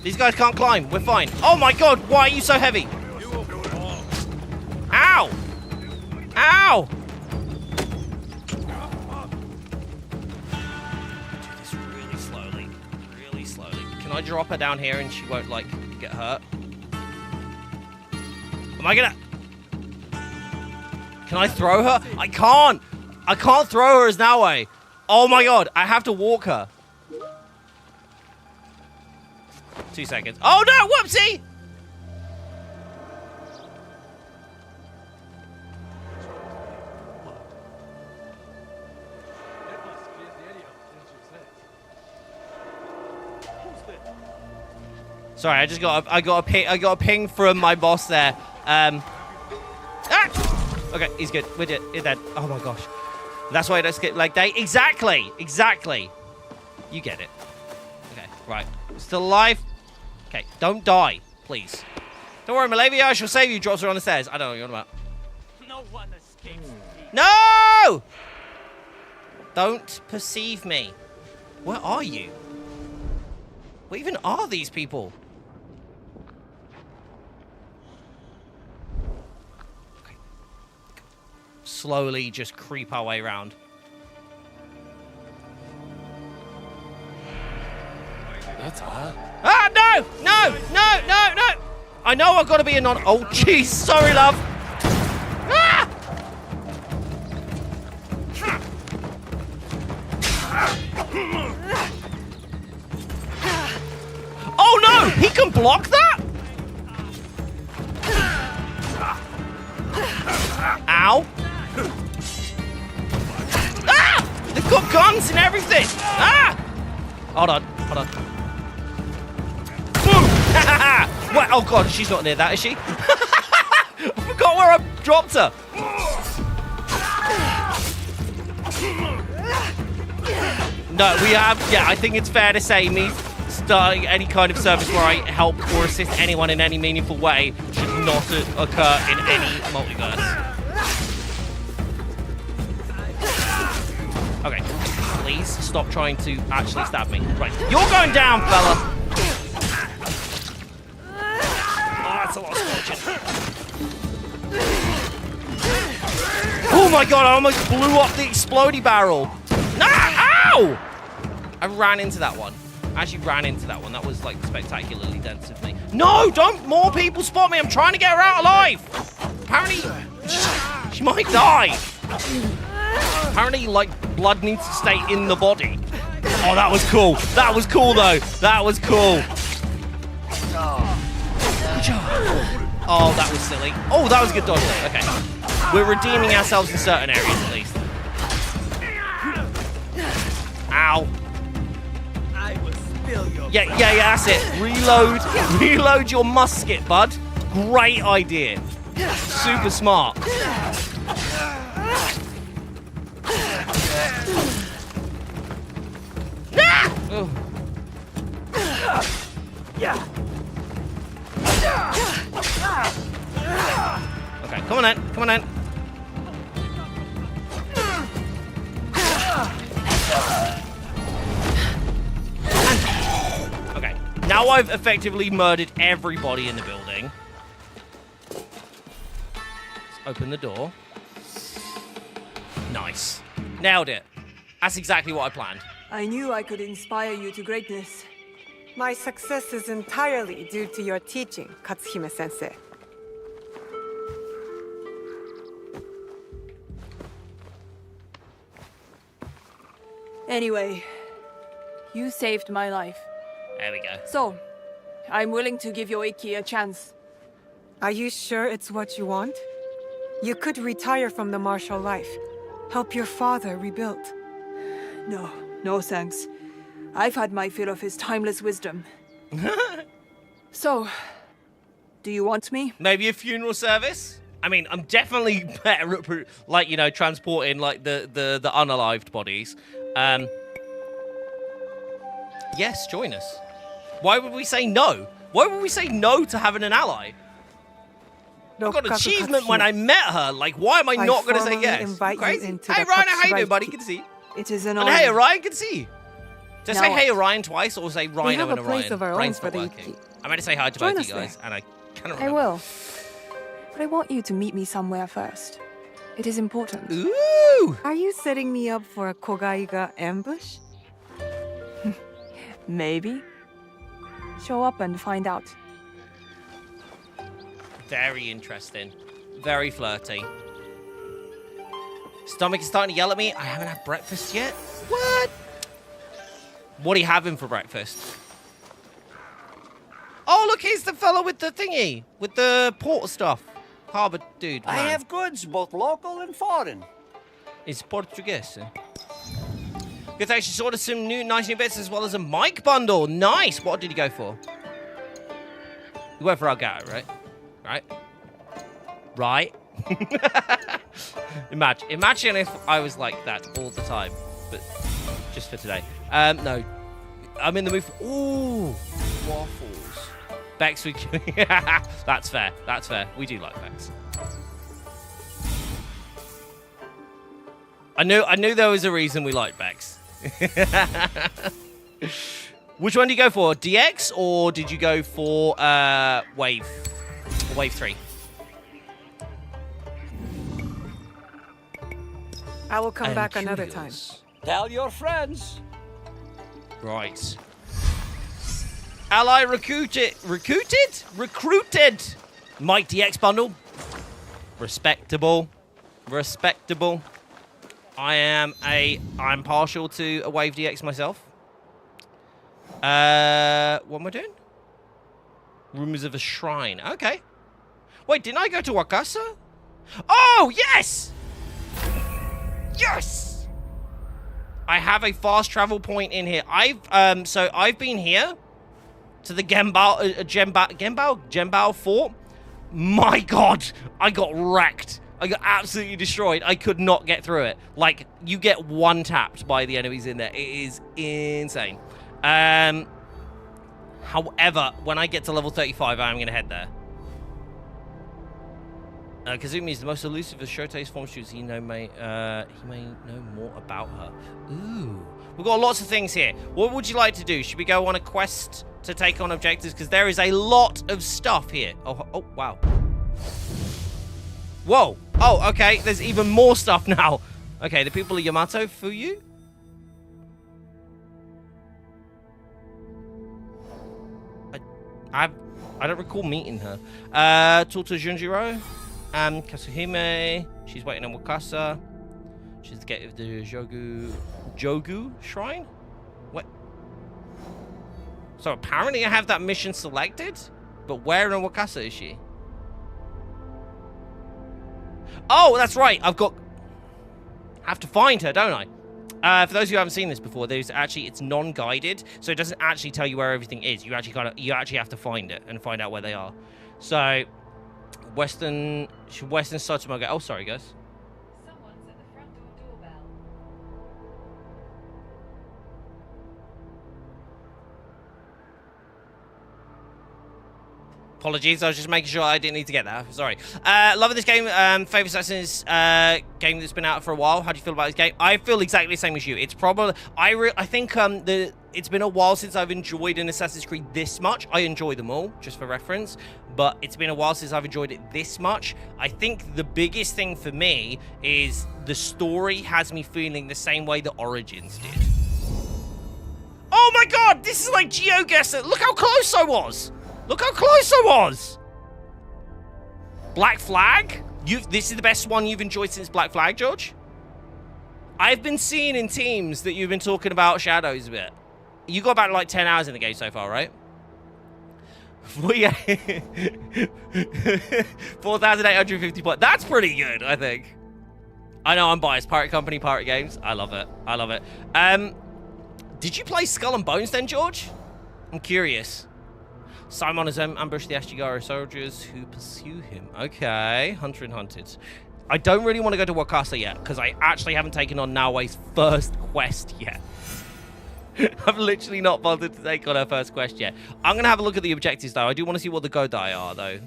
These guys can't climb. We're fine. Oh my god, why are you so heavy? Ow! Ow! Do this really slowly. Really slowly. Can I drop her down here and she won't, like, get hurt? Am I gonna... Can I throw her? I can't! I can't throw her as Naue. Oh my god, I have to walk her. 2 seconds. Oh no, whoopsie! Sorry, I got a ping from my boss there. Okay, he's good. We're dead. Oh my gosh. That's why I don't skip leg day. Exactly. You get it. Okay, right. Still alive. Okay, don't die, please. Don't worry, Malavia, I shall save you. Drops her on the stairs. I don't know what you're on about. No one escapes. No! Don't perceive me. Where are you? What even are these people? Okay. Slowly just creep our way around. That's her. Ah, no! I know I've got to be a non... Oh, jeez. Sorry, love. Ah! Oh, no! He can block that? Ow. Ah! They've got guns and everything. Ah! Hold on. What? Oh god, she's not near that, is she? I forgot where I dropped her. No, we have. Yeah, I think it's fair to say me starting any kind of service where I help or assist anyone in any meaningful way should not occur in any multiverse. Okay, please stop trying to actually stab me. Right, you're going down, fella. Oh, that's a lot of scorching. Oh my god, I almost blew up the explodey barrel. Ah, ow! I ran into that one. I actually ran into that one. That was like spectacularly dense of me. No, don't more people spot me. I'm trying to get her out alive. Apparently, she might die. Apparently, like, blood needs to stay in the body. Oh, that was cool. That was cool, though. That was cool. Oh, that was silly. Oh, that was a good dodge. Okay. We're redeeming ourselves in certain areas, at least. Ow. Yeah, that's it. Reload your musket, bud. Great idea. Super smart. Oh. Okay, come on in. Come on in. Okay, now I've effectively murdered everybody in the building. Let's open the door. Nice. Nailed it. That's exactly what I planned. I knew I could inspire you to greatness. My success is entirely due to your teaching, Katsuhime-sensei. Anyway, you saved my life. There we go. So, I'm willing to give Yoiki a chance. Are you sure it's what you want? You could retire from the martial life. Help your father rebuild. No thanks. I've had my fill of his timeless wisdom. So, do you want me? Maybe a funeral service? I mean, I'm definitely better at, like, you know, transporting, like, the unalived bodies. Yes, join us. Why would we say no? Why would we say no to having an ally? I got an achievement when I met her. Like, why am I not going to say yes? Crazy. Hey, Ryan, how you doing, buddy? Good to see you. It is an And honor. hey, Orion, good to see you. Did I say Now hey, what? Orion twice, or say Rhino We have and a Orion? place of our own Brain's for not the working. Yuki. I meant to say hi to Join both us you guys, and I cannot I remember. will. But I want you to meet me somewhere first. It is important. Ooh! Are you setting me up for a Kogaiga ambush? Maybe. Show up and find out. Very interesting. Very flirty. Stomach is starting to yell at me. I haven't had breakfast yet. What? What are you having for breakfast? Oh, look, here's the fellow with the thingy. With the port stuff. Harbour dude, man. I have goods, both local and foreign. It's Portuguese. Good, thanks. You sorted some nice new bits as well as a mic bundle. Nice. What did you go for? You went for Elgato, right? Right? Imagine if I was like that all the time, but just for today. No, I'm in the mood for waffles. Bex, we that's fair. That's fair. We do like Bex. I knew there was a reason we liked Bex. Which one did you go for? DX or did you go for Wave 3? I will come I'm back another time. curious. Tell your friends. Right. Ally recruited. Mike DX bundle. Respectable. I'm partial to a Wave DX myself. What am I doing? Rumors of a shrine. Okay. Wait, didn't I go to Wakasa? Oh, yes! Yes! I have a fast travel point in here. I've been here to the Genbao fort. My God, I got wrecked. I got absolutely destroyed. I could not get through it. Like, you get one tapped by the enemies in there. It is insane. However, when I get to level 35, I am going to head there. Kazumi is the most elusive of Shote's form students. He may know more about her. Ooh. We've got lots of things here. What would you like to do? Should we go on a quest to take on objectives? Because there is a lot of stuff here. Oh, wow. Whoa. Oh, okay. There's even more stuff now. Okay, the people of Yamato Fuyu? I don't recall meeting her. Tota Junjiro. Kasuhime. She's waiting on Wakasa. She's the gate of the Jogu Shrine? What? So apparently I have that mission selected? But where in Wakasa is she? Oh, that's right. I have to find her, don't I? For those who haven't seen this before, it's non-guided, so it doesn't actually tell you where everything is. You actually have to find it and find out where they are. So, Western Sotomago. Oh, sorry, guys. Someone's at the front door doorbell. Apologies, I was just making sure I didn't need to get that. Sorry. Loving this game. Favorite Assassin's game that's been out for a while. How do you feel about this game? I feel exactly the same as you. It's probably I think it's been a while since I've enjoyed an Assassin's Creed this much. I enjoy them all, just for reference, but it's been a while since I've enjoyed it this much. I think the biggest thing for me is the story has me feeling the same way that Origins did. Oh my god, this is like GeoGuessr. Look how close I was. Look how close I was! Black Flag? This is the best one you've enjoyed since Black Flag, George? I've been seeing in teams that you've been talking about Shadows a bit. You got about like 10 hours in the game so far, right? 4,850 points. That's pretty good, I think. I know I'm biased. Pirate Company, Pirate Games. I love it. I love it. Did you play Skull and Bones then, George? I'm curious. Simon has ambushed the Ashigara soldiers who pursue him. Okay, Hunter and Hunted. I don't really want to go to Wakasa yet, because I actually haven't taken on Naoe's first quest yet. I've literally not bothered to take on her first quest yet. I'm going to have a look at the objectives, though. I do want to see what the Godai are, though.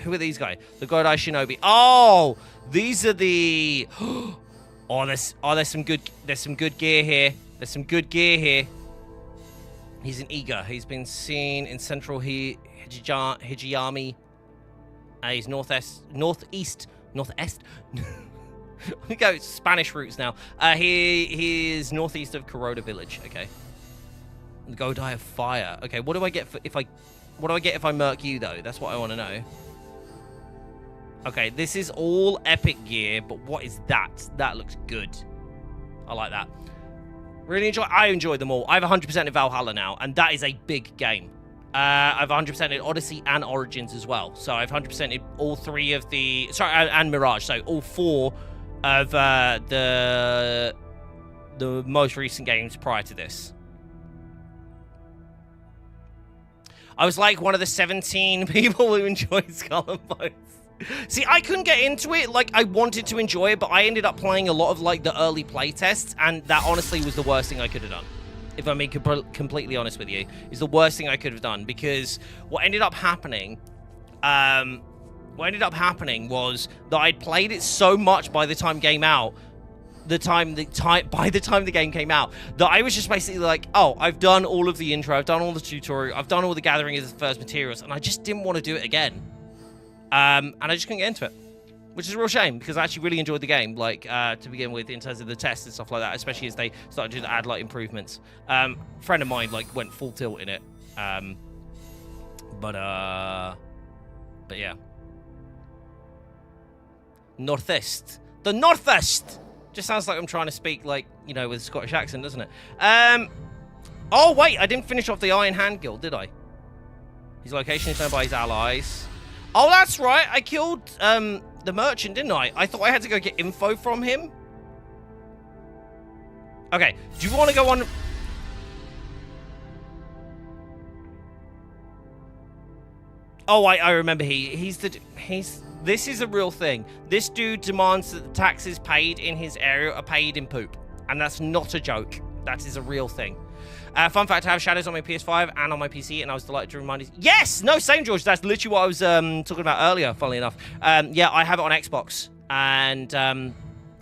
Who are these guys? The Godai Shinobi. Oh, these are the... there's some good gear here. There's some good gear here. He's an Iga. He's been seen in central Hijiyami. He's northeast. We go Spanish routes now. He is northeast of Kuroda village. Okay. The Godai of Fire. Okay. What do I get if I murk you though? That's what I want to know. Okay. This is all epic gear, but what is that? That looks good. I like that. Really I enjoy them all. I have 100% in Valhalla now, and that is a big game. I've 100% in Odyssey and Origins as well. So I've 100% in all three of the... Sorry, and Mirage. So all four of the most recent games prior to this. I was like one of the 17 people who enjoyed Skull and Bones. See, I couldn't get into it. Like, I wanted to enjoy it, but I ended up playing a lot of, like, the early playtests, and that honestly was the worst thing I could have done. If I'm being completely honest with you. It's the worst thing I could have done, because what ended up happening was that I'd played it so much by the time the game out, by the time the game came out, that I was just basically like, oh, I've done all of the intro, I've done all the tutorial, I've done all the gathering of the first materials, and I just didn't want to do it again. And I just couldn't get into it, which is a real shame, because I actually really enjoyed the game, like, to begin with, in terms of the tests and stuff like that, especially as they started to add, like, improvements. A friend of mine, like, went full tilt in it. But yeah. Northeast. The Northeast! Just sounds like I'm trying to speak, like, you know, with a Scottish accent, doesn't it? Oh, wait, I didn't finish off the Iron Hand Guild, did I? His location is known by his allies. Oh, that's right. I killed the merchant, didn't I? I thought I had to go get info from him. Okay. Do you want to go on? Oh, I remember this is a real thing. This dude demands that the taxes paid in his area are paid in poop. And that's not a joke. That is a real thing. Fun fact, I have Shadows on my PS5 and on my PC, and I was delighted to remind you. Yes! No, same, George. That's literally what I was talking about earlier, funnily enough. Yeah, I have it on Xbox, and I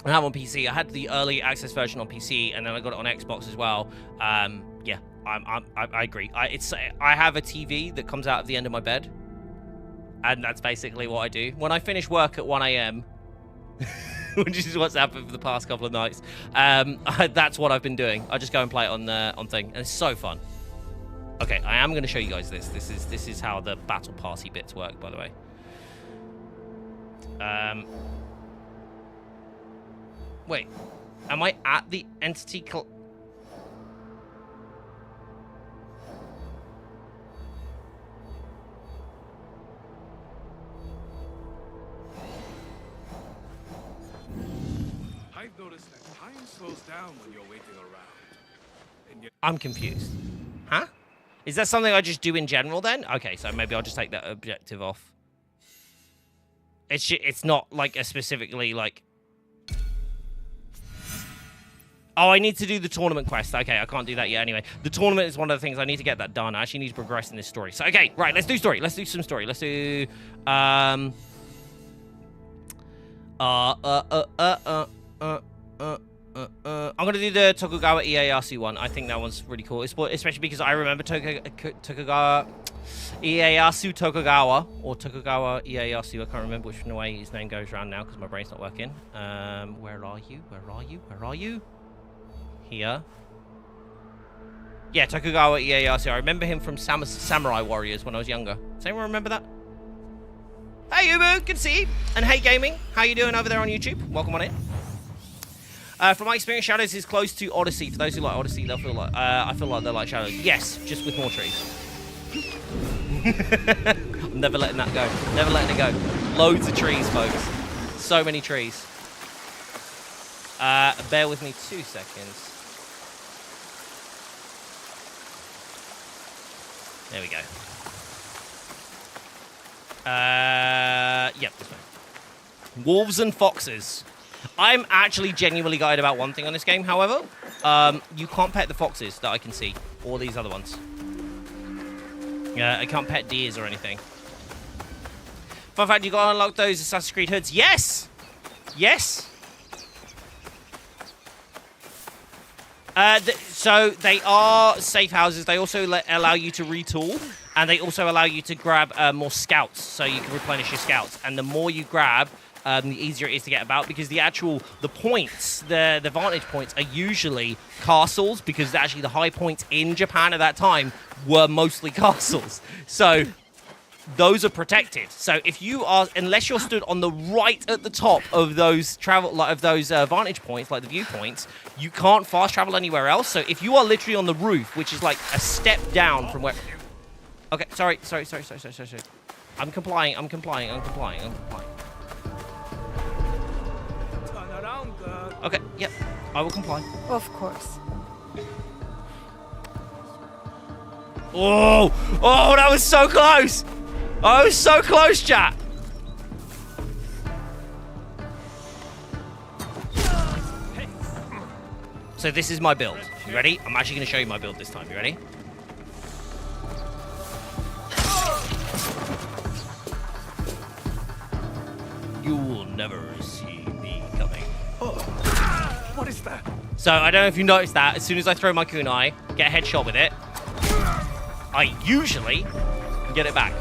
have it on PC. I had the early access version on PC, and then I got it on Xbox as well. Yeah, I agree. I have a TV that comes out of the end of my bed, and that's basically what I do. When I finish work at 1 a.m., which is what's happened for the past couple of nights, that's what I've been doing. I just go and play it on thing, and it's so fun. Okay, I am going to show you guys this. This is how the battle party bits work, by the way. Wait, am I at the entity? I've noticed that time slows down when you're waiting around. And yet I'm confused. Huh? Is that something I just do in general then? Okay, so maybe I'll just take that objective off. It's not like a specifically like... Oh, I need to do the tournament quest. Okay, I can't do that yet anyway. The tournament is one of the things I need to get that done. I actually need to progress in this story. So, okay, right, let's do story. Let's do some story. Let's do... I'm going to do the Tokugawa Ieyasu one. I think that one's really cool, especially because I remember Tokugawa Ieyasu Tokugawa, or Tokugawa Ieyasu. I can't remember which way his name goes around now because my brain's not working. Where are you? Where are you? Where are you? Here. Yeah, Tokugawa Ieyasu. I remember him from Samurai Warriors when I was younger. Does anyone remember that? Hey, Ubu, good to see you. And hey, Gaming, how you doing over there on YouTube? Welcome on in. From my experience, Shadows is close to Odyssey. For those who like Odyssey, they'll feel like I feel like they're like Shadows. Yes, just with more trees. I'm never letting that go. Never letting it go. Loads of trees, folks. So many trees. Bear with me 2 seconds. There we go. Yep, this way. Wolves and foxes. I'm actually genuinely gutted about one thing on this game, however. You can't pet the foxes that I can see, or these other ones. I can't pet deers or anything. Fun fact, you gotta unlock those Assassin's Creed hoods. Yes! Yes! So they are safe houses. They also allow you to retool, and they also allow you to grab more scouts, so you can replenish your scouts. And the more you grab, the easier it is to get about, because the points, the vantage points are usually castles, because actually the high points in Japan at that time were mostly castles. So those are protected. So if you are, unless you're stood on the right at the top of those vantage points, like the viewpoints, you can't fast travel anywhere else. So if you are literally on the roof, which is like a step down from where... Okay, sorry. I'm complying. Okay, yep, I will comply. Of course. Oh, that was so close! I was so close, chat! So this is my build. You ready? I'm actually going to show you my build this time. You ready? You will never see me coming. what is that? So I don't know if you noticed that. As soon as I throw my kunai, get a headshot with it, I usually get it back.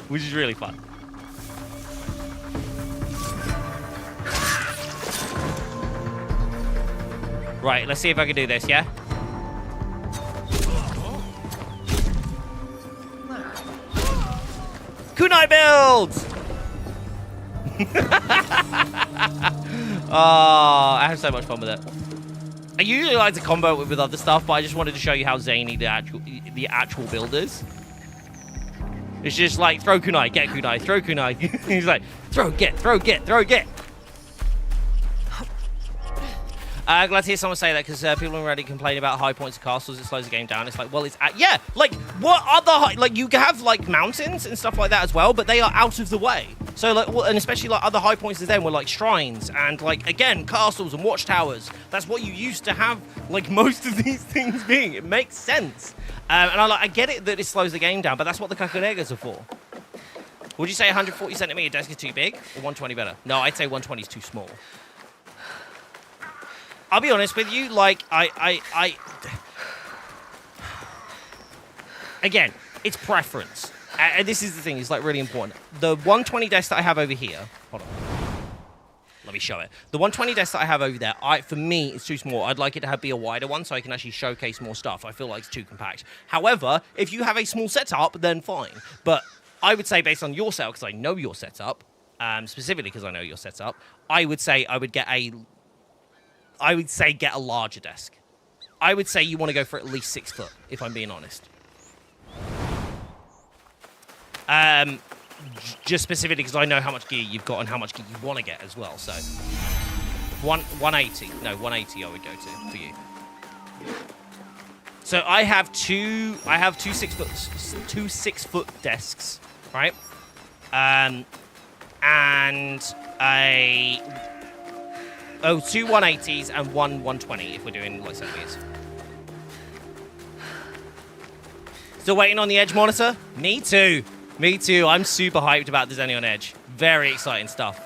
Which is really fun. Right, let's see if I can do this, yeah? Kunai build! Oh, I have so much fun with it. I usually like to combo it with other stuff, but I just wanted to show you how zany the actual build is. It's just like, throw kunai, get kunai, throw kunai. He's like, throw, get. Glad to hear someone say that, because people already complain about high points of castles. It slows the game down. It's like, well, it's yeah. Like, what other like you have like mountains and stuff like that as well, but they are out of the way. So like, and especially like other high points of them were like shrines and like again castles and watchtowers. That's what you used to have like most of these things being. It makes sense. And I get it that it slows the game down, but that's what the Kakuregas are for. Would you say 140 centimeter desk is too big or 120 better? No, I'd say 120 is too small. I'll be honest with you, like, again, it's preference. And this is the thing, it's like really important. The 120 desk that I have over here, hold on. Let me show it. The 120 desk that I have over there, for me, it's too small. I'd like it to be a wider one so I can actually showcase more stuff. I feel like it's too compact. However, if you have a small setup, then fine. But I would say based on your setup, because I know your setup, specifically because I know your setup, I would say get a larger desk. I would say you want to go for at least 6 foot, if I'm being honest. Just specifically because I know how much gear you've got and how much gear you want to get as well. So 180 I would go to for you. So I have two 6 foot desks, right? And two 180s and one 120 if we're doing like centimeters. Still waiting on the Edge monitor? Me too. Me too. I'm super hyped about the Xenon Edge. Very exciting stuff.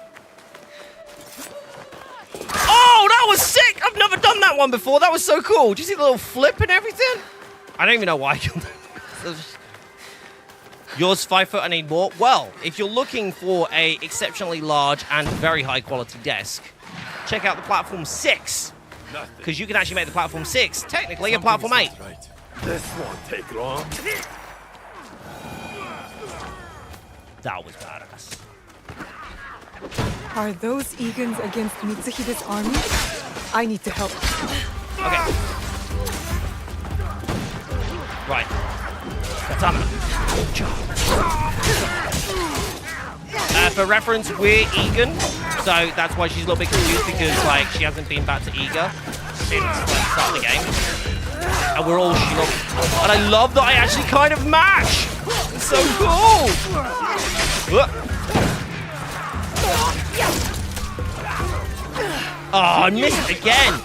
Oh, that was sick! I've never done that one before. That was so cool. Did you see the little flip and everything? I don't even know why I killed that. Yours 5 foot, I need more. Well, if you're looking for a exceptionally large and very high quality desk, check out the Platform 6. Because you can actually make the Platform 6 technically a Platform 8. Right. This won't take long. That was badass. Are those Egans against Mitsuhide's army? I need to help. Okay. Right. Katana. For reference, we're Egan, so that's why she's a little bit confused because like she hasn't been back to Ega since like, the start of the game. And we're all Shinobi. And I love that I actually kind of match! It's so cool! Oh, I missed again!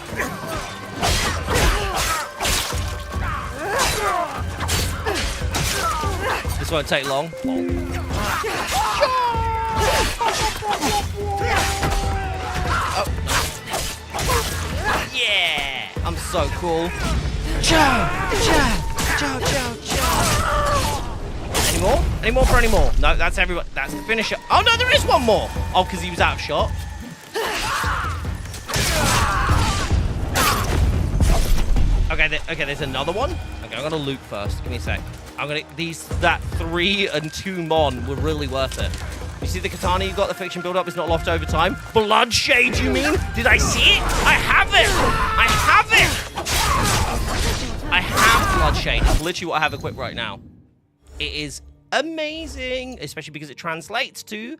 This won't take long. Oh. Yeah! I'm so cool. Chow! Any more? Any more for any more? No, that's everyone. That's the finisher. Oh no, there is one more! Oh, because he was out of shot. Okay, there's another one. Okay, I'm gonna loot first. Give me a sec. That 3 and 2 Mon were really worth it. You see the katana you got, the fiction build-up is not lost over time? Bloodshade, you mean? Did I see it? I have it! I have it! I have Bloodshade. It's literally what I have equipped right now. It is amazing, especially because it translates to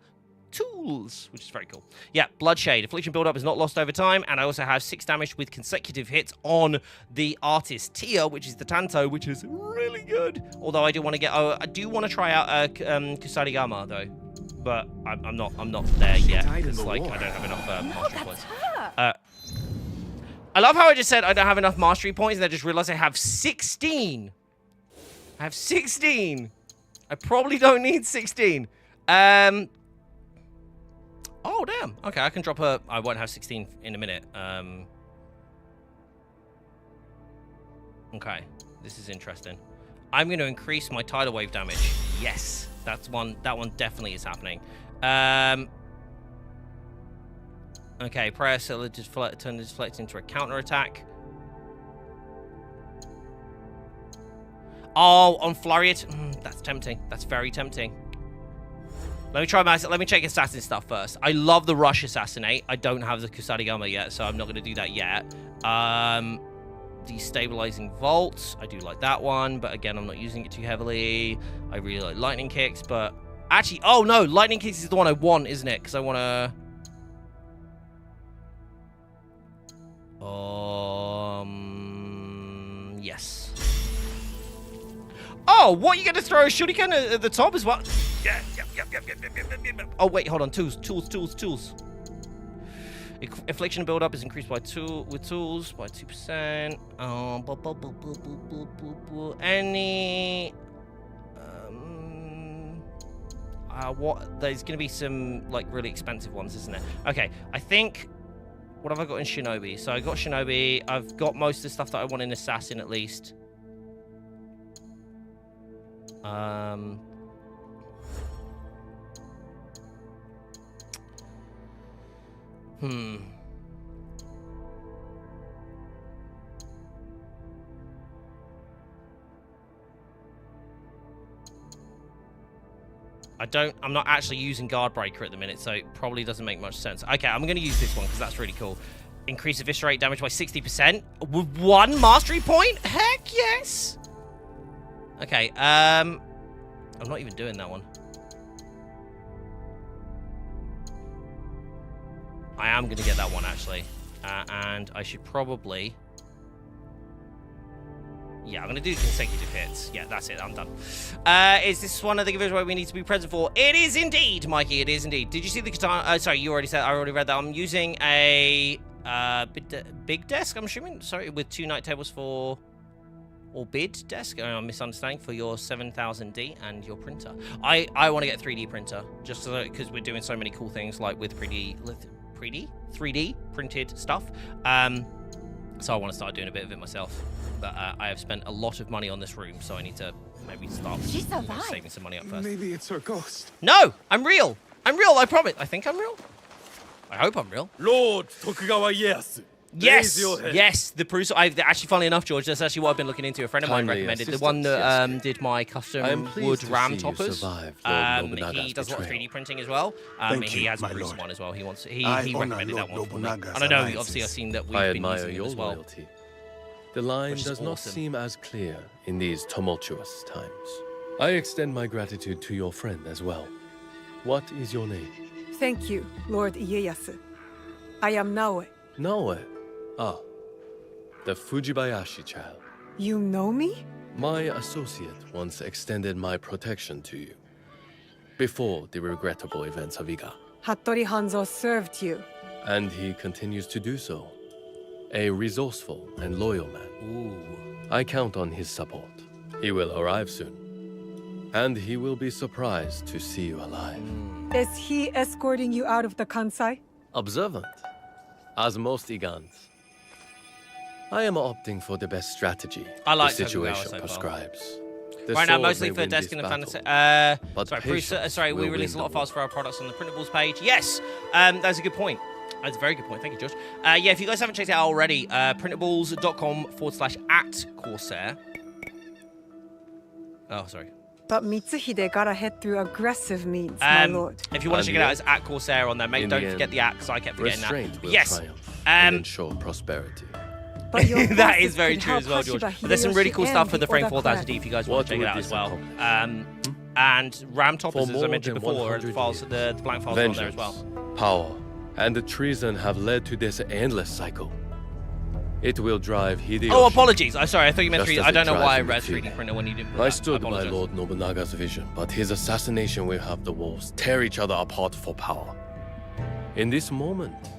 tools, which is very cool. Yeah, Bloodshade. Affliction build-up is not lost over time, and I also have 6 damage with consecutive hits on the Artist tier, which is the Tanto, which is really good. Although I do want to get... Oh, I do want to try out Kusarigama, though. But I'm not there yet. It's like I don't have enough mastery points. I love how I just said I don't have enough mastery points, and I just realized I have 16. I have 16. I probably don't need 16. Oh, damn. Okay, I can drop her. I won't have 16 in a minute. Okay, this is interesting. I'm going to increase my tidal wave damage. Yes, that's one. That one definitely is happening. Okay, prayer turn this deflect into a counter attack. Oh, on flurry it. That's tempting. That's very tempting. Let me check assassin stuff first. I love the rush assassinate. I don't have the Kusarigama yet, so I'm not going to do that yet. Destabilizing vaults. I do like that one, but again, I'm not using it too heavily. I really like lightning kicks, but actually, oh no, lightning kicks is the one I want, isn't it? Because I want to. Yes. Oh, what, you going to throw a shuriken at the top as well? Oh wait, hold on. Tools. Affliction build up is increased by with tools by 2%. Any what? There's gonna be some like really expensive ones, isn't it? Okay, I think. What have I got in Shinobi? So I got Shinobi. I've got most of the stuff that I want in Assassin at least. I'm not actually using Guard Breaker at the minute, so it probably doesn't make much sense. Okay, I'm going to use this one because that's really cool. Increase eviscerate damage by 60% with 1 mastery point? Heck yes! Okay, I'm not even doing that one. I am going to get that one, actually. And I should probably... Yeah, I'm going to do consecutive hits. Yeah, that's it. I'm done. Is this one of the giveaways we need to be present for? It is indeed, Mikey. It is indeed. Did you see the katana? Sorry, you already said. I already read that. I'm using a big desk, I'm assuming. Sorry, with 2 night tables for... Or bid desk? I'm misunderstanding. For your 7000D and your printer. I want to get a 3D printer. Just because we're doing so many cool things like with 3D printed stuff. So I want to start doing a bit of it myself. But I have spent a lot of money on this room, so I need to maybe start saving some money up first. Maybe it's her ghost. No! I'm real! I'm real, I promise. I think I'm real. I hope I'm real. Lord Tokugawa Ieyasu. Yes! Yes! The Prusa. Actually, funnily enough, George, that's actually what I've been looking into. A friend of mine recommended. The one that did my custom wood ram toppers. He does a lot of 3D printing as well. He has a Prusa one as well. He recommended that one for me. And I know, obviously, I've seen that we've been using it as well. Loyalty. The line does not seem as clear in these tumultuous times. I extend my gratitude to your friend as well. What is your name? Thank you, Lord Ieyasu. I am Naoe. Naoe? Ah, the Fujibayashi child. You know me? My associate once extended my protection to you. Before the regrettable events of Iga. Hattori Hanzo served you. And he continues to do so. A resourceful and loyal man. Ooh. I count on his support. He will arrive soon. And he will be surprised to see you alive. Is he escorting you out of the Kansai? Observant, as most Igans. I am opting for the best strategy the situation prescribes. Right now, mostly for desk and the fantasy. Sorry, we release a lot of files for our products on the printables page. Yes, that's a good point. That's a very good point. Thank you, George. Yeah, if you guys haven't checked it out already, printables.com/@Corsair. Oh, sorry. But Mitsuhide gotta head through aggressive means, my lord. If you want to check it out, it's @Corsair on there. Mate, don't forget the because I kept forgetting that. Yes. And ensure prosperity. But your that is forces very could true help as well, George. Hashiba But there's some really Hideyoshi cool stuff and for the the Frame Oda 4000D clan. if you guys want to check it out as well. And RAM toppers, as I mentioned before, the files, the blank files are on there as well. Power and the treason have led to this endless cycle. It will drive Hideyoshi. Oh, apologies. I'm sorry. I thought you meant 3D. I don't know why I read field. 3D printer when you didn't. I stood by Lord Nobunaga's vision, but his assassination will have the wolves tear each other apart for power. In this moment,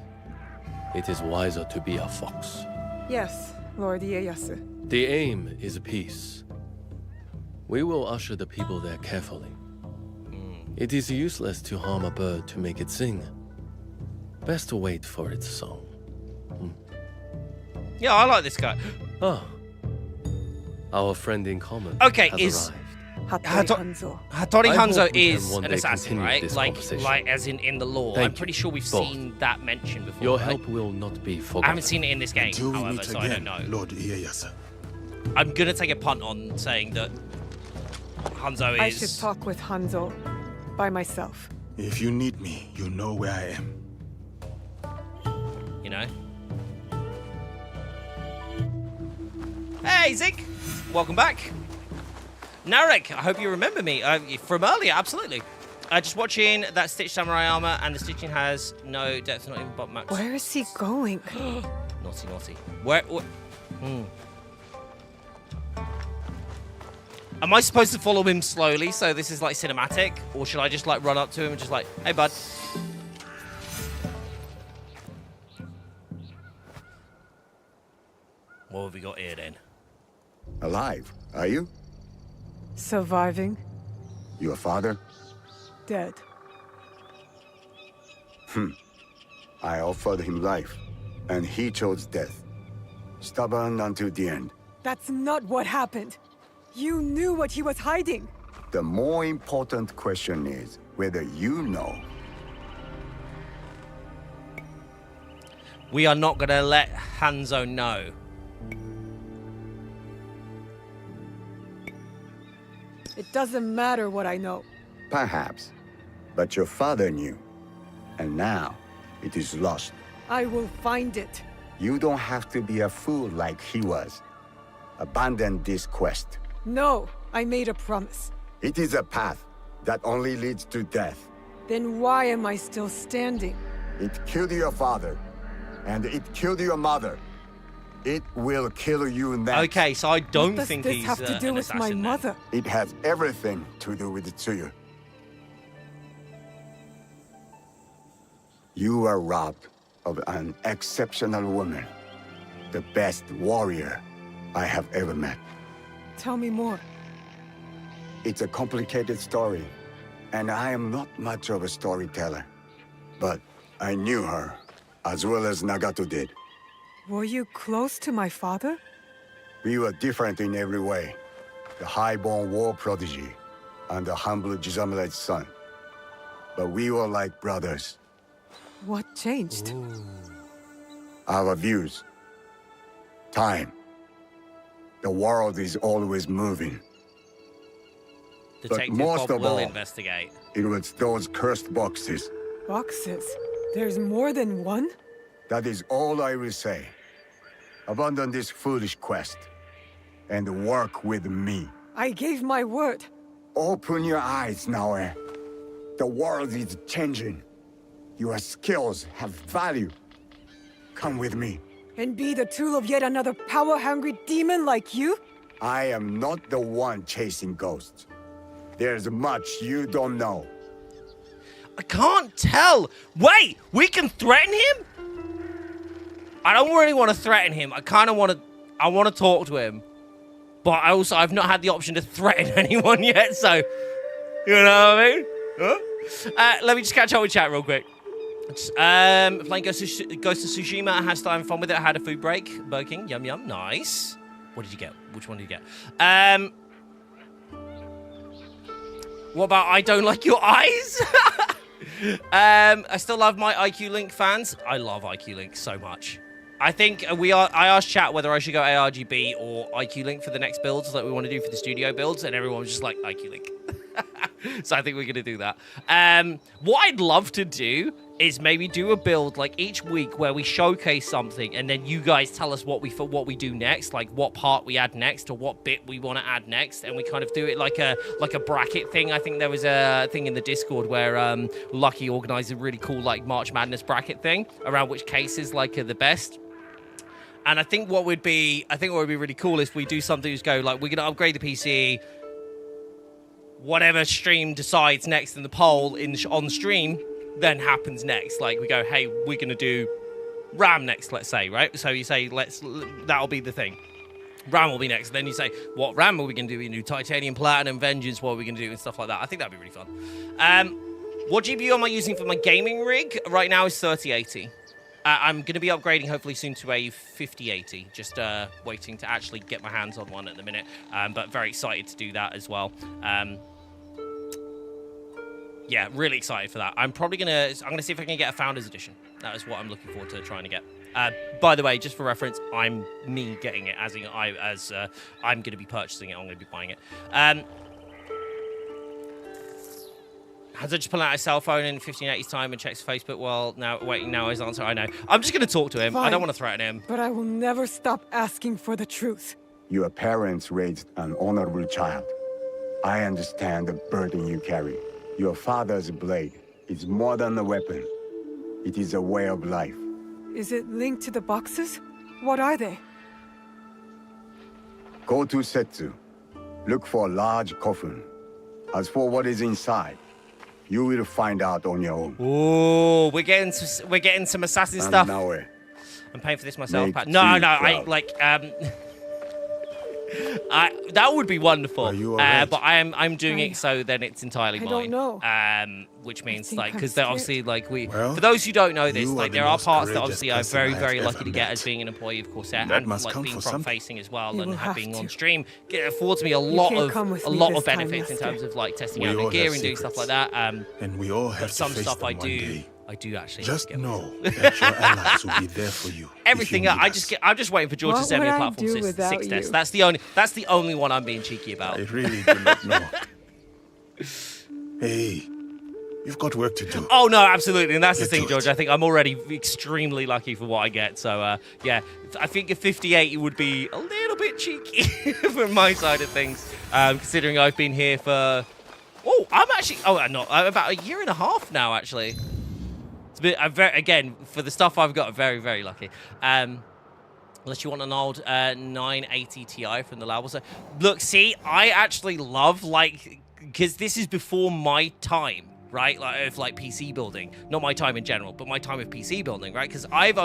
it is wiser to be a fox. Yes, Lord Ieyasu. The aim is peace. We will usher the people there carefully. It is useless to harm a bird to make it sing. Best to wait for its song. Yeah, I like this guy. Ah, our friend in common. Okay, has arrived. Hattori I Hanzo hope we can is one an day assassin, continue right? this Like conversation. as in the lore. Thank I'm pretty you, sure we've both. seen that mentioned before. Your right? help will not be forgotten. I haven't seen it in this game, Until we however, meet so I don't again, know. Lord Ieyasu. I'm gonna take a punt on saying that Hanzo is. I should talk with Hanzo by myself. If you need me, you know where I am. You know. Hey, Zig! Welcome back. Narek, I hope you remember me from earlier, absolutely. Just watching that Stitch Samurai armor, and the stitching has no depth, not even bot max. Where is he going? Naughty, naughty. Where Am I supposed to follow him slowly so this is like cinematic? Or should I just like run up to him and just like, hey bud? What have we got here then? Alive, are you? Surviving, Your father? dead. I offered him life, and he chose death. Stubborn until the end. That's not what happened. You knew what he was hiding. The more important question is whether you know. We are not going to let Hanzo know. It doesn't matter what I know. Perhaps. But your father knew. And now, it is lost. I will find it. You don't have to be a fool like he was. Abandon this quest. No, I made a promise. It is a path that only leads to death. Then why am I still standing? It killed your father, and it killed your mother. It will kill you next. Okay, so I don't What does think this he's have to do an with my assassin then. mother? It has everything to do with Tsuyu. You are robbed of an exceptional woman. The best warrior I have ever met. Tell me more. It's a complicated story, and I am not much of a storyteller. But I knew her, as well as Nagato did. Were you close to my father? We were different in every way. The high-born war prodigy, and the humble Jisamura's son. But we were like brothers. What changed? Our views. Time. The world is always moving. Detective most Bob of will all- investigate. It was those cursed boxes. Boxes. There's more than one? That is all I will say. Abandon this foolish quest, and work with me. I gave my word. Open your eyes, Naoe. The world is changing. Your skills have value. Come with me. And be the tool of yet another power-hungry demon like you? I am not the one chasing ghosts. There's much you don't know. I can't tell. Wait, we can threaten him? I don't really want to threaten him. I kind of want to. I want to talk to him, but I've not had the option to threaten anyone yet. So, you know what I mean? Huh? Let me just catch up with chat real quick. Playing Ghost of Tsushima, has time fun with it. I had a food break. Burger King, yum yum, nice. What did you get? Which one did you get? What about I don't like your eyes? I still love my IQ Link fans. I love IQ Link so much. I think I asked chat whether I should go ARGB or IQ Link for the next builds that we want to do for the studio builds, and everyone was just like, IQ Link. So I think we're going to do that. What I'd love to do is maybe do a build like each week where we showcase something, and then you guys tell us what we do next, like what part we add next or what bit we want to add next, and we kind of do it like a bracket thing. I think there was a thing in the Discord where Lucky organized a really cool like March Madness bracket thing around which cases like are the best. And I think what would be really cool if we do something is go like, we're going to upgrade the PC, whatever stream decides next in the poll on stream then happens next. Like we go, hey, we're going to do RAM next, let's say, right? So you say, that'll be the thing. RAM will be next. Then you say, what RAM are we going to do? We can do Titanium, Platinum, Vengeance, what are we going to do and stuff like that. I think that'd be really fun. What GPU am I using for my gaming rig? Right now is 3080. I'm going to be upgrading hopefully soon to a 5080. Just waiting to actually get my hands on one at the minute. But very excited to do that as well. Yeah, really excited for that. I'm probably going to see if I can get a Founders Edition. That is what I'm looking forward to trying to get. By the way, just for reference, I'm me getting it, I'm going to be purchasing it. I'm going to be buying it. Has I just pull out his cell phone in 1580's time and checks Facebook? Well, now waiting now his answer. I know. I'm just going to talk to him. Fine. I don't want to threaten him. But I will never stop asking for the truth. Your parents raised an honorable child. I understand the burden you carry. Your father's blade is more than a weapon. It is a way of life. Is it linked to the boxes? What are they? Go to Setsu Look for a large coffin. As for what is inside, you will find out on your own. Oh, we're getting some assassin And stuff. now, I'm paying for this myself. Make Pat. No, you no, I proud. like that would be wonderful. Are you all right? But I'm doing it so then it's entirely I mine. don't know. Which means think like I'm because they're scared. obviously like Well, for those who don't know this, you are like the there are most parts that courageous obviously I'm person very I have very ever lucky to get met. as being an employee of Corsair That and must like come being for front something. facing as well You and will have being on to. stream. It affords me a You lot can't come with me of this time, benefits in Lester. terms of like testing We out all the gear have and doing stuff like secrets. that. And we all have But to some face stuff them I one day. do actually Just get know that your allies will be there for you. everything. If you need us. I'm just waiting for George to What send me a would I platform do 6 without test. you? That's the only one I'm being cheeky about. I really do not know. Hey, you've got work to do. Oh no, absolutely, and that's the Get thing, to George. it. I think I'm already extremely lucky for what I get. So yeah, I think a 58 would be a little bit cheeky from my side of things, considering I've been here for. I'm about a year and a half now. Actually, it's a bit. Again, for the stuff I've got, I'm very very lucky. Unless you want an old 980 Ti from the label. So, look, see, I actually love, like, because this is before my time, right? Like, of, like, PC building. Not my time in general, but my time of PC building, right? Because I'm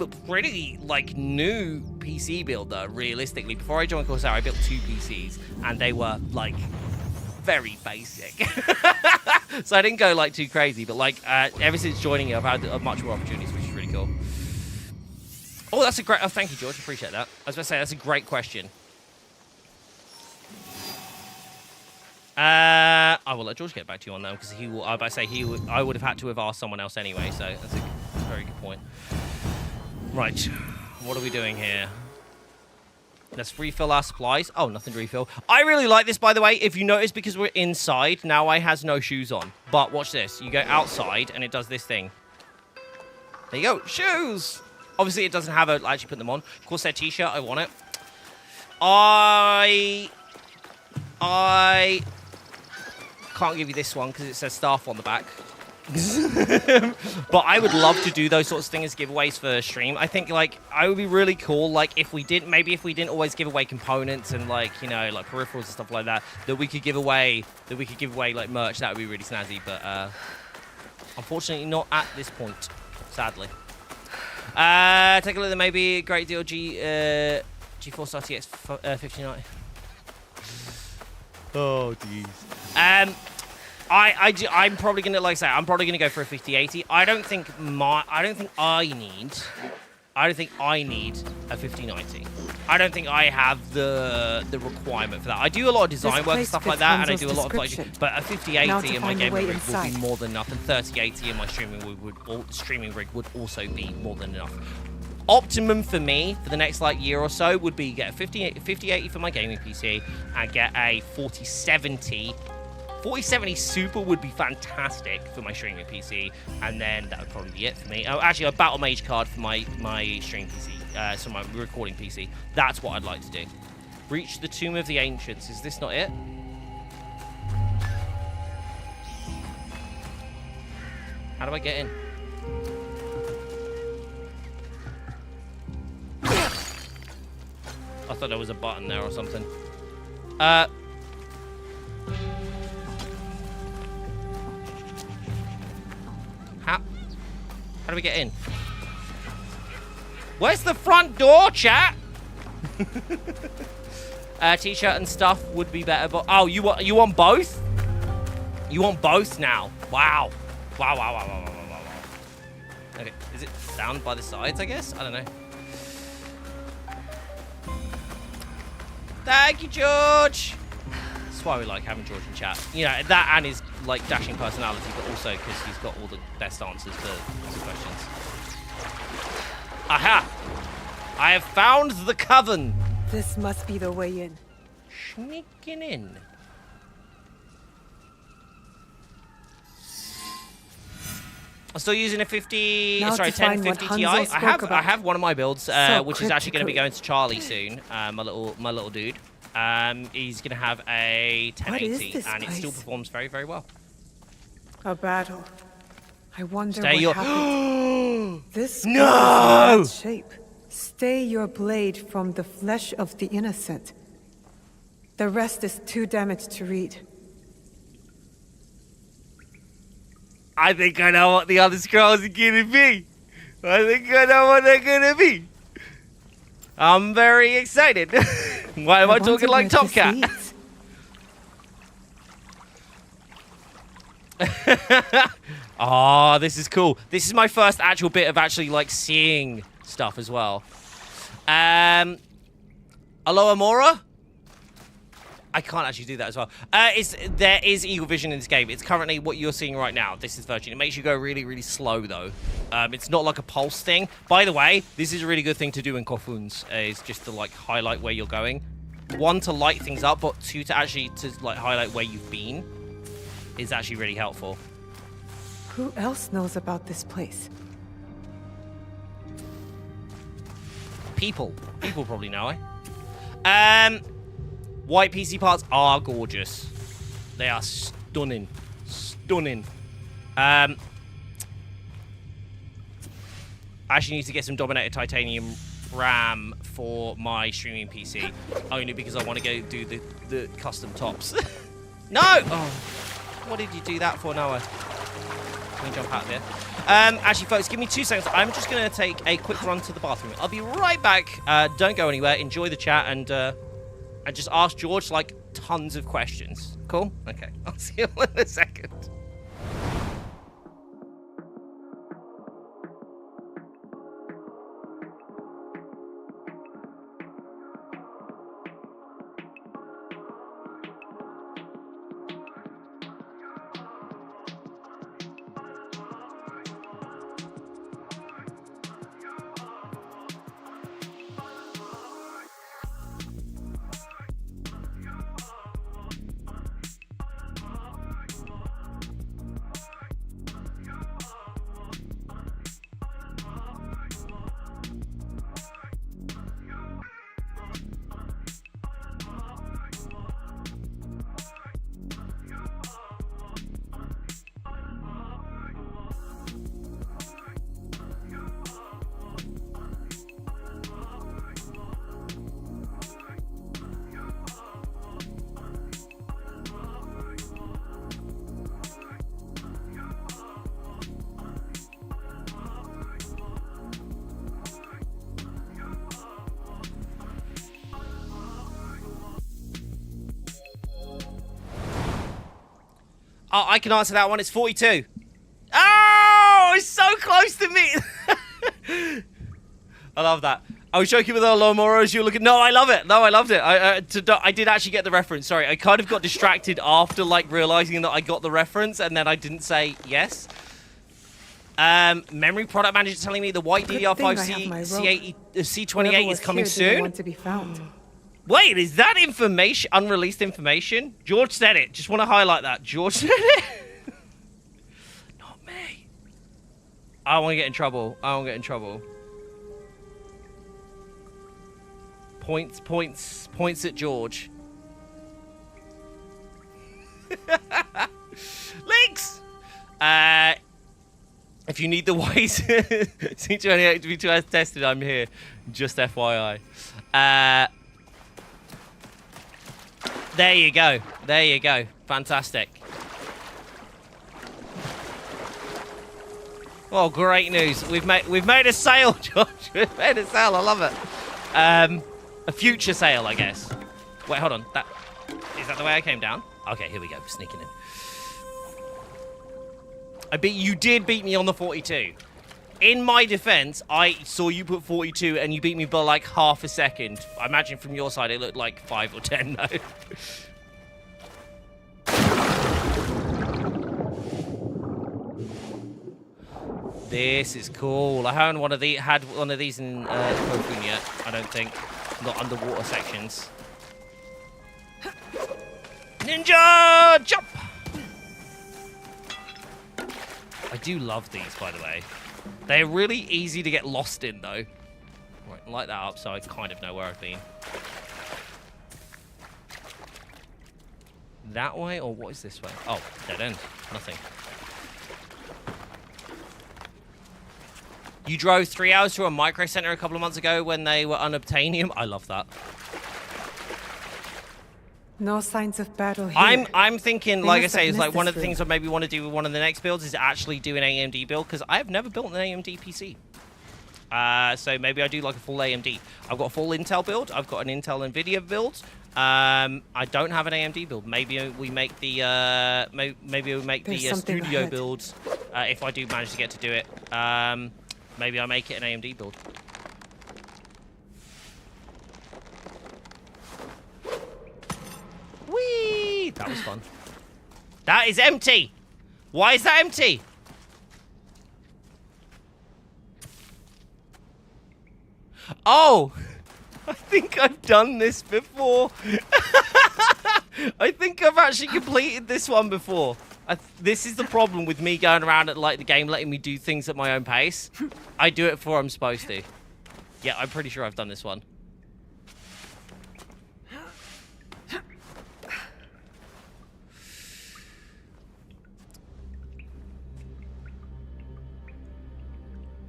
a pretty, like, new PC builder, realistically. Before I joined Corsair, I built 2 PCs, and they were, like, very basic. So I didn't go, like, too crazy, but, like, ever since joining it, I've had much more opportunities, which is really cool. Oh, that's a great... Oh, thank you, George. Appreciate that. I was going to say, that's a great question. I will let George get back to you on that, because he will... I would have had to have asked someone else anyway, so that's a very good point. Right. What are we doing here? Let's refill our supplies. Oh, nothing to refill. I really like this, by the way. If you notice, because we're inside, now I has no shoes on. But watch this. You go outside, and it does this thing. There you go. Shoes! Obviously, it doesn't have a... I actually put them on. Corsair t-shirt. I want it. I can't give you this one because it says staff on the back. But I would love to do those sorts of things as giveaways for stream. I think, like, I would be really cool, like, if we didn't always give away components and, like, you know, like peripherals and stuff like that, that we could give away, like, merch. That would be really snazzy. But unfortunately, not at this point, sadly. Take a look at maybe a great deal GeForce RTX 5090. Oh, jeez. I'm probably gonna, like I say, I'm probably gonna go for a 5080. I don't think I need a 5090. I don't think I have the requirement for that. I do a lot of design work and stuff like that, and I do a lot of like, but a 5080 in my gaming rig would be more than enough, and 3080 in my streaming rig would also be more than enough. Optimum for me for the next like year or so would be get a 5080 for my gaming PC and get a 4070. 4070 Super would be fantastic for my streaming PC, and then that would probably be it for me. Oh, actually, a Battle Mage card for my stream PC, so my recording PC. That's what I'd like to do. Reach the Tomb of the Ancients. Is this not it? How do I get in? I thought there was a button there or something. How do we get in? Where's the front door, chat? T-shirt and stuff would be better, but oh, you want both? You want both now? Wow. Wow. Okay, is it down by the sides? I guess I don't know. Thank you, George. That's why we like having George in chat. You know, that and his like dashing personality, but also because he's got all the best answers for questions. Aha! I have found the coven. This must be the way in. Sneaking in. I'm still using a 1050 Ti. I have one of my builds, which is actually going to be going to Charlie soon. My little dude. He's going to have a 1080, and it still performs very, very well. A battle. I wonder Stay what happened. This No! is shape. Stay your blade from the flesh of the innocent. The rest is too damaged to read. I think I know what the other scrolls are gonna be. I think I know what they're gonna be. I'm very excited. Why am I talking like Top Cat? Oh, this is cool. This is my first actual bit of actually like seeing stuff as well. Aloha Mora? I can't actually do that as well. There is Eagle Vision in this game. It's currently what you're seeing right now. This is Virgin. It makes you go really, really slow, though. It's not like a pulse thing. By the way, this is a really good thing to do in Kofuns, is just to, like, highlight where you're going. One, to light things up, but two, to actually, like, highlight where you've been is actually really helpful. Who else knows about this place? People. People probably know, eh? White PC parts are gorgeous. They are stunning. Stunning. I actually need to get some Dominator Titanium RAM for my streaming PC. Only because I want to go do the custom tops. No! Oh, what did you do that for, Noah? Can we jump out of here? Actually, folks, give me 2 seconds. I'm just going to take a quick run to the bathroom. I'll be right back. Don't go anywhere. Enjoy the chat and just ask George, like, tons of questions. Cool? Okay. I'll see you in a second. Oh, I can answer that one. It's 42. Oh, it's so close to me. I love that. I was joking with Aloha Mora as you were looking. No, I love it. No, I loved it. I did actually get the reference. Sorry, I kind of got distracted after like realizing that I got the reference, and then I didn't say yes. Memory product manager telling me the white DDR5 C28 is coming soon. Want to be found. Wait, is that information? Unreleased information? George said it. Just want to highlight that. George said it. Not me. I don't want to get in trouble. I don't want to get in trouble. Points at George. Links! If you need the white C28 to be too tested, I'm here. Just FYI. There you go. There you go. Fantastic. Oh, great news. We've made a sale, George. We've made a sale. I love it. A future sale, I guess. Wait, hold on. Is that the way I came down? Okay, here we go. Sneaking in. You did beat me on the 42. In my defense, I saw you put 42 and you beat me by like half a second. I imagine from your side it looked like 5 or 10 though. This is cool. I haven't had one of these in Kofun yet, I don't think. Not underwater sections. Ninja jump! I do love these, by the way. They're really easy to get lost in, though. Right, light that up so I kind of know where I've been. That way, or what is this way? Oh, dead end. Nothing. You drove 3 hours to a micro center a couple of months ago when they were unobtainium. I love that. No signs of battle here. I'm thinking, They like I must say, have is like missed one of this the things I room. maybe want to do with one of the next builds is actually do an AMD build, because I have never built an AMD PC. So maybe I do like a full AMD. I've got a full Intel build. I've got an Intel NVIDIA build. I don't have an AMD build. Maybe we make the maybe we make There's the something studio ahead. builds if I do manage to get to do it. Maybe I make it an AMD build. Whee! That was fun. That is empty. Why is that empty? Oh, I think I've done this before. I think I've actually completed this one before. This is the problem with me going around at like the game letting me do things at my own pace. I do it before I'm supposed to. Yeah, I'm pretty sure I've done this one.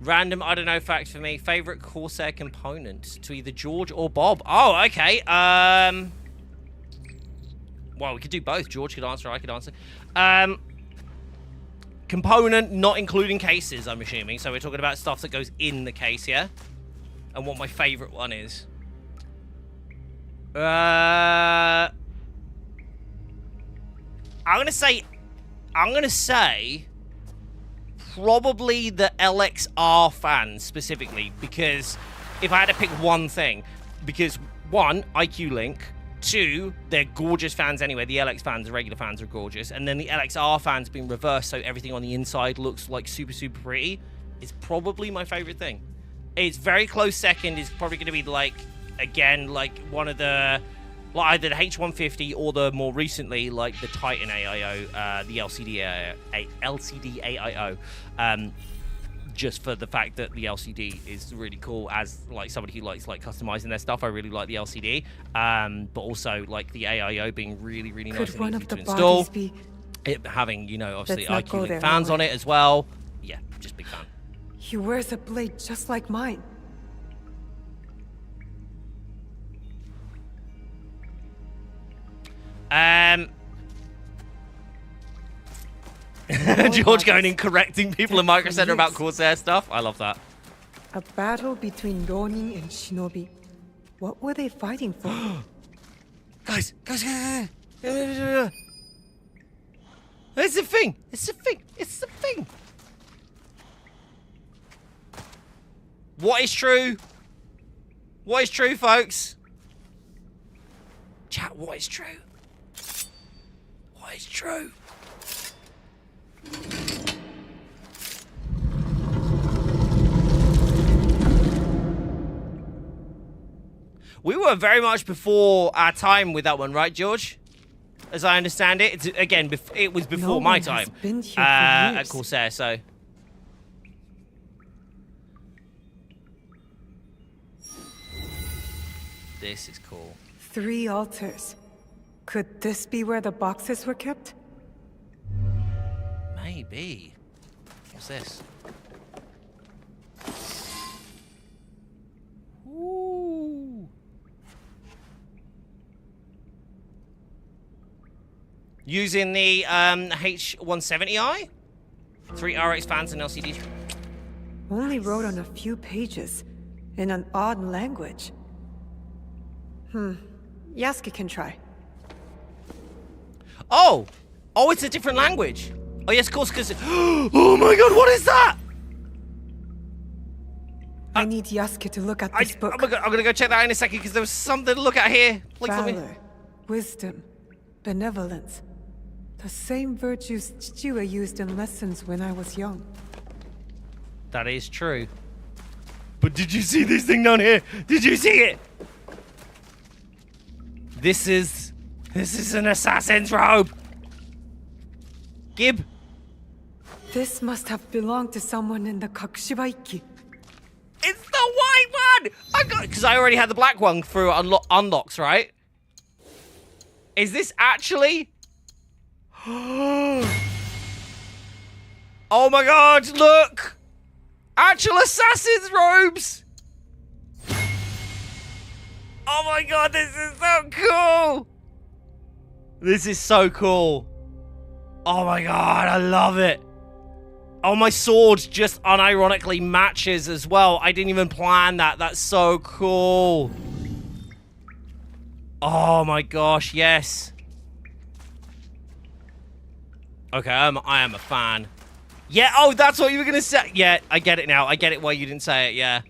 Random, I don't know, facts for me. Favorite Corsair component to either George or Bob. Oh, okay. Well, we could do both. George could answer, I could answer. Component, not including cases, I'm assuming. So we're talking about stuff that goes in the case, yeah? And what my favorite one is. I'm gonna say probably the LXR fans specifically, because if I had to pick one thing, because one, IQ Link, two, they're gorgeous fans anyway. The LX fans, the regular fans are gorgeous, and then the LXR fans being reversed, so everything on the inside looks like super, super pretty, is probably my favorite thing. It's very close second, is probably going to be like, again, like one of the, like either the H150 or the more recently, like the Titan AIO, the LCD AIO. Just for the fact that the LCD is really cool, as like somebody who likes like customizing their stuff. I really like the LCD, but also like the AIO being really, really nice Could and one easy of the to install. bodies be? It having, you know, obviously Let's not IQ go Link there, fans Howard. on it as well. Yeah, just big fan. He wears a blade just like mine. George going and correcting people in Micro Center about Yes. Corsair stuff. I love that. A battle between Ronin and Shinobi. What were they fighting for? Guys. It's a thing. It's a thing. It's a thing. What is true? What is true, folks? Chat, what is true? What is true? We were very much before our time with that one, right, George? As I understand it, it's, again, it was before No my one has time been here for at years. Corsair, so. This is cool. 3 altars. Could this be where the boxes were kept? Maybe. What's this? Ooh. Using the H170i? 3 RX fans and LCDs. Only wrote on a few pages. In an odd language. Yasuke can try. Oh! Oh, it's a different language. Oh, yes, of course, because... Oh my god, what is that? I need Yasuke to look at this book. Oh my god, I'm gonna go check that out in a second, because there was something to look at here. Like something... Valor, wisdom, benevolence. The same virtues Chichiwa used in lessons when I was young. That is true. But did you see this thing down here? Did you see it? This is an assassin's robe. Gib. This must have belonged to someone in the Kakushibaiki. It's the white one. I got because I already had the black one through unlocks, right? Is this actually? Oh my god! Look, actual assassin's robes. Oh my god, this is so cool! This is so cool. Oh my god, I love it. Oh, my sword just unironically matches as well. I didn't even plan that. That's so cool. Oh my gosh, yes. Okay, I am a fan. Yeah, oh, that's what you were gonna say. Yeah, I get it now. I get it why you didn't say it, yeah.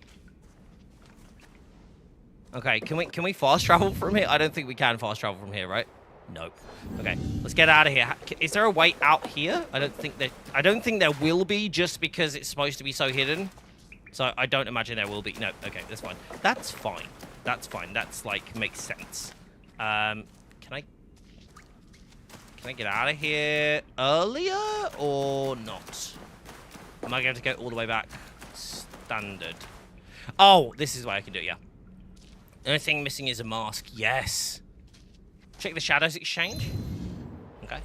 Okay, can we fast travel from here? I don't think we can fast travel from here, right? Nope. Okay, let's get out of here. Is there a way out here? I don't think there will be, just because it's supposed to be so hidden. So I don't imagine there will be. No, okay, that's fine. That's fine. That's fine. That's like makes sense. Can I get out of here earlier or not? Am I going to go all the way back? Standard. Oh, this is why I can do it, yeah. The only thing missing is a mask. Yes. Check the shadows exchange. Okay.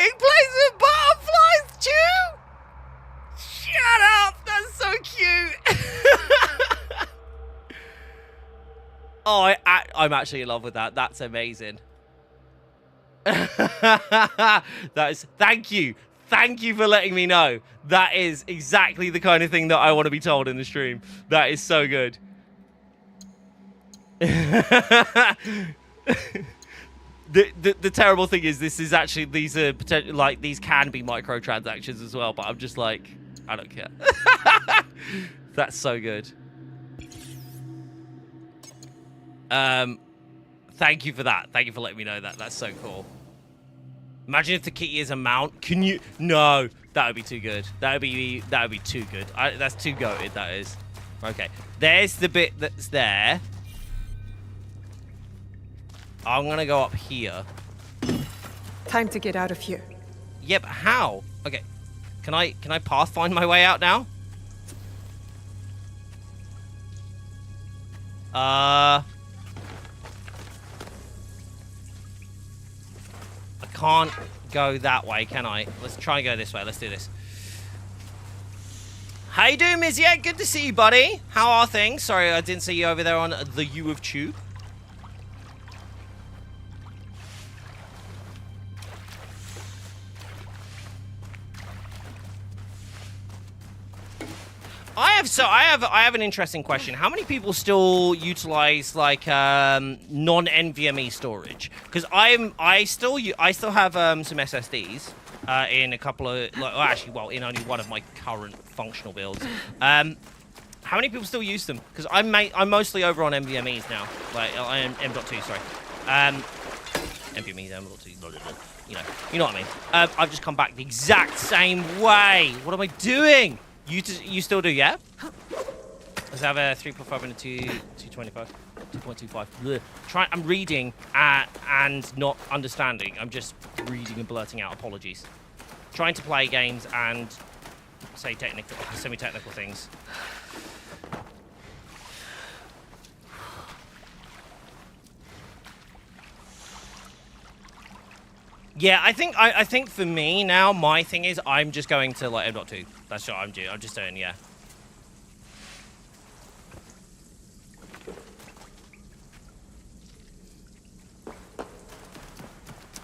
It plays with butterflies too? Shut up! That's so cute! Oh, I'm actually in love with that. That's amazing. That is... Thank you. Thank you for letting me know. That is exactly the kind of thing that I want to be told in the stream. That is so good. The terrible thing is these are potential, like, these can be microtransactions as well, but I'm just like, I don't care. That's so good. Thank you for that. Thank you for letting me know that. That's so cool. Imagine if the kitty is a mount. Can you? No, that would be too good. That would be too good. That's too goated. That is. Okay. There's the bit that's there. I'm gonna go up here. Time to get out of here. Yeah, but how? Okay. Can I pathfind my way out now? I can't go that way, can I? Let's try and go this way. Let's do this. How you doing, Miz? Yeah, good to see you, buddy. How are things? Sorry, I didn't see you over there on the U of Tube. I have an interesting question. How many people still utilize like non-NVMe storage? Because I still have some SSDs in a couple of in only one of my current functional builds. How many people still use them? Because I'm mostly over on NVMe's now. Like I am M.2, sorry. NVMe's M.2. You know what I mean. I've just come back the exact same way. What am I doing? You still do, yeah? Let's have a 3.5 and a 225. 2.25. I'm reading and not understanding. I'm just reading and blurting out apologies. Trying to play games and say semi-technical things. Yeah, I think for me now, my thing is I'm just going to like M.2. That's what I'm doing. I'm just doing, yeah.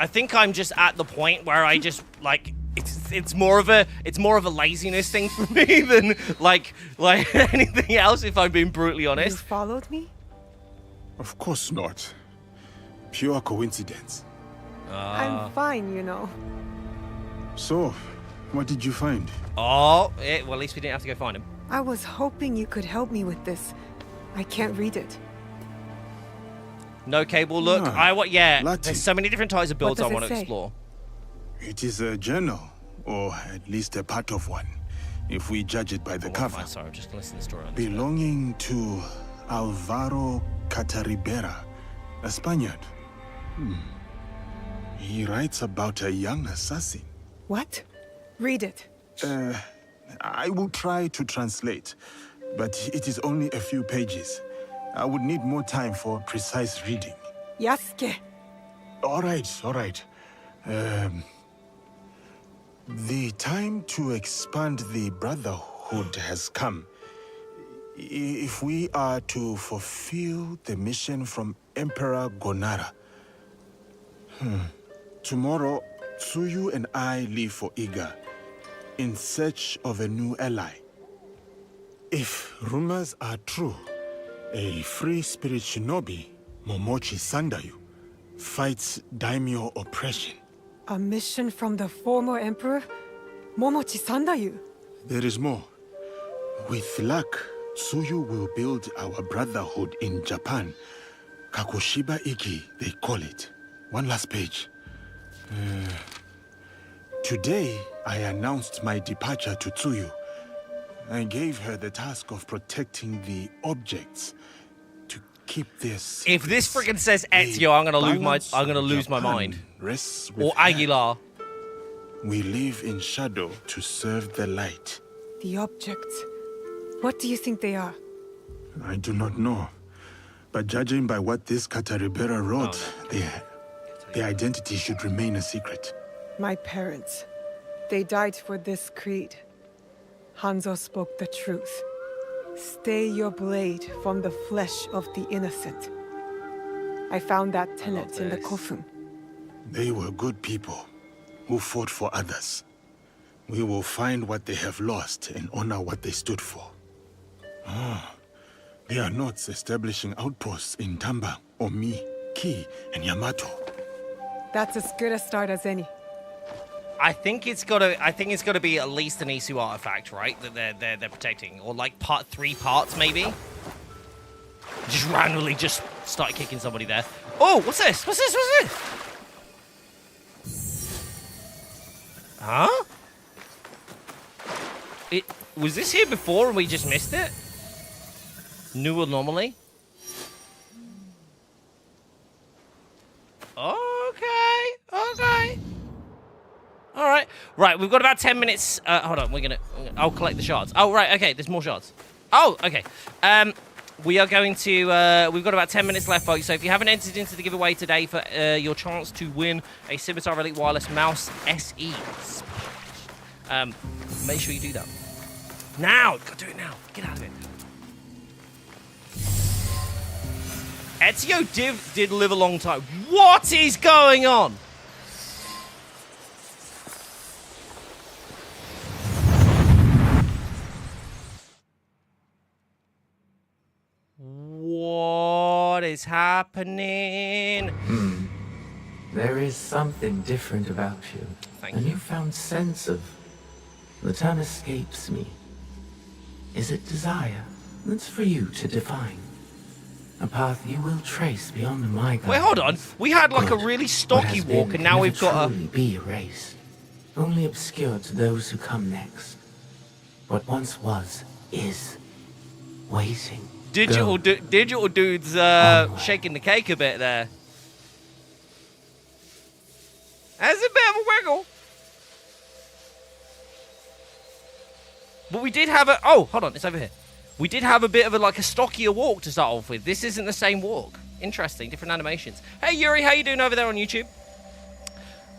I think I'm just at the point where I just like it's more of a laziness thing for me than like anything else, if I'm being brutally honest. You followed me? Of course not. Pure coincidence. I'm fine, you know. So, what did you find? Oh, well, at least we didn't have to go find him. I was hoping you could help me with this. I can't read it. No cable, look. Latin. There's so many different types of builds I want to say? explore. It is a journal, or at least a part of one, if we judge it by the cover. Sorry, I'm just going to listen to the story on this. Belonging to Alvaro Cataribera, A Spaniard. He writes about a young assassin. What? Read it. I will try to translate, but it is only a few pages. I would need more time for precise reading. Yasuke. All right. The time to expand the Brotherhood has come. If we are to fulfill the mission from Emperor Gonara. Tomorrow, Tsuyu and I leave for Iga, in search of a new ally. If rumors are true, a free spirit shinobi, Momochi Sandayu, fights daimyo oppression. A mission from the former emperor? Momochi Sandayu? There is more. With luck, Tsuyu will build our brotherhood in Japan. Kakoshiba Iki, they call it. One last page. Today, I announced my departure to Tsuyu. I gave her the task of protecting the objects to keep their secrets. If this freaking says Ezio, I'm gonna lose my mind. Or Aguilar. We live in shadow to serve the light. The objects. What do you think they are? I do not know. But judging by what this Kataribera wrote, their identity should remain a secret. My parents. They died for this creed. Hanzo spoke the truth. Stay your blade from the flesh of the innocent. I found that tenet in the Kofun. They were good people who fought for others. We will find what they have lost and honor what they stood for. They are not establishing outposts in Tamba, Omi, Ki, and Yamato. That's as good a start as any. I think it's gotta be at least an Isu artifact, right? That they're protecting, or like 3 parts maybe. Just randomly just start kicking somebody there. Oh, what's this? What's this? Huh? Was this here before and we just missed it? New anomaly? Okay. Alright. Right, we've got about 10 minutes. Hold on, I'll collect the shards. Oh, right, okay, there's more shards. Oh, okay. We are going to, we've got about 10 minutes left, folks. So if you haven't entered into the giveaway today for your chance to win a Scimitar Elite Wireless Mouse SE, make sure you do that. Now! Gotta do it now. Get out of it. Ezio did live a long time. What is going on? What is happening? There is something different about you. Thank a you. newfound sense of... The term escapes me. Is it desire? That's for you to define. A path you will trace beyond my guidance. Wait, hold on. We had like a really stocky walk, and now we've got a... be erased. Only obscured to those who come next. What once was, is. Waiting. Digital dude's shaking the cake a bit there. That's a bit of a wiggle. But we did have a... Oh, hold on. It's over here. We did have a bit of a stockier walk to start off with. This isn't the same walk. Interesting. Different animations. Hey, Yuri. How you doing over there on YouTube?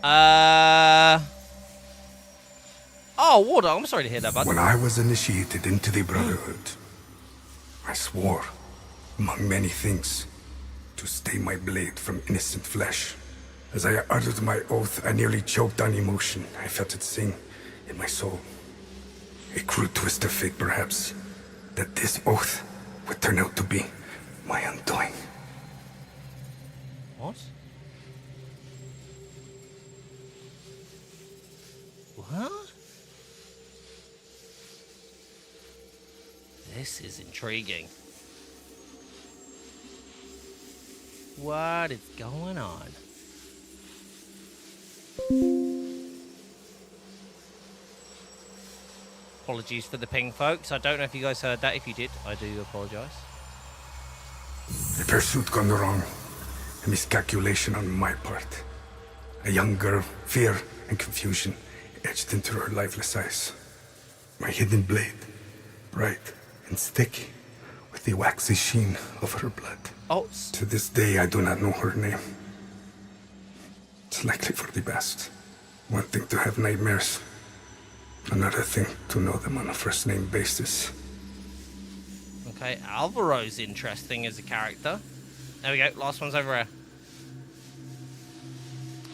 Oh, Warder. I'm sorry to hear that, bud. When I was initiated into the Brotherhood, I swore, among many things, to stay my blade from innocent flesh. As I uttered my oath, I nearly choked on emotion. I felt it sing in my soul. A crude twist of fate, perhaps, that this oath would turn out to be my undoing. What? What? This is intriguing. What is going on? Apologies for the ping, folks. I don't know if you guys heard that. If you did, I do apologize. A pursuit gone wrong. A miscalculation on my part. A young girl, fear and confusion etched into her lifeless eyes. My hidden blade, bright and sticky, with the waxy sheen of her blood. Oh. To this day, I do not know her name. It's likely for the best. One thing to have nightmares, another thing to know them on a first-name basis. Okay, Alvaro's interesting as a character. There we go, last one's over here.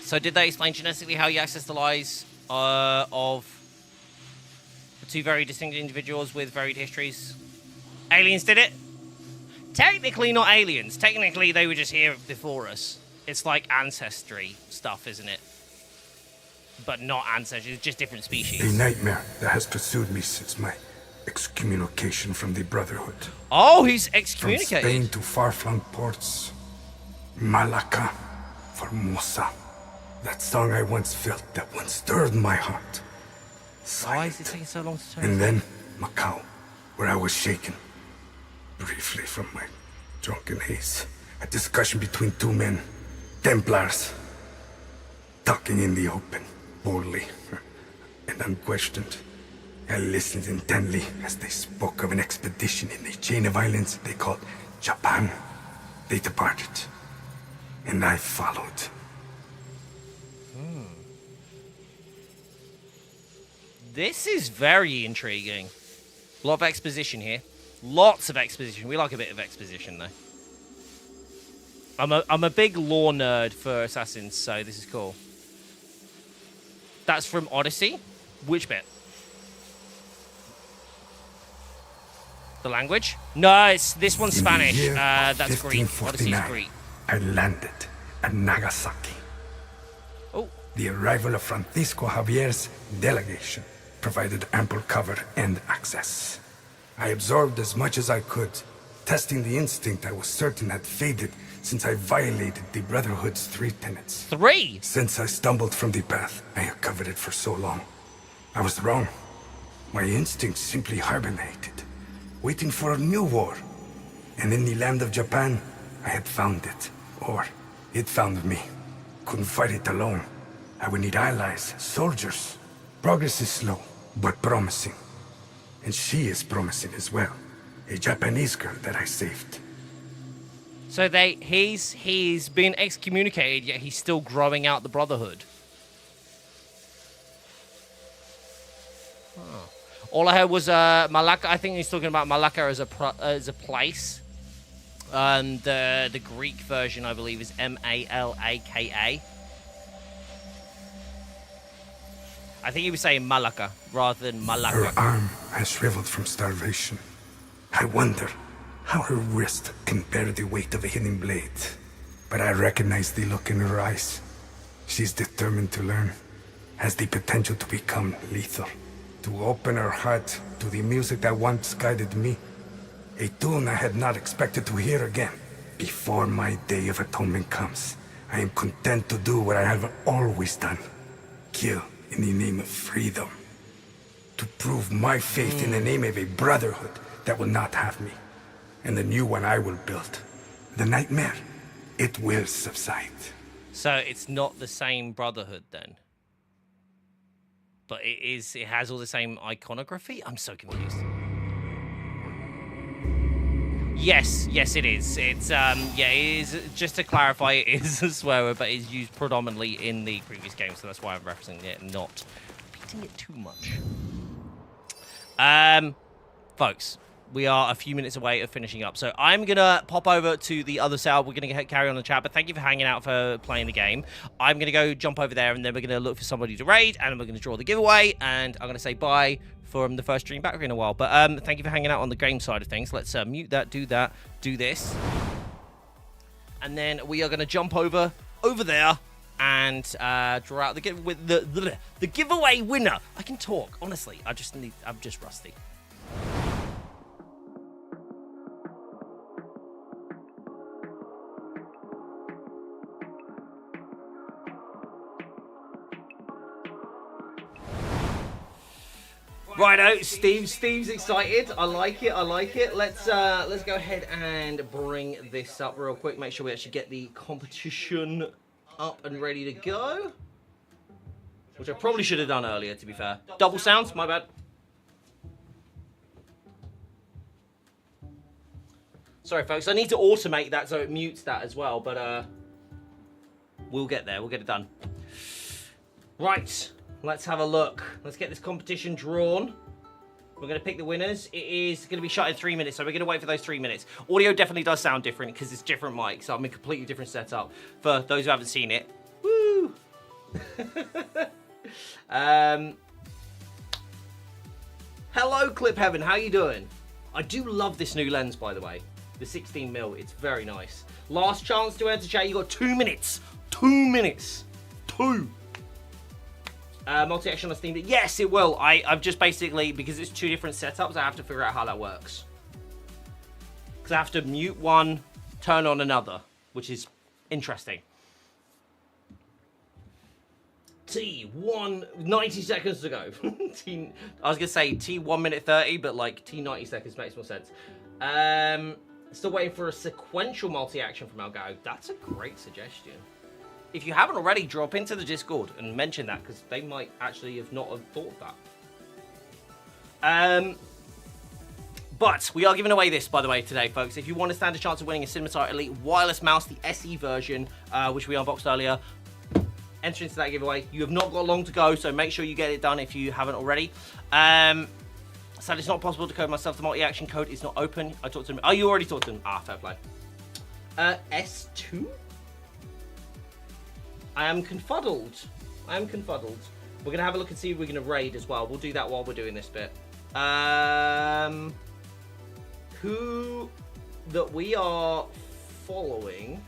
So did they explain genetically how you access the lies of two very distinct individuals with varied histories? Aliens did it? Technically not aliens. Technically they were just here before us. It's like ancestry stuff, isn't it? But not ancestry, it's just different species. A nightmare that has pursued me since my excommunication from the Brotherhood. Oh, he's excommunicated. From Spain to far-flung ports. Malacca, Formosa. That song I once felt, that once stirred my heart. Why is it taking so long to turn? And then Macau, where I was shaken. Briefly from my drunken haze. A discussion between two men, Templars. Talking in the open, boldly and unquestioned. I listened intently as they spoke of an expedition in a chain of islands they called Japan. They departed, and I followed. This is very intriguing. A lot of exposition here. Lots of exposition. We like a bit of exposition, though. I'm a big lore nerd for Assassins, so this is cool. That's from Odyssey? Which bit? The language? No, it's this one's Spanish. That's Greek. Odyssey is Greek. I landed at Nagasaki. Oh. The arrival of Francisco Javier's delegation provided ample cover and access. I absorbed as much as I could, testing the instinct I was certain had faded since I violated the Brotherhood's 3 tenets. 3? Since I stumbled from the path I had coveted for so long. I was wrong. My instincts simply hibernated, waiting for a new war. And in the land of Japan, I had found it. Or, it found me. Couldn't fight it alone. I would need allies, soldiers. Progress is slow, but promising. And she is promising as well. A Japanese girl that I saved. So he's been excommunicated, yet he's still growing out the Brotherhood. Oh. All I heard was Malacca. I think he's talking about Malacca as a place. The Greek version, I believe, is Malaka. I think he was saying Malacca rather than Malacca. Her arm has shriveled from starvation. I wonder how her wrist can bear the weight of a hidden blade. But I recognize the look in her eyes. She's determined to learn. Has the potential to become lethal. To open her heart to the music that once guided me. A tune I had not expected to hear again. Before my day of atonement comes, I am content to do what I have always done. Kill in the name of freedom. To prove my faith in the name of a brotherhood that will not have me. And the new one I will build. The nightmare, it will subside. So it's not the same brotherhood then? But it has all the same iconography? I'm so confused. Yes, it is. It's it is. Just to clarify, it is a swear word, but it's used predominantly in the previous game, so that's why I'm referencing it and not repeating it too much. Folks, we are a few minutes away of finishing up, so I'm gonna pop over to the other side. We're gonna carry on the chat, but thank you for hanging out, for playing the game. I'm gonna go jump over there, and then we're gonna look for somebody to raid, and we're gonna draw the giveaway, and I'm gonna say bye from the first stream back in a while. But thank you for hanging out on the game side of things. Let's mute that, do this, and then we are gonna jump over there and draw out the giveaway winner. I can talk, honestly. I'm just rusty. Righto, Steve's excited. I like it. I like it. Let's go ahead and bring this up real quick. Make sure we actually get the competition up and ready to go. Which I probably should have done earlier, to be fair. Double sounds, my bad. Sorry, folks. I need to automate that so it mutes that as well, but we'll get there. We'll get it done. Right. Let's have a look. Let's get this competition drawn. We're going to pick the winners. It is going to be shot in 3 minutes, so we're going to wait for those 3 minutes. Audio definitely does sound different because it's different mics, so I'm in a completely different setup. For those who haven't seen it, woo! Hello, Clip Heaven. How you doing? I do love this new lens, by the way. The 16mm. It's very nice. Last chance to enter chat. You got 2 minutes. 2 minutes. 2. Multi-action on Steam Deck. Yes, it will. I've just basically, because it's 2 different setups, I have to figure out how that works. Because I have to mute one, turn on another, which is interesting. T1, 90 seconds to go. I was going to say T 1 minute 30, but like T 90 seconds makes more sense. Still waiting for a sequential multi-action from Elgato. That's a great suggestion. If you haven't already, drop into the Discord and mention that, because they might actually have not have thought of that. But we are giving away this, by the way, today, folks. If you want to stand a chance of winning a Scimitar Elite wireless mouse, the SE version, which we unboxed earlier, enter into that giveaway. You have not got long to go, so make sure you get it done if you haven't already. So it's not possible to code myself. The multi-action code is not open. I talked to him. Oh, you already talked to him. Ah, fair play. S2? I am confuddled. I am confuddled. We're going to have a look and see if we're going to raid as well. We'll do that while we're doing this bit. Who that we are following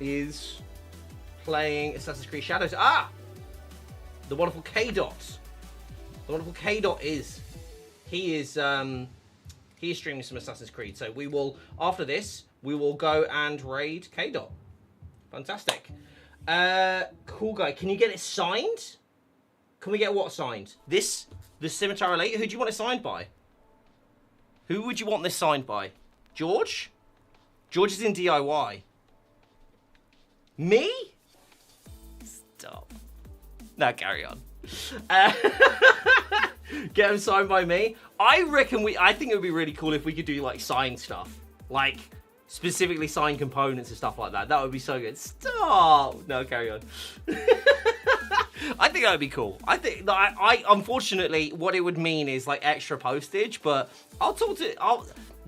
is playing Assassin's Creed Shadows. Ah! The wonderful K-Dot. The wonderful K-Dot is... He is streaming some Assassin's Creed. So we will, after this, we will go and raid K-Dot. Fantastic. Cool guy. Can you get it signed? Can we get what signed? This? The Scimitar Elite? Who do you want it signed by? Who would you want this signed by? George? George is in DIY. Me? Stop. No, carry on. Get him signed by me. I think it would be really cool if we could do like signed stuff. Like specifically signed components and stuff like that. That would be so good. Stop. No, carry on. I think that would be cool. I think that I unfortunately what it would mean is like extra postage, but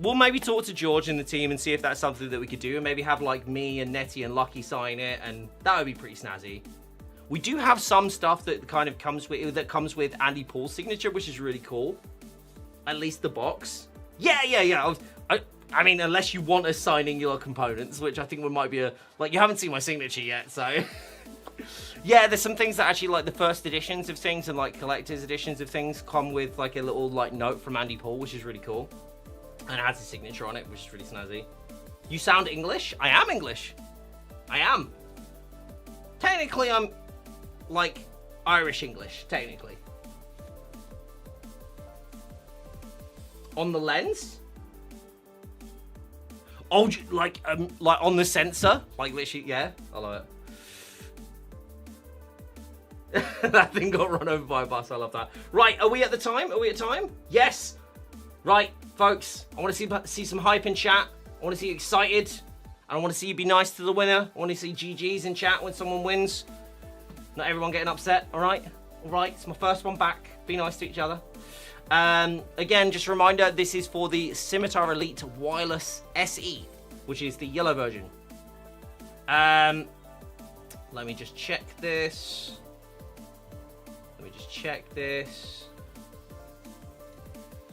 we'll maybe talk to George and the team and see if that's something that we could do, and maybe have like me and Nettie and Lucky sign it, and that would be pretty snazzy. We do have some stuff that kind of comes with Andy Paul's signature, which is really cool. At least the box. Yeah. I mean, unless you want us signing your components, which I think we might be you haven't seen my signature yet, so. Yeah, there's some things that actually like the first editions of things and like collector's editions of things come with like a little like note from Andy Paul, which is really cool. And it has his signature on it, which is really snazzy. You sound English? I am English. I am. Technically, I'm like Irish English, technically. On the lens? Oh, like on the sensor? Like literally, yeah, I love it. That thing got run over by a bus, I love that. Right, are we at the time? Are we at time? Yes. Right, folks, I want to see some hype in chat. I want to see you excited. I want to see you be nice to the winner. I want to see GGs in chat when someone wins. Not everyone getting upset, all right? All right, it's my first one back. Be nice to each other. Again, just a reminder, this is for the Scimitar Elite Wireless SE, which is the yellow version. Let me just check this.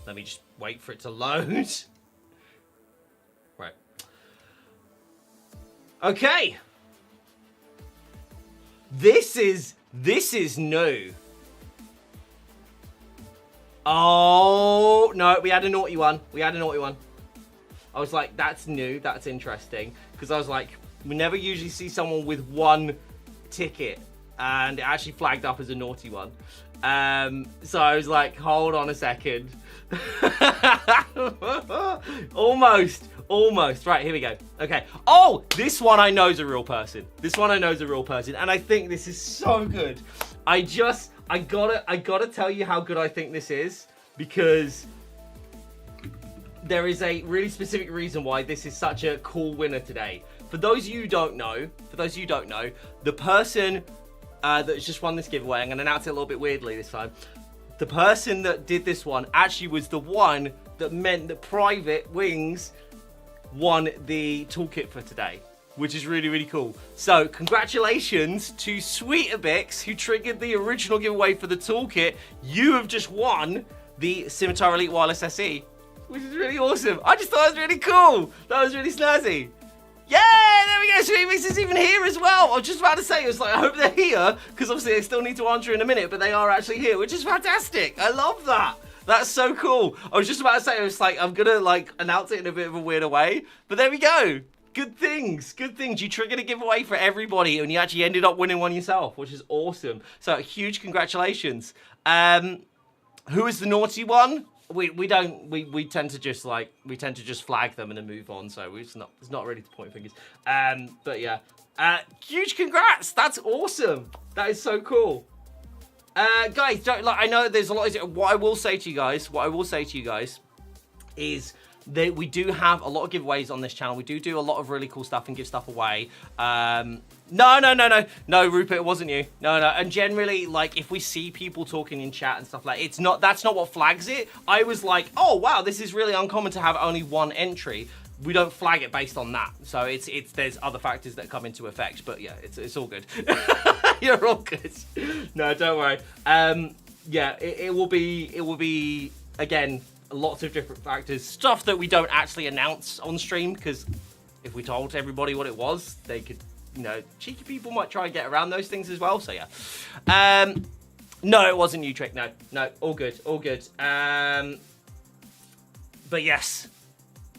Let me just wait for it to load. Right. Okay. This is new. Oh, no, we had a naughty one. I was like, that's new, that's interesting. Because I was like, we never usually see someone with one ticket and it actually flagged up as a naughty one. So I was like, hold on a second. Almost. Right, here we go. Okay. Oh, this one I know is a real person. And I think this is so good. I gotta tell you how good I think this is, because there is a really specific reason why this is such a cool winner today. For those of you who don't know, the person that's just won this giveaway, I'm gonna announce it a little bit weirdly this time. The person that did this one actually was the one that meant that Private Wings won the toolkit for today, which is really, really cool. So congratulations to Sweetabix, who triggered the original giveaway for the toolkit. You have just won the Scimitar Elite Wireless SE, which is really awesome. I just thought it was really cool. That was really snazzy. Yeah, there we go. Sweetabix is even here as well. I was just about to say, it was like, I hope they're here, because obviously they still need to answer in a minute, but they are actually here, which is fantastic. I love that. That's so cool. I was just about to say, I was like, I'm gonna like announce it in a bit of a weirder way, but there we go. Good things. You triggered a giveaway for everybody, and you actually ended up winning one yourself, which is awesome. So huge congratulations. Who is the naughty one? We tend to just flag them and then move on. So it's not really to point fingers. But yeah, huge congrats. That's awesome. That is so cool. Guys, I know there's a lot. What I will say to you guys is that we do have a lot of giveaways on this channel. We do a lot of really cool stuff and give stuff away. No, Rupert, it wasn't you. No. And generally, like, if we see people talking in chat and stuff like, that's not what flags it. I was like, oh wow, this is really uncommon to have only one entry. We don't flag it based on that. So there's other factors that come into effect. But yeah, it's all good. You're all good. No, don't worry. Yeah, it will be again, lots of different factors, stuff that we don't actually announce on stream, because if we told everybody what it was, they could, cheeky people might try and get around those things as well. So yeah. No, it wasn't you, Trick. No, all good. But yes,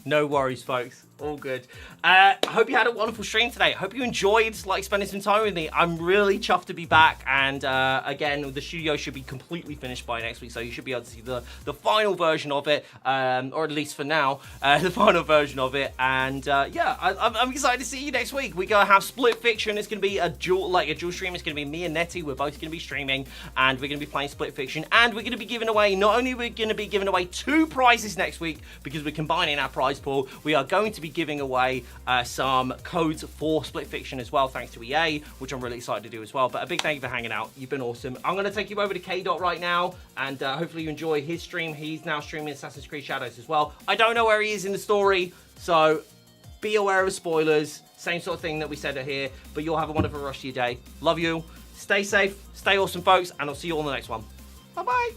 no worries, folks. All good. I hope you had a wonderful stream today. I hope you enjoyed spending some time with me. I'm really chuffed to be back, and again, the studio should be completely finished by next week, so you should be able to see the final version of it, or at least for now, the final version of it. And yeah, I'm excited to see you next week. We're gonna have Split Fiction. It's gonna be a dual stream. It's gonna be me and Nettie. We're both gonna be streaming, and we're gonna be playing Split Fiction, and we're gonna be giving away. Not only are we gonna be giving away 2 prizes next week, because we're combining our prize pool, we are going to be giving away some codes for Split Fiction as well, thanks to EA, which I'm really excited to do as well. But a big thank you for hanging out. You've been awesome. I'm going to take you over to K-Dot right now, and hopefully you enjoy his stream. He's now streaming Assassin's Creed Shadows as well. I don't know where he is in the story, so be aware of spoilers. Same sort of thing that we said here, but you'll have a wonderful rest of your day. Love you. Stay safe. Stay awesome, folks, and I'll see you all in the next one. Bye-bye.